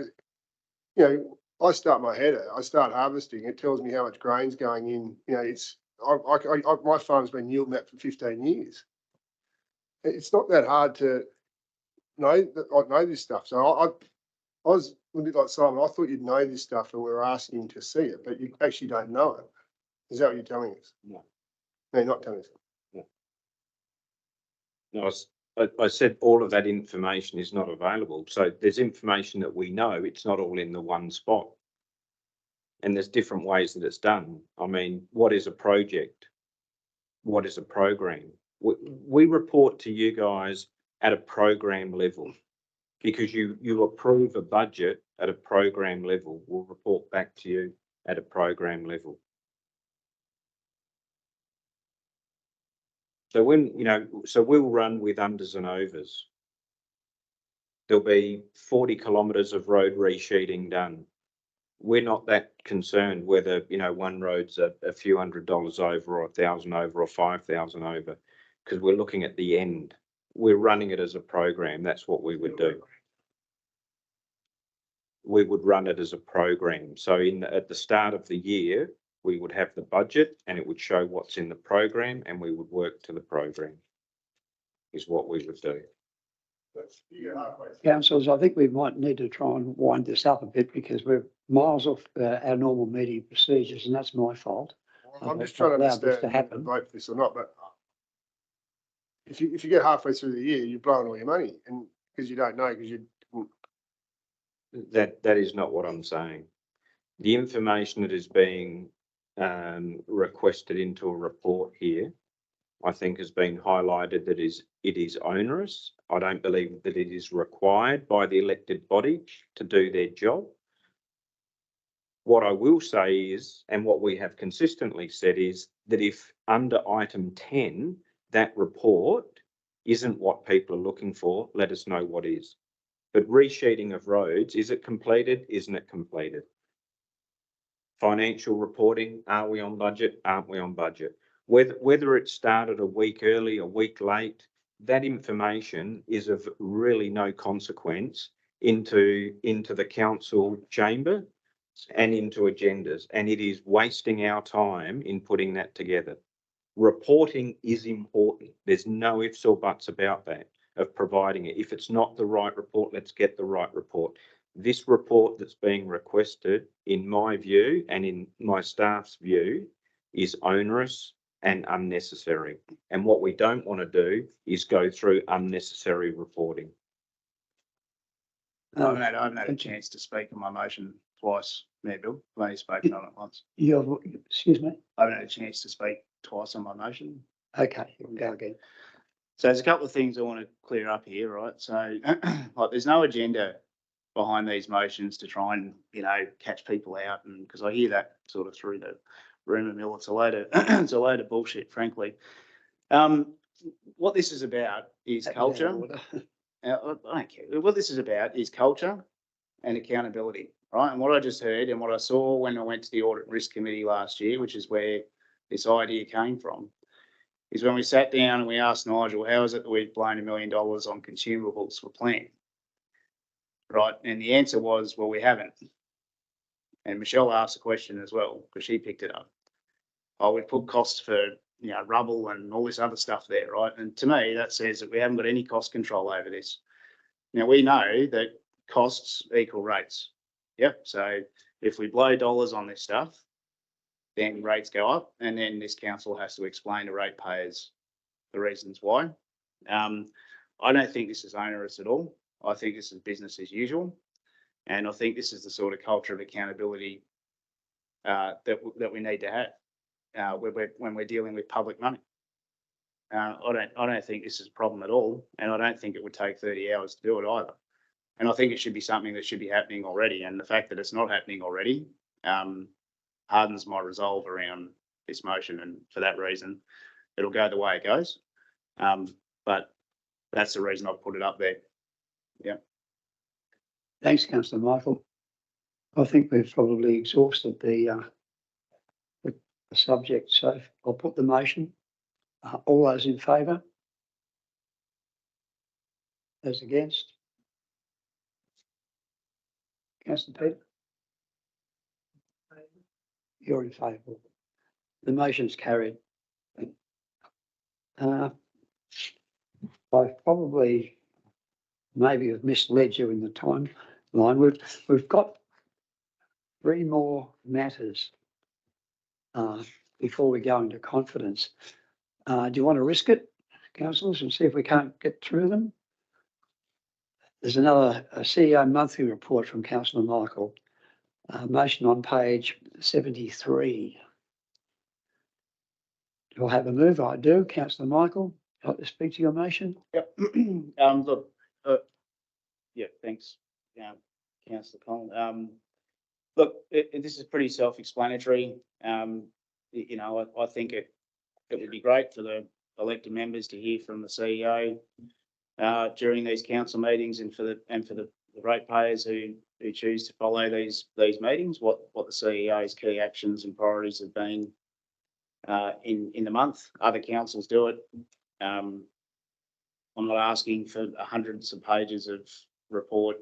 you know, I start my header, I start harvesting, it tells me how much grain's going in, you know, it's, my farm's been yielding that for 15 years. It's not that hard to know that I know this stuff. So I was a bit like Simon, I thought you'd know this stuff and we were asking to see it, but you actually don't know it. Is that what you're telling us? No. No, you're not telling us. No, I said all of that information is not available. So there's information that we know, it's not all in the one spot. And there's different ways that it's done. I mean, what is a project? What is a program? We report to you guys at a program level because you approve a budget at a program level. We'll report back to you at a program level. So we'll run with unders and overs. There'll be 40 kilometres of road resheeting done. We're not that concerned whether, one road's a few $100s over or 1,000 over or 5,000 over, because we're looking at the end. We're running it as a program. That's what we would do. We would run it as a program. So at the start of the year, we would have the budget and it would show what's in the program and we would work to the program is what we would do. Councillors, I think we might need to try and wind this up a bit because we're miles off our normal meeting procedures and that's my fault. I'm just trying to allowed this understand to happen. vote for this or not, but if you get halfway through the year, you're blowing all your money and because you don't know, because you That is not what I'm saying. The information that is being requested into a report here, I think has been highlighted that it is onerous. I don't believe that it is required by the elected body to do their job. What I will say is, and what we have consistently said is that if under item 10, that report isn't what people are looking for, let us know what is. But resheeting of roads, is it completed? Isn't it completed? Financial reporting, are we on budget? Aren't we on budget? Whether it started a week early, a week late, that information is of really no consequence into the council chamber and into agendas. And it is wasting our time in putting that together. Reporting is important. There's no ifs or buts about that, of providing it. If it's not the right report, let's get the right report. This report that's being requested, in my view and in my staff's view, is onerous and unnecessary. And what we don't want to do is go through unnecessary reporting. I haven't had a chance to speak on my motion twice, Mayor Bill. I've only spoken on it once. Excuse me? I haven't had a chance to speak twice on my motion. Okay, you can go again. So there's a couple of things I want to clear up here, right? So like there's no agenda behind these motions to try and, catch people out. And because I hear that sort of through the rumour mill, it's a load of bullshit, frankly. What this is about is culture. I don't care. What this is about is culture and accountability, right? And what I just heard and what I saw when I went to the Audit and Risk Committee last year, which is where this idea came from, is when we sat down and we asked Nigel, how is it that we've blown $1 million on consumables for plant? Right, and the answer was, well, we haven't. And Michelle asked a question as well, because she picked it up. Oh, we put costs for, rubble and all this other stuff there, right? And to me, that says that we haven't got any cost control over this. Now, we know that costs equal rates. Yep, so if we blow dollars on this stuff, then rates go up, and then this council has to explain to ratepayers the reasons why. I don't think this is onerous at all. I think this is business as usual, and I think this is the sort of culture of accountability that we need to have when we're dealing with public money. I don't think this is a problem at all, and I don't think it would take 30 hours to do it either. And I think it should be something that should be happening already. And the fact that it's not happening already hardens my resolve around this motion, and for that reason, it'll go the way it goes. But that's the reason I've put it up there. Yeah. Thanks, Councillor Michael. I think we've probably exhausted the subject, so I'll put the motion. All those in favour? Those against? Councillor Peter? You're in favour. The motion's carried. I probably maybe have misled you in the timeline. We've got 3 more matters before we go into confidence. Do you want to risk it, councillors, and see if we can't get through them? There's another CEO monthly report from Councillor Michael. Motion on page 73. Do I have a move? I do. Councillor Michael, I'd like to speak to your motion. Yep. Look, yeah, thanks, Councillor Collins. Look, this is pretty self-explanatory. You know, I think it would be great for the elected members to hear from the CEO during these council meetings, and for the ratepayers who choose to follow these meetings, what the CEO's key actions and priorities have been in the month. Other councils do it. I'm not asking for hundreds of pages of report.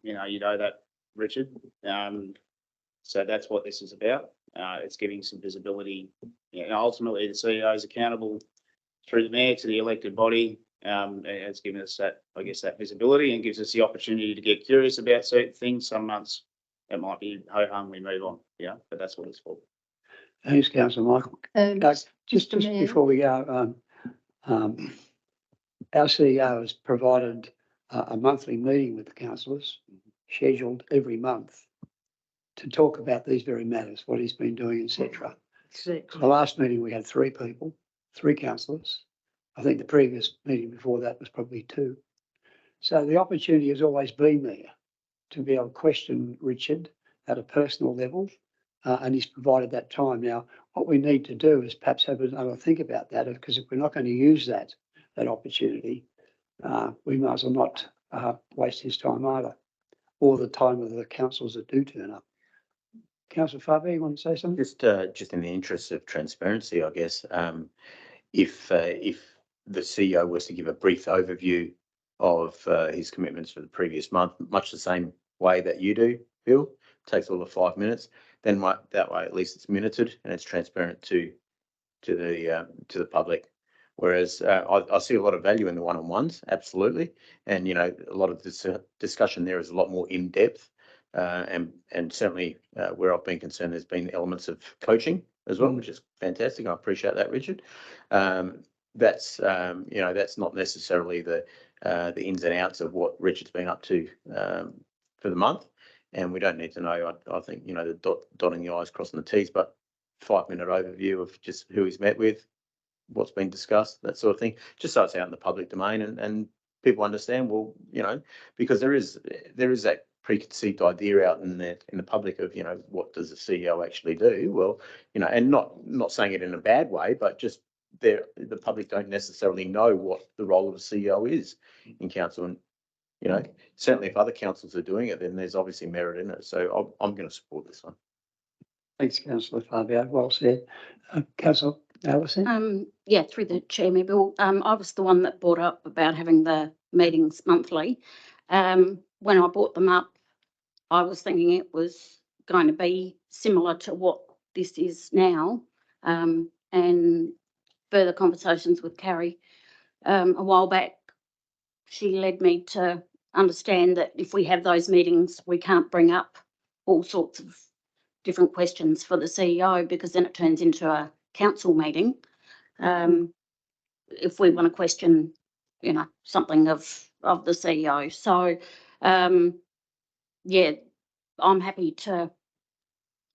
You know that, Richard. So that's what this is about. It's giving some visibility. You know, ultimately, the CEO is accountable through the mayor to the elected body. And it's given us that, I guess, that visibility, and gives us the opportunity to get curious about certain things. Some months it might be ho hum, we move on. Yeah, but that's what it's for. Thanks, Councillor Michael. Just before we go, our CEO has provided a monthly meeting with the councillors, scheduled every month, to talk about these very matters, what he's been doing, etc. The last meeting we had 3 people, 3 councillors. I think the previous meeting before that was probably 2. So the opportunity has always been there to be able to question Richard at a personal level, and he's provided that time. Now, what we need to do is perhaps have another think about that, because if we're not going to use that opportunity, we might as well not waste his time either, or the time of the councils that do turn up. Councillor Faber, you want to say something? Just in the interest of transparency, I guess, if the CEO was to give a brief overview of his commitments for the previous month, much the same way that you do, Bill, takes all of 5 minutes, then that way at least it's minuted and it's transparent to the public. Whereas I see a lot of value in the one-on-ones, absolutely, and you know, a lot of this discussion there is a lot more in depth, and certainly where I've been concerned, there's been elements of coaching as well, which is fantastic. I appreciate that, Richard. That's you know, that's not necessarily the ins and outs of what Richard's been up to for the month, and we don't need to know. I think, you know, the dotting the I's, crossing the T's, but 5-minute overview of just who he's met with, what's been discussed, that sort of thing, just so it's out in the public domain, and people understand. Well, you know, because there is that preconceived idea out in the public of, you know, what does the CEO actually do? Well, you know, and not saying it in a bad way, but just the public don't necessarily know what the role of a CEO is in council. And, you know, certainly if other councils are doing it, then there's obviously merit in it. So I'm going to support this one. Thanks, Councillor Fabio. Well said. Councillor Allison? Yeah, through the chair, Bill. I was the one that brought up about having the meetings monthly. When I brought them up, I was thinking it was going to be similar to what this is now. And further conversations with Carrie a while back, she led me to understand that if we have those meetings, we can't bring up all sorts of different questions for the CEO, because then it turns into a council meeting. If we want to question, you know, something of the CEO. So, yeah, I'm happy to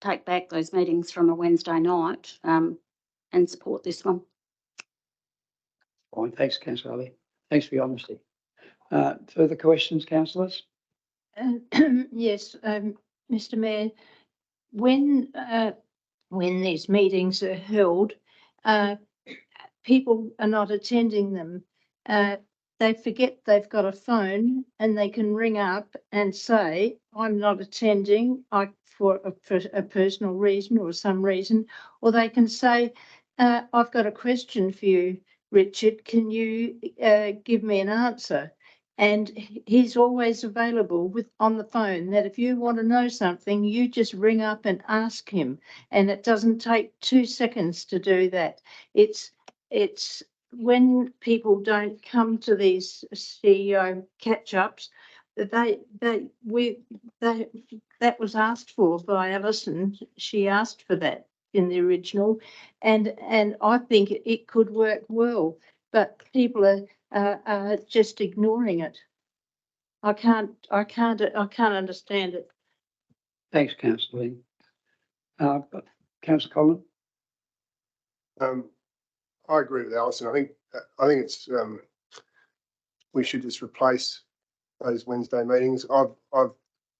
take back those meetings from a Wednesday night and support this one. Fine. Thanks, Councillor Ali. Thanks for your honesty. Further questions, councillors? Yes, Mr. Mayor, when these meetings are held, people are not attending them. They forget they've got a phone and they can ring up and say, I'm not attending for a personal reason or some reason, or they can say, I've got a question for you, Richard, can you give me an answer? And he's always available on the phone, that if you want to know something, you just ring up and ask him. And it doesn't take 2 seconds to do that. It's when people don't come to these CEO catch-ups, that was asked for by Alison. She asked for that in the original, and I think it could work well, but people are just ignoring it. I can't understand it. Thanks, councillor Lee. Councillor Collins? I agree with Alison. I think it's, we should just replace those Wednesday meetings. I've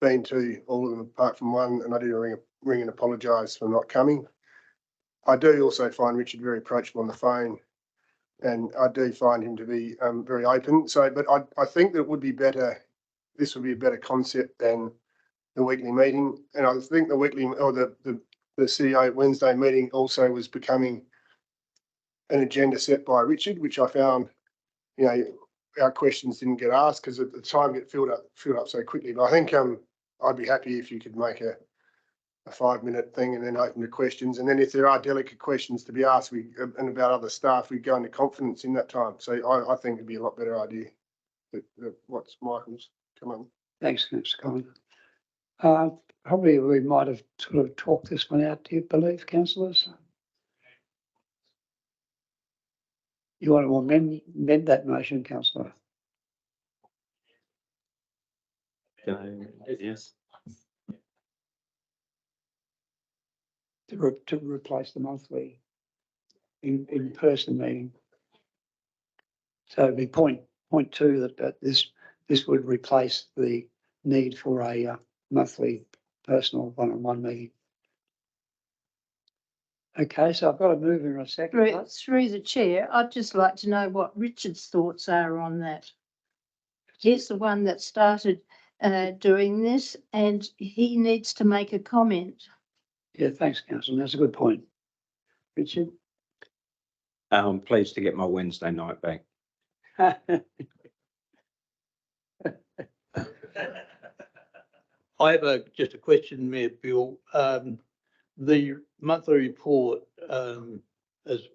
been to all of them apart from one, and I did ring and apologise for not coming. I do also find Richard very approachable on the phone, and I do find him to be very open. So, but I think that it would be better, this would be a better concept than the weekly meeting. And I think the weekly or the CEO Wednesday meeting also was becoming an agenda set by Richard, which I found, you know, our questions didn't get asked because at the time get filled up so quickly. But I think I'd be happy if you could make a 5-minute thing and then open to questions. And then if there are delicate questions to be asked, and about other staff, we go into confidence in that time. So I think it'd be a lot better idea. What's Michael's? Come on. Thanks, Councillor Collins. Probably we might have sort of talked this one out, do you believe, councillors? You want to amend that motion, councillor? Yes. To replace the monthly in-person meeting. So it'd be point 2 that this would replace the need for a monthly personal one-on-one meeting. Okay, so I've got to move in a second. Through the chair, I'd just like to know what Richard's thoughts are on that. He's the one that started doing this, and he needs to make a comment. Yeah, thanks, Councillor. That's a good point. Richard? I'm pleased to get my Wednesday night back. I have just a question, Mayor Bill. The monthly report, as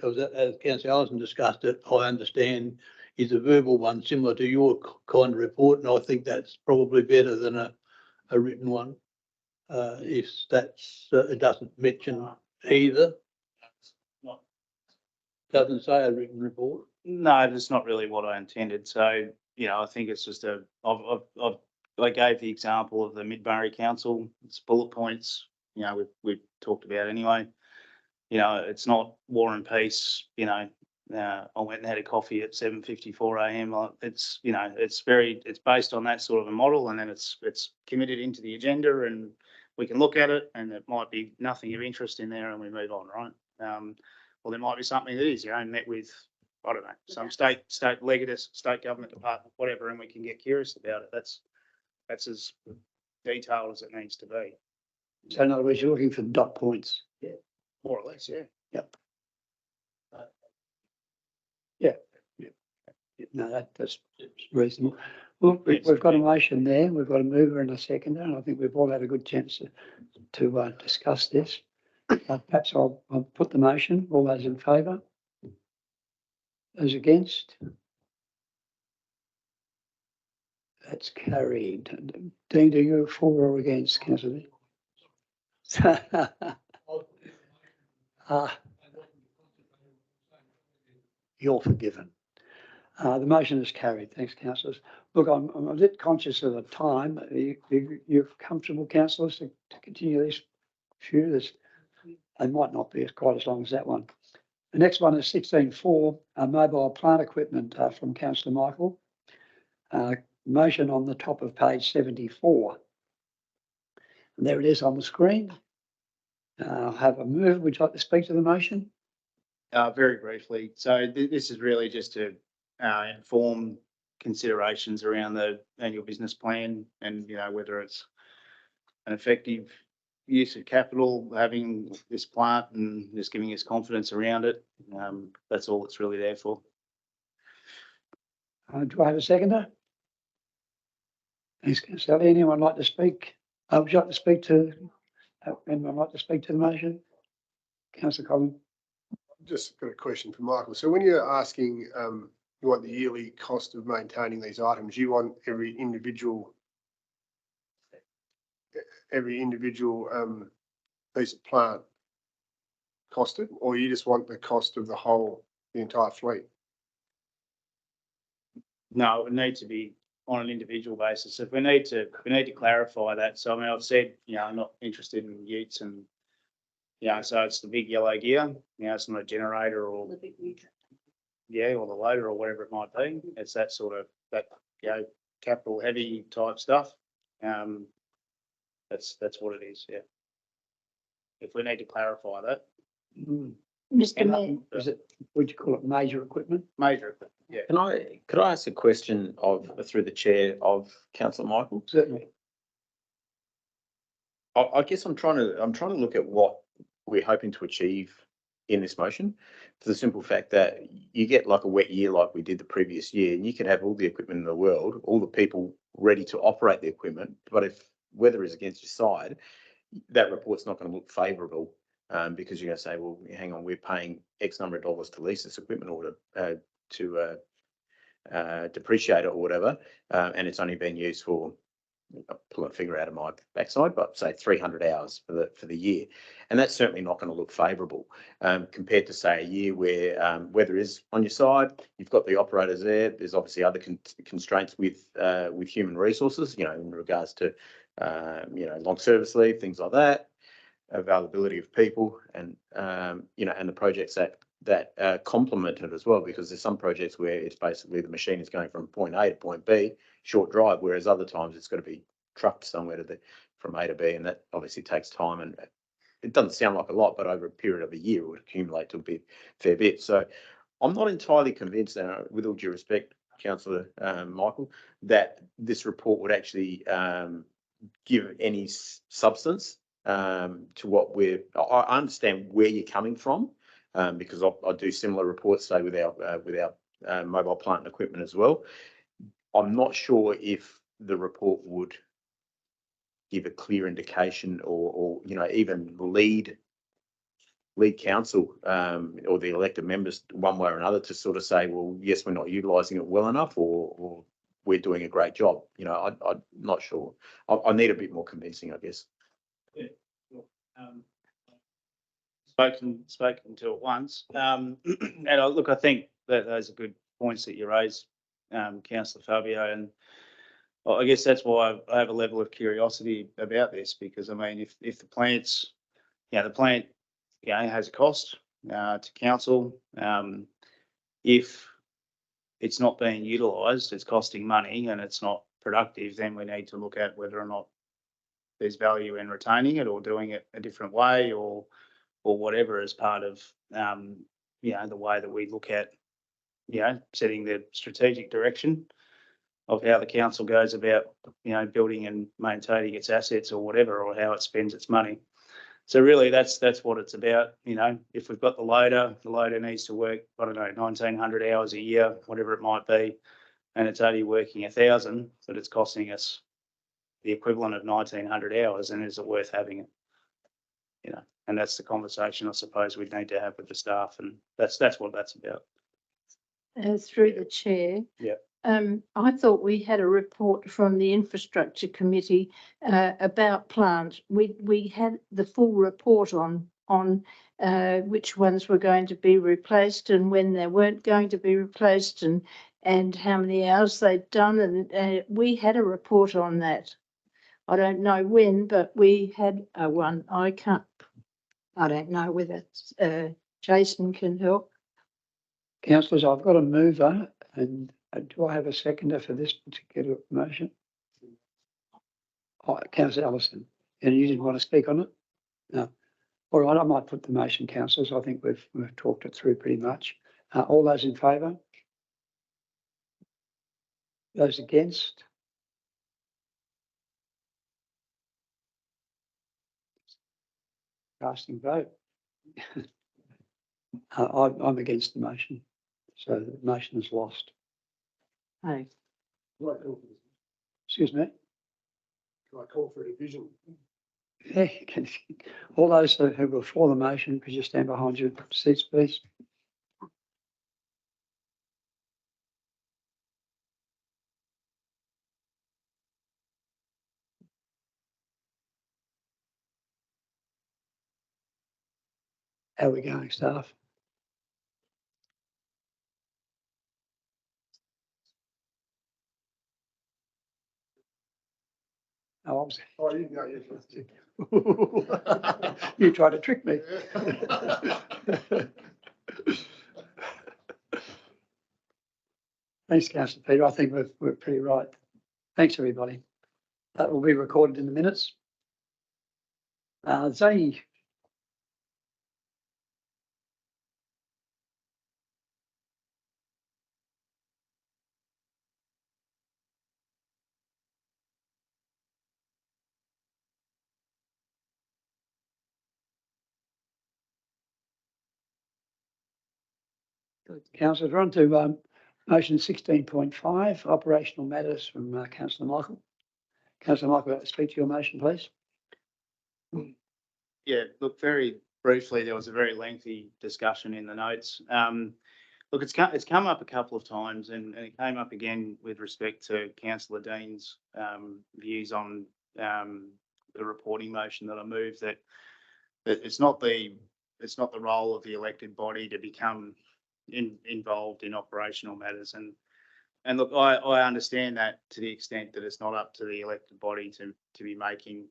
Councillor Allison discussed it, I understand is a verbal one similar to your kind of report, and I think that's probably better than a written one. If that's, it doesn't mention either. Doesn't say a written report. No, that's not really what I intended. So, you know, I think it's just I gave the example of the Mid-Murray Council. It's bullet points, you know, we've talked about anyway. You know, it's not War and Peace, you know, I went and had a coffee at 7:54 a.m. It's, you know, it's based on that sort of a model, and then it's committed into the agenda, and we can look at it, and it might be nothing of interest in there, and we move on, right? Or there might be something that is, you know, met with, I don't know, some state legatus, state government department, whatever, and we can get curious about it. That's as detailed as it needs to be. So in other words, you're looking for dot points. Yeah, more or less, yeah. Yep. Yeah. No, that's reasonable. Well, we've got a motion there. We've got a mover and a seconder, and I think we've all had a good chance to discuss this. Perhaps I'll put the motion. All those in favour? Those against? That's carried. Dean, do you for or against, Councillor? You're forgiven. The motion is carried. Thanks, councillors. Look, I'm a bit conscious of the time. You're comfortable, councillors, to continue this few? They might not be quite as long as that one. The next one is 16.4, mobile plant equipment from Councillor Michael. Motion on the top of page 74. And there it is on the screen. I'll have a move. Would you like to speak to the motion? Very briefly. So this is really just to inform considerations around the annual business plan, and, you know, whether it's an effective use of capital, having this plant and just giving us confidence around it. That's all it's really there for. Do I have a seconder? Thanks, Councillor Ellie. Anyone like to speak? Would you like to speak to, anyone like to speak to the motion? Councillor Collins. Just got a question for Michael. So when you're asking, you want the yearly cost of maintaining these items, you want every individual piece of plant costed, or you just want the cost of the entire fleet? No, it would need to be on an individual basis. If we need to clarify that. So I mean, I've said, I'm not interested in utes and, so it's the big yellow gear, it's not a generator or, or the loader or whatever it might be. It's that sort of, capital heavy type stuff. That's what it is, yeah. If we need to clarify that. Mr. Mayor, Is it, would you call it major equipment? Major equipment, yeah. Could I ask a question through the chair of Councillor Michael? Certainly. I guess I'm trying to look at what we're hoping to achieve in this motion, for the simple fact that you get like a wet year like we did the previous year, and you can have all the equipment in the world, all the people ready to operate the equipment, but if weather is against your side, that report's not going to look favourable, because you're going to say, well, hang on, we're paying X number of dollars to lease this equipment or to depreciate it or whatever, and it's only been used for, I'll pull a figure out of my backside, but say 300 hours for the year, and that's certainly not going to look favourable compared to say a year where weather is on your side. You've got the operators there. There's obviously other constraints with human resources, in regards to long service leave, things like that, availability of people, and and the projects that complement it as well, because there's some projects where it's basically the machine is going from point A to point B, short drive, whereas other times it's got to be trucked somewhere from A to B, and that obviously takes time, and it doesn't sound like a lot, but over a period of a year it would accumulate to a fair bit. So I'm not entirely convinced, and with all due respect, Councillor Michael, that this report would actually give any substance to what I understand where you're coming from, because I do similar reports, say, with our mobile plant and equipment as well. I'm not sure if the report would give a clear indication or even lead council or the elected members one way or another to sort of say, well, yes, we're not utilising it well enough, or we're doing a great job. I'm not sure. I need a bit more convincing, I guess. Yeah. Spoken to it once, and look, I think that those are good points that you raised, Councillor Fabio, and I guess that's why I have a level of curiosity about this, because I mean, if the plant's, the plant, has a cost to council, if it's not being utilised, it's costing money and it's not productive, then we need to look at whether or not there's value in retaining it or doing it a different way, or whatever, as part of the way that we look at setting the strategic direction of how the council goes about building and maintaining its assets or whatever, or how it spends its money. So really that's what it's about. If we've got the loader needs to work, I don't know, 1,900 hours a year, whatever it might be, and it's only working 1,000, but it's costing us the equivalent of 1,900 hours, and is it worth having it? And that's the conversation I suppose we'd need to have with the staff, and that's what that's about. Through the chair. Yeah. I thought we had a report from the Infrastructure Committee about plant. We had the full report on which ones were going to be replaced and when they weren't going to be replaced, and how many hours they'd done, and we had a report on that. I don't know when, but we had one. I don't know whether Jason can help. Councillors, I've got a mover, and do I have a seconder for this particular motion? Oh, Councillor Ellison, and you didn't want to speak on it? No. All right, I might put the motion, councillors. I think we've talked it through pretty much. All those in favour? Those against? Casting vote. I'm against the motion, so the motion is lost. Hey. Excuse me? I call for a division. Yeah, you can, all those who were for the motion, could you stand behind your seats, please? How are we going, staff? Oh, I was- Oh, you go, yes. You tried to trick me. Thanks, Councillor Peter. I think we're pretty right. Thanks, everybody. That will be recorded in the minutes. Zoe, councillors, we're on to motion 16.5, operational matters from Councillor Michael. Councillor Michael, speak to your motion, please. Yeah, look, very briefly, there was a very lengthy discussion in the notes. Look, it's come up a couple of times and it came up again with respect to Councillor Dean's views on the reporting motion that I moved, that it's not the role of the elected body to become involved in operational matters. And look, I understand that to the extent that it's not up to the elected body to be making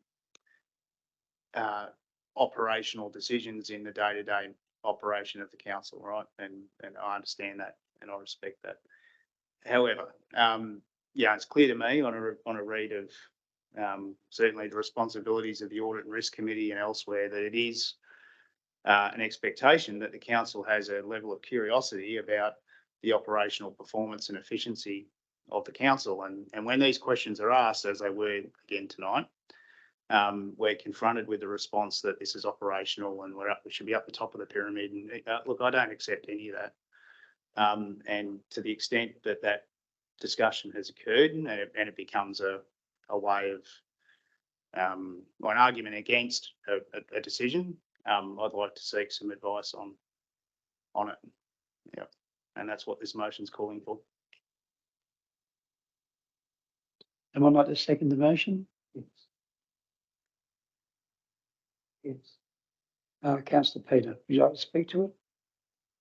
operational decisions in the day-to-day operation of the council, right? And I understand that and I respect that. However, yeah, it's clear to me on a read of certainly the responsibilities of the Audit and Risk Committee and elsewhere that it is an expectation that the council has a level of curiosity about the operational performance and efficiency of the council. And when these questions are asked, as they were again tonight, we're confronted with the response that this is operational and we should be up the top of the pyramid. And look, I don't accept any of that. And to the extent that that discussion has occurred and it becomes a way of or an argument against a decision, I'd like to seek some advice on it. Yeah, and that's what this motion's calling for. Someone like to second the motion? Yes. Councillor Peter, would you like to speak to it?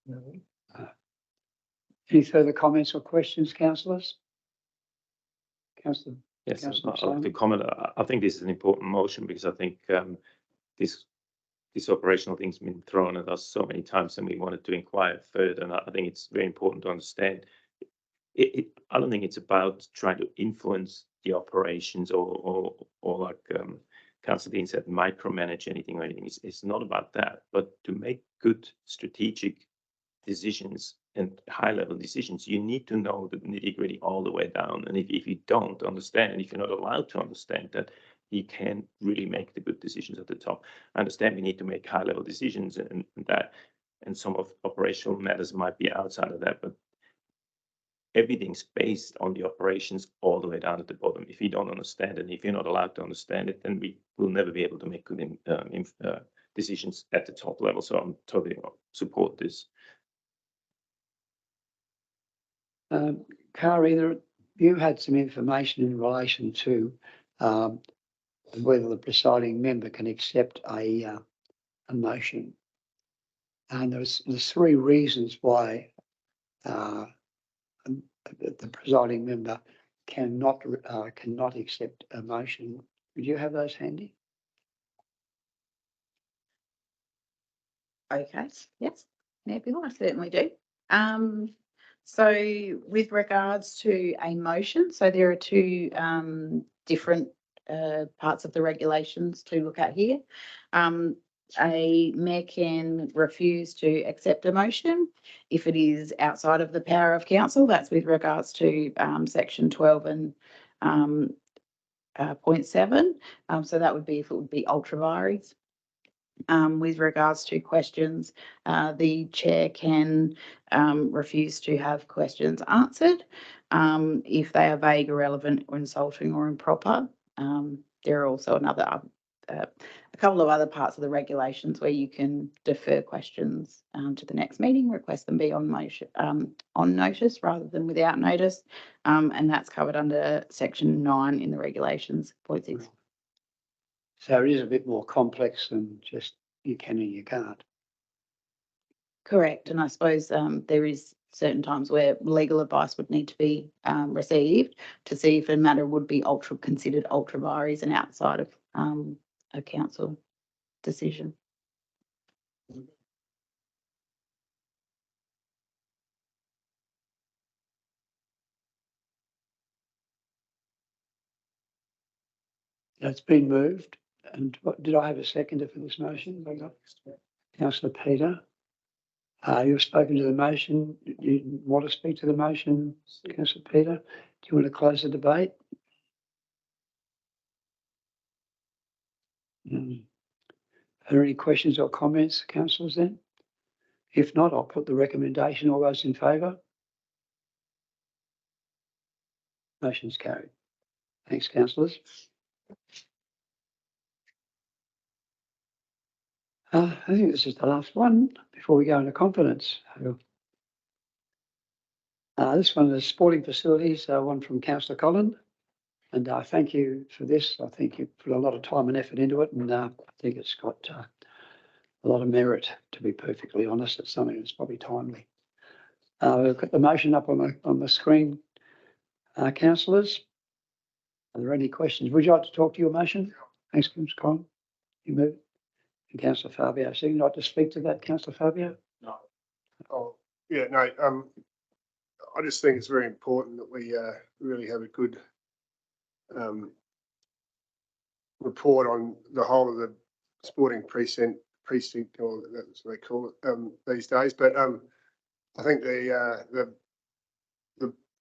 No. Any further comments or questions, councillors? Councillor. Yes, Councillor I'd like to comment. I think this is an important motion because I think this operational thing's been thrown at us so many times and we wanted to inquire further. And I think it's very important to understand. I don't think it's about trying to influence the operations or like Councillor Dean said, micromanage anything or anything. It's not about that, but to make good strategic decisions and high-level decisions, you need to know the nitty-gritty all the way down. And if you don't understand, if you're not allowed to understand that, you can't really make the good decisions at the top. I understand we need to make high-level decisions and some of operational matters might be outside of that, but everything's based on the operations all the way down at the bottom. If you don't understand it, if you're not allowed to understand it, then we will never be able to make good decisions at the top level. So I'm totally support this. Kari, you had some information in relation to whether the presiding member can accept a motion. And there's three reasons why the presiding member cannot accept a motion. Would you have those handy? Okay, yes, maybe I certainly do. So with regards to a motion, so there are two different parts of the regulations to look at here. A mayor can refuse to accept a motion if it is outside of the power of council. That's with regards to section 12 and 0.7. So that would be if it would be ultra vires. With regards to questions, the chair can refuse to have questions answered if they are vague, irrelevant, or insulting or improper. there are also a couple of other parts of the regulations where you can defer questions to the next meeting, request them be on motion, on notice rather than without notice. And that's covered under section 9 in the regulations, 0.6. So it is a bit more complex than just you can and you can't. Correct. And I suppose there is certain times where legal advice would need to be received to see if a matter would be considered ultra vires and outside of a council decision. It's been moved. And did I have a seconder for this motion? Councillor Peter. You've spoken to the motion. You want to speak to the motion, Councillor Peter? Do you want to close the debate? Are there any questions or comments, councillors then? If not, I'll put the recommendation. All those in favour? Motion's carried. Thanks, councillors. I think this is the last one before we go into confidence. This one is sporting facilities, one from Councillor Collin. And I thank you for this. I think you put a lot of time and effort into it, and I think it's got a lot of merit, to be perfectly honest. It's something that's probably timely. We've got the motion up on the screen. Councillors, are there any questions? Would you like to talk to your motion? Thanks, Councillor Collin. You move. And Councillor Fabio, so you'd like to speak to that, Councillor Fabio? No. Oh, yeah, no. I just think it's very important that we really have a good report on the whole of the sporting precinct, or that's what they call it these days. But I think the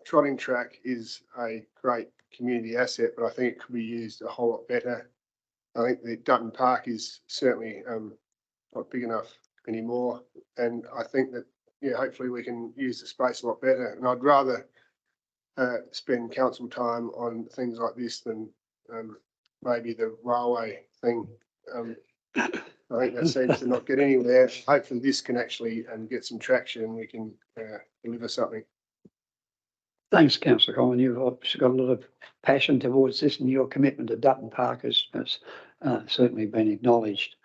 trotting track is a great community asset, but I think it could be used a whole lot better. I think the Dutton Park is certainly not big enough anymore, and I think that hopefully we can use the space a lot better. And I'd rather spend council time on things like this than maybe the railway thing. I think that seems to not get anywhere. Hopefully this can actually get some traction and we can deliver something. Thanks, Councillor Collin. You've obviously got a lot of passion towards this, and your commitment to Dutton Park has certainly been acknowledged.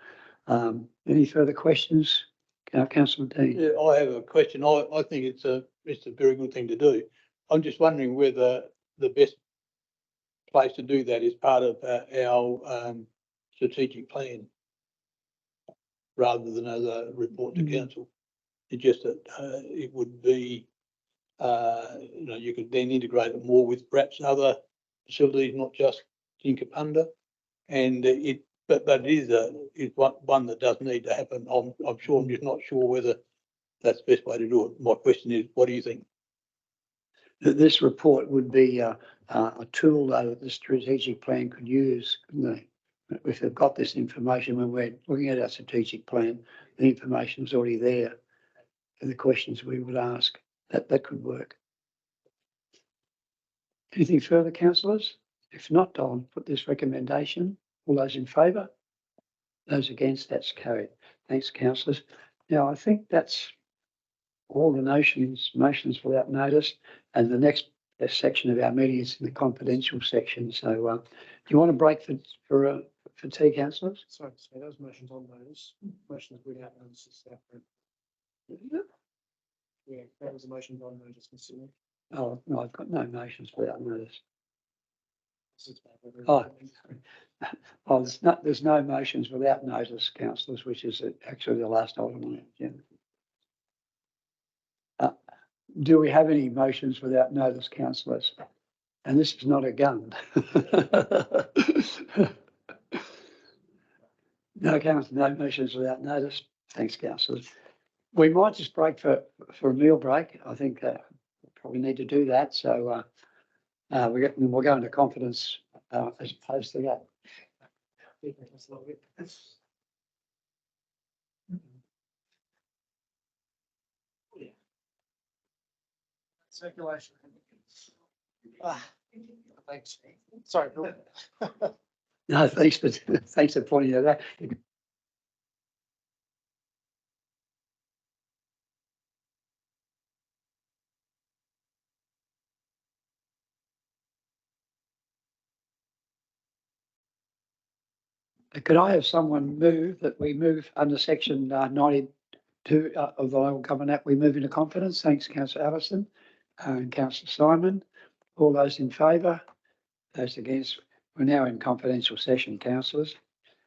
Any further questions, Councillor Dean? Yeah, I have a question. I think it's a very good thing to do. I'm just wondering whether the best place to do that is part of our strategic plan rather than as a report to council. It's just that it would be, you could then integrate it more with perhaps other facilities, not just Kinkapunda. And but it is one that does need to happen. I'm sure. I'm just not sure whether that's the best way to do it. My question is, what do you think? This report would be a tool that the strategic plan could use, couldn't they? If they've got this information when we're looking at our strategic plan, the information is already there for the questions we would ask. That could work. Anything further, councillors? If not, I'll put this recommendation. All those in favour? Those against? That's carried. Thanks, councillors. Now, I think that's all the motions without notice, and the next section of our meeting is in the confidential section. So, do you want to break for tea, councillors? Sorry, so those motions on notice, motions without notice is separate. Yeah, that was a motion on notice, Mr. Chair. Oh, no, I've got no motions without notice. There's no motions without notice, councillors, which is actually the last item on the agenda. Do we have any motions without notice, councillors? And this is not a gun. No, councillor, no motions without notice. Thanks, councillors. We might just break for a meal break. I think we probably need to do that. So we'll go into confidence as opposed to that. Circulation. Thanks. Sorry, Bill. No, thanks for, thanks for pointing that out. Could I have someone move that we move under section 92 of the Local Government Act, we move into confidence? Thanks, councillor Allison and councillor Simon. All those in favour? Those against? We're now in confidential session, councillors.